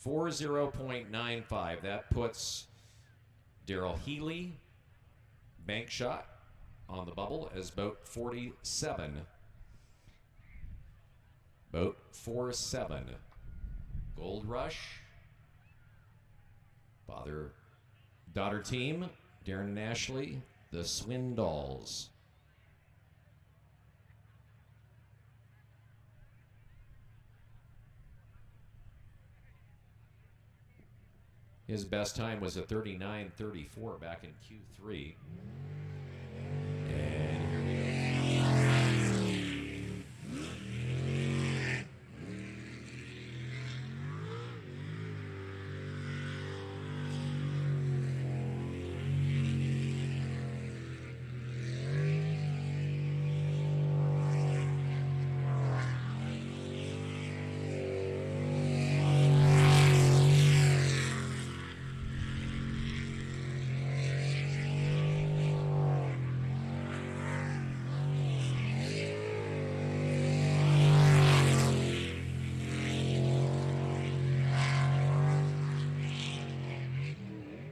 40.95. That puts Daryl Healy, bank shot, on the bubble as boat 47. Boat 47. Gold Rush. Father-daughter team, Darren and Ashley, the Swindalls. His best time was a 39.34 back in Q3. And here we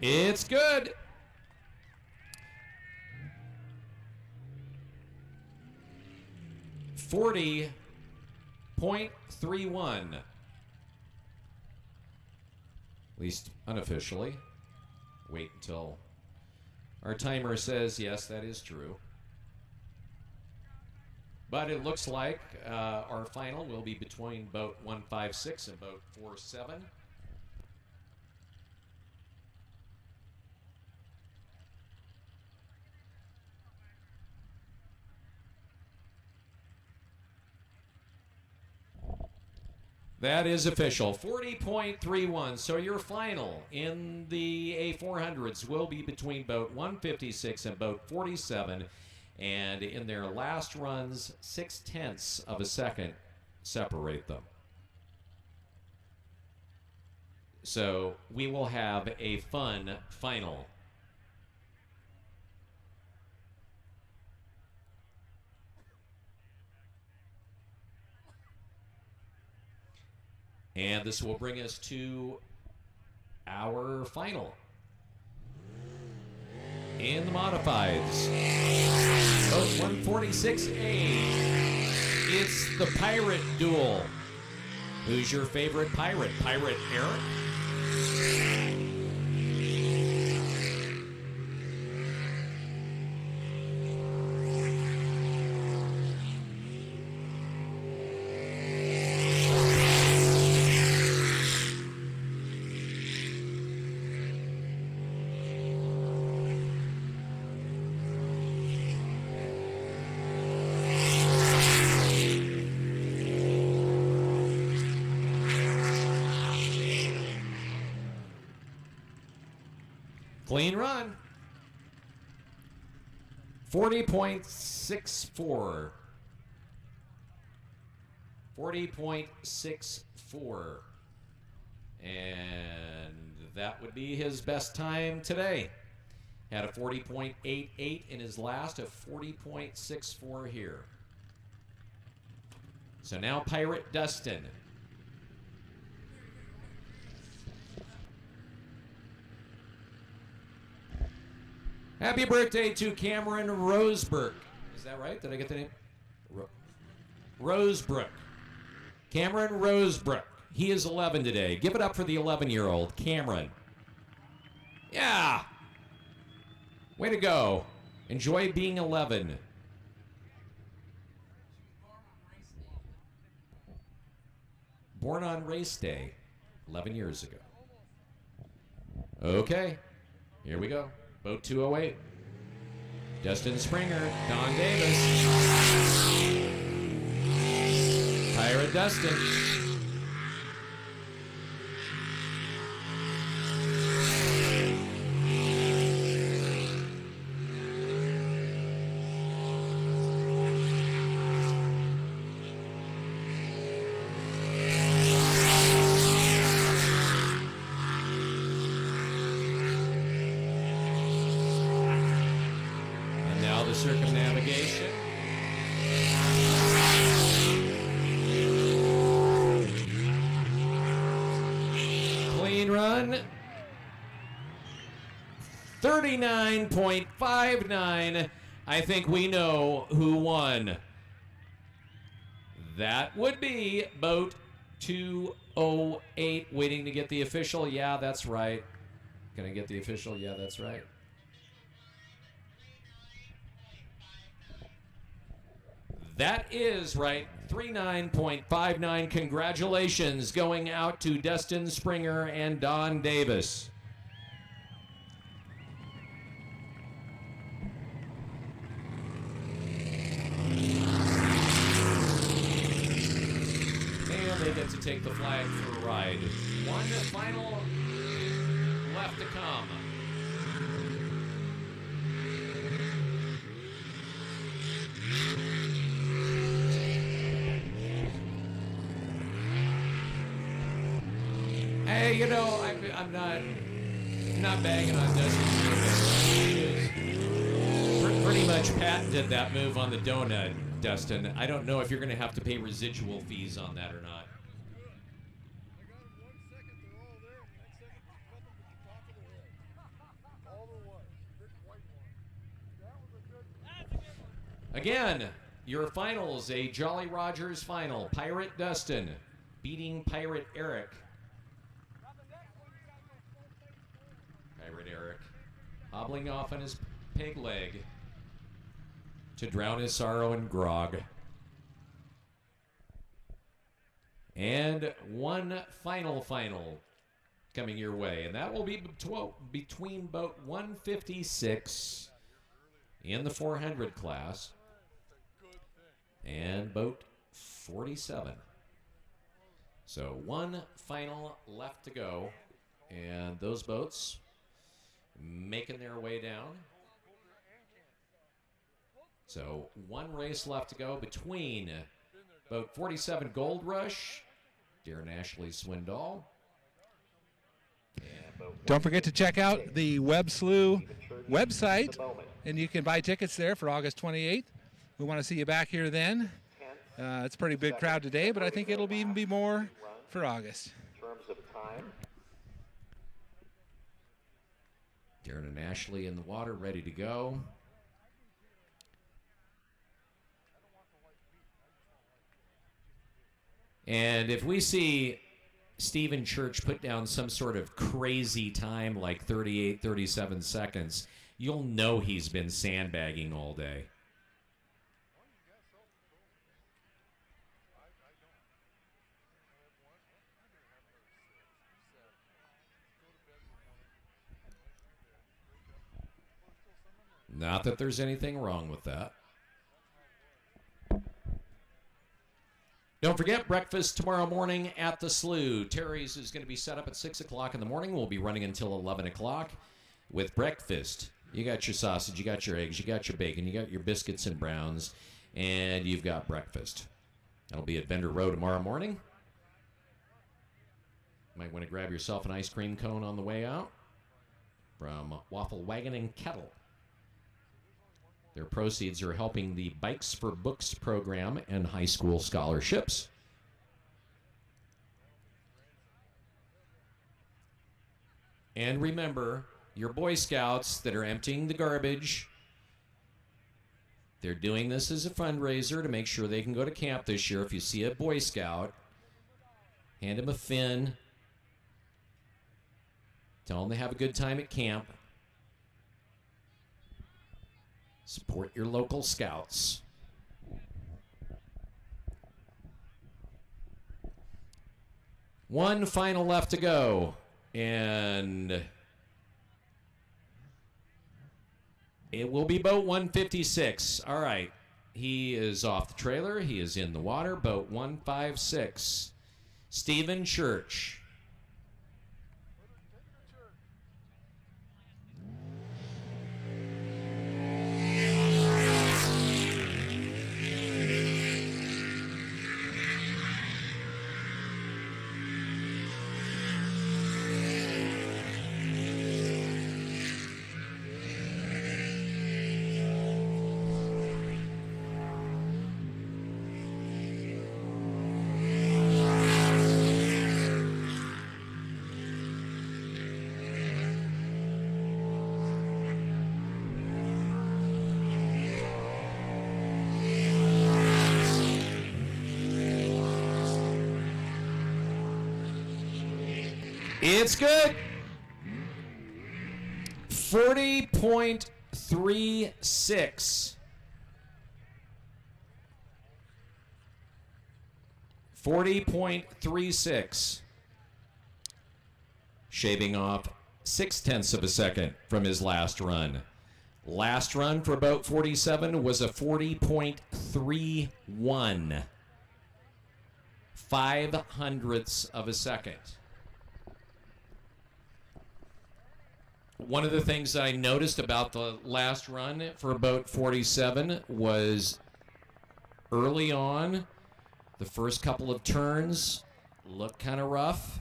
It's good. .31. At least unofficially. Wait until our timer says yes, that is true. But it looks like our final will be between boat 156 and boat 47. That is official. 40.31. So your final in the A400s will be between boat 156 and boat 47. And in their last runs, 0.6 of a second separate them. So we will have a fun final. And this will bring us to our final. In the modifieds, boat 146A, it's the pirate duel. Who's your favorite pirate? Pirate Eric? Clean run. 40.64. 40.64. And that would be his best time today. Had a 40.88 in his last, a 40.64 here. So now Pirate Dustin. Happy birthday to Cameron Rosebrook. Is that right? Did I get the name? Rosebrook. Cameron Rosebrook. He is 11 today. Give it up for the 11-year-old, Cameron. Yeah. Way to go. Enjoy being 11. Born on race day, 11 years ago. Okay, here we go. Boat 208. Dustin Springer, Don Davis. Pirate Dustin. Circumnavigation. Clean run. 39.59. I think we know who won. That would be boat 208. Waiting to get the official. Yeah, that's right. Can I get the official? Yeah, that's right. That is right, 39.59. Congratulations going out to Dustin Springer and Don Davis. And they get to take the flag for a ride. One final left to come. Hey, you know, I'm not bagging on Dustin. Pretty much patented that move on the donut, Dustin. I don't know if you're going to have to pay residual fees on that or not. Again, your finals, a Jolly Rogers final. Pirate Dustin beating Pirate Eric. Pirate Eric hobbling off on his peg leg to drown his sorrow in grog. And one final coming your way, and that will be between boat 156 in the 400 class and boat 47. So one final left to go, and those boats making their way down. So one race left to go between boat 47 Gold Rush, Darren Ashley Swindoll. Don't forget to check out the WebSLU website, and you can buy tickets there for August 28th. We want to see you back here then. It's a pretty big crowd today, but I think it'll even be more for August. In terms of time, Darren and Ashley in the water, ready to go. And if we see Stephen Church put down some sort of crazy time like 38, 37 seconds, you'll know he's been sandbagging all day. Not that there's anything wrong with that. Don't forget, breakfast tomorrow morning at the Slough. Terry's is going to be set up at 6 o'clock in the morning. We'll be running until 11 o'clock with breakfast. You got your sausage, you got your eggs, you got your bacon, you got your biscuits and browns, and you've got breakfast. That'll be at Bender Row tomorrow morning. Might want to grab yourself an ice cream cone on the way out from Waffle Wagon and Kettle. Their proceeds are helping the Bikes for Books program and high school scholarships. And remember, your Boy Scouts that are emptying the garbage, they're doing this as a fundraiser to make sure they can go to camp this year. If you see a Boy Scout, hand him a fin. Tell them they have a good time at camp. Support your local scouts. One final left to go, and it will be boat 156. All right, he is off the trailer. He is in the water. Boat 156, Stephen Church. It's good. 40.36. 40.36. Shaving off 0.6 of a second from his last run. Last run for boat 47 was a 40.31. 0.05 of a second. One of the things that I noticed about the last run for boat 47 was early on, the first couple of turns looked kind of rough.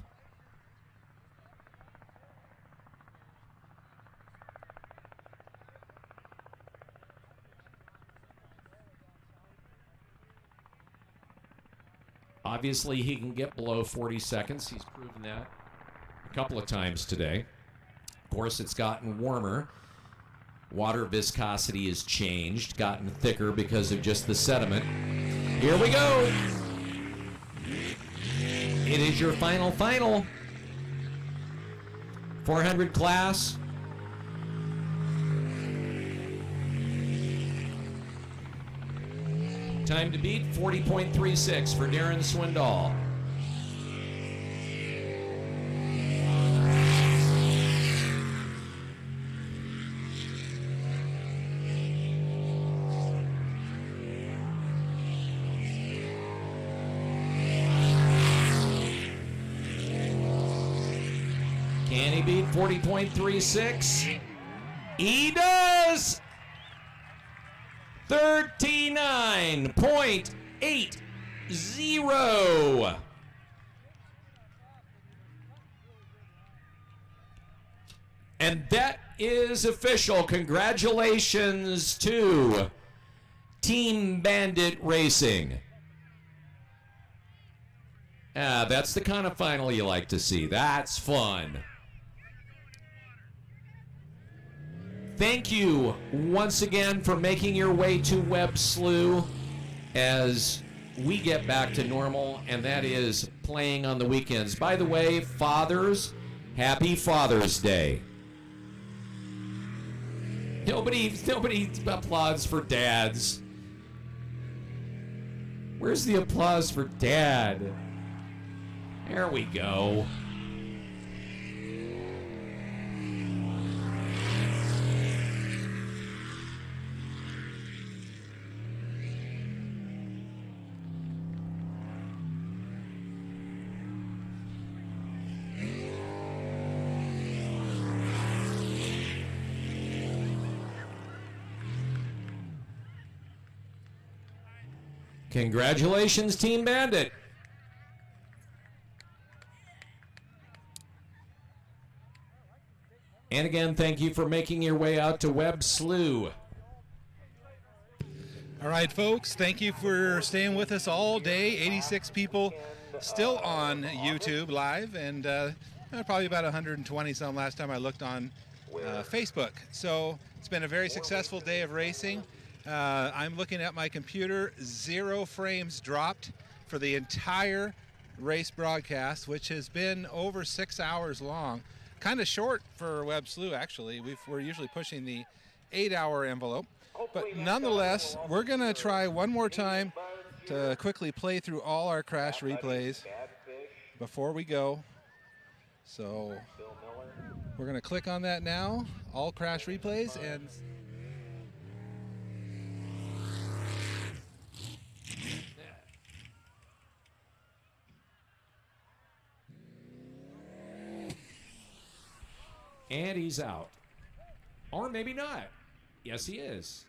Obviously, he can get below 40 seconds. He's proven that a couple of times today. Of course, it's gotten warmer. Water viscosity has changed, gotten thicker because of just the sediment. Here we go. It is your final. 400 class. Time to beat, 40.36 for Darren Swindoll. Can he beat 40.36? He does! 39.80. And that is official. Congratulations to Team Bandit Racing. That's the kind of final you like to see. That's fun. Thank you once again for making your way to Web Slew as we get back to normal, and that is playing on the weekends. By the way, fathers, happy Father's Day. Nobody applauds for dads. Where's the applause for dad? There we go. Congratulations, Team Bandit. And again, thank you for making your way out to Web Slew. All right, folks, thank you for staying with us all day. 86 people still on YouTube live, and probably about 120 some last time I looked on Facebook. So it's been a very successful day of racing. I'm looking at my computer, 0 frames dropped for the entire race broadcast, which has been over 6 hours long. Kind of short for Web Slew, actually. We're usually pushing the 8-hour envelope. But nonetheless, we're going to try one more time to quickly play through all our crash replays before we go. So we're going to click on that now, all crash replays, and and he's out. Or maybe not. Yes, he is.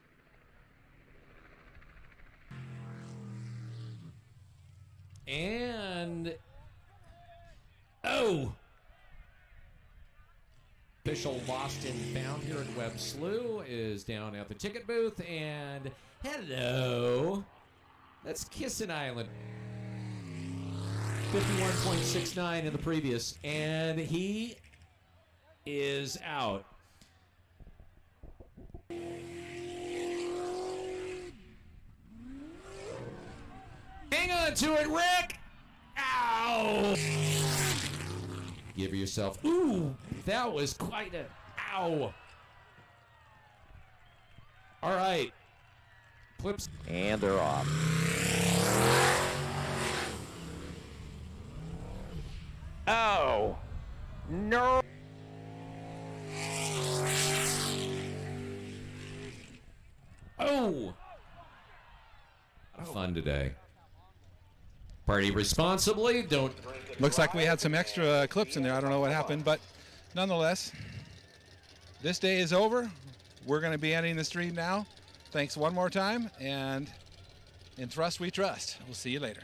And oh, official lost and found here at Web Slew is down at the ticket booth. And hello, that's Kissin Island. 51.69 in the previous, and he is out. Hang on to it, Rick! Ow! Give yourself, ooh, that was quite a, ow. All right. Clips. And they're off. Oh, no. Oh! Fun today. Party responsibly. Don't. looks like we had some extra clips in there. I don't know what happened, but nonetheless, this day is over. We're going to be ending the stream now. Thanks one more time, and in Thrust we trust. We'll see you later.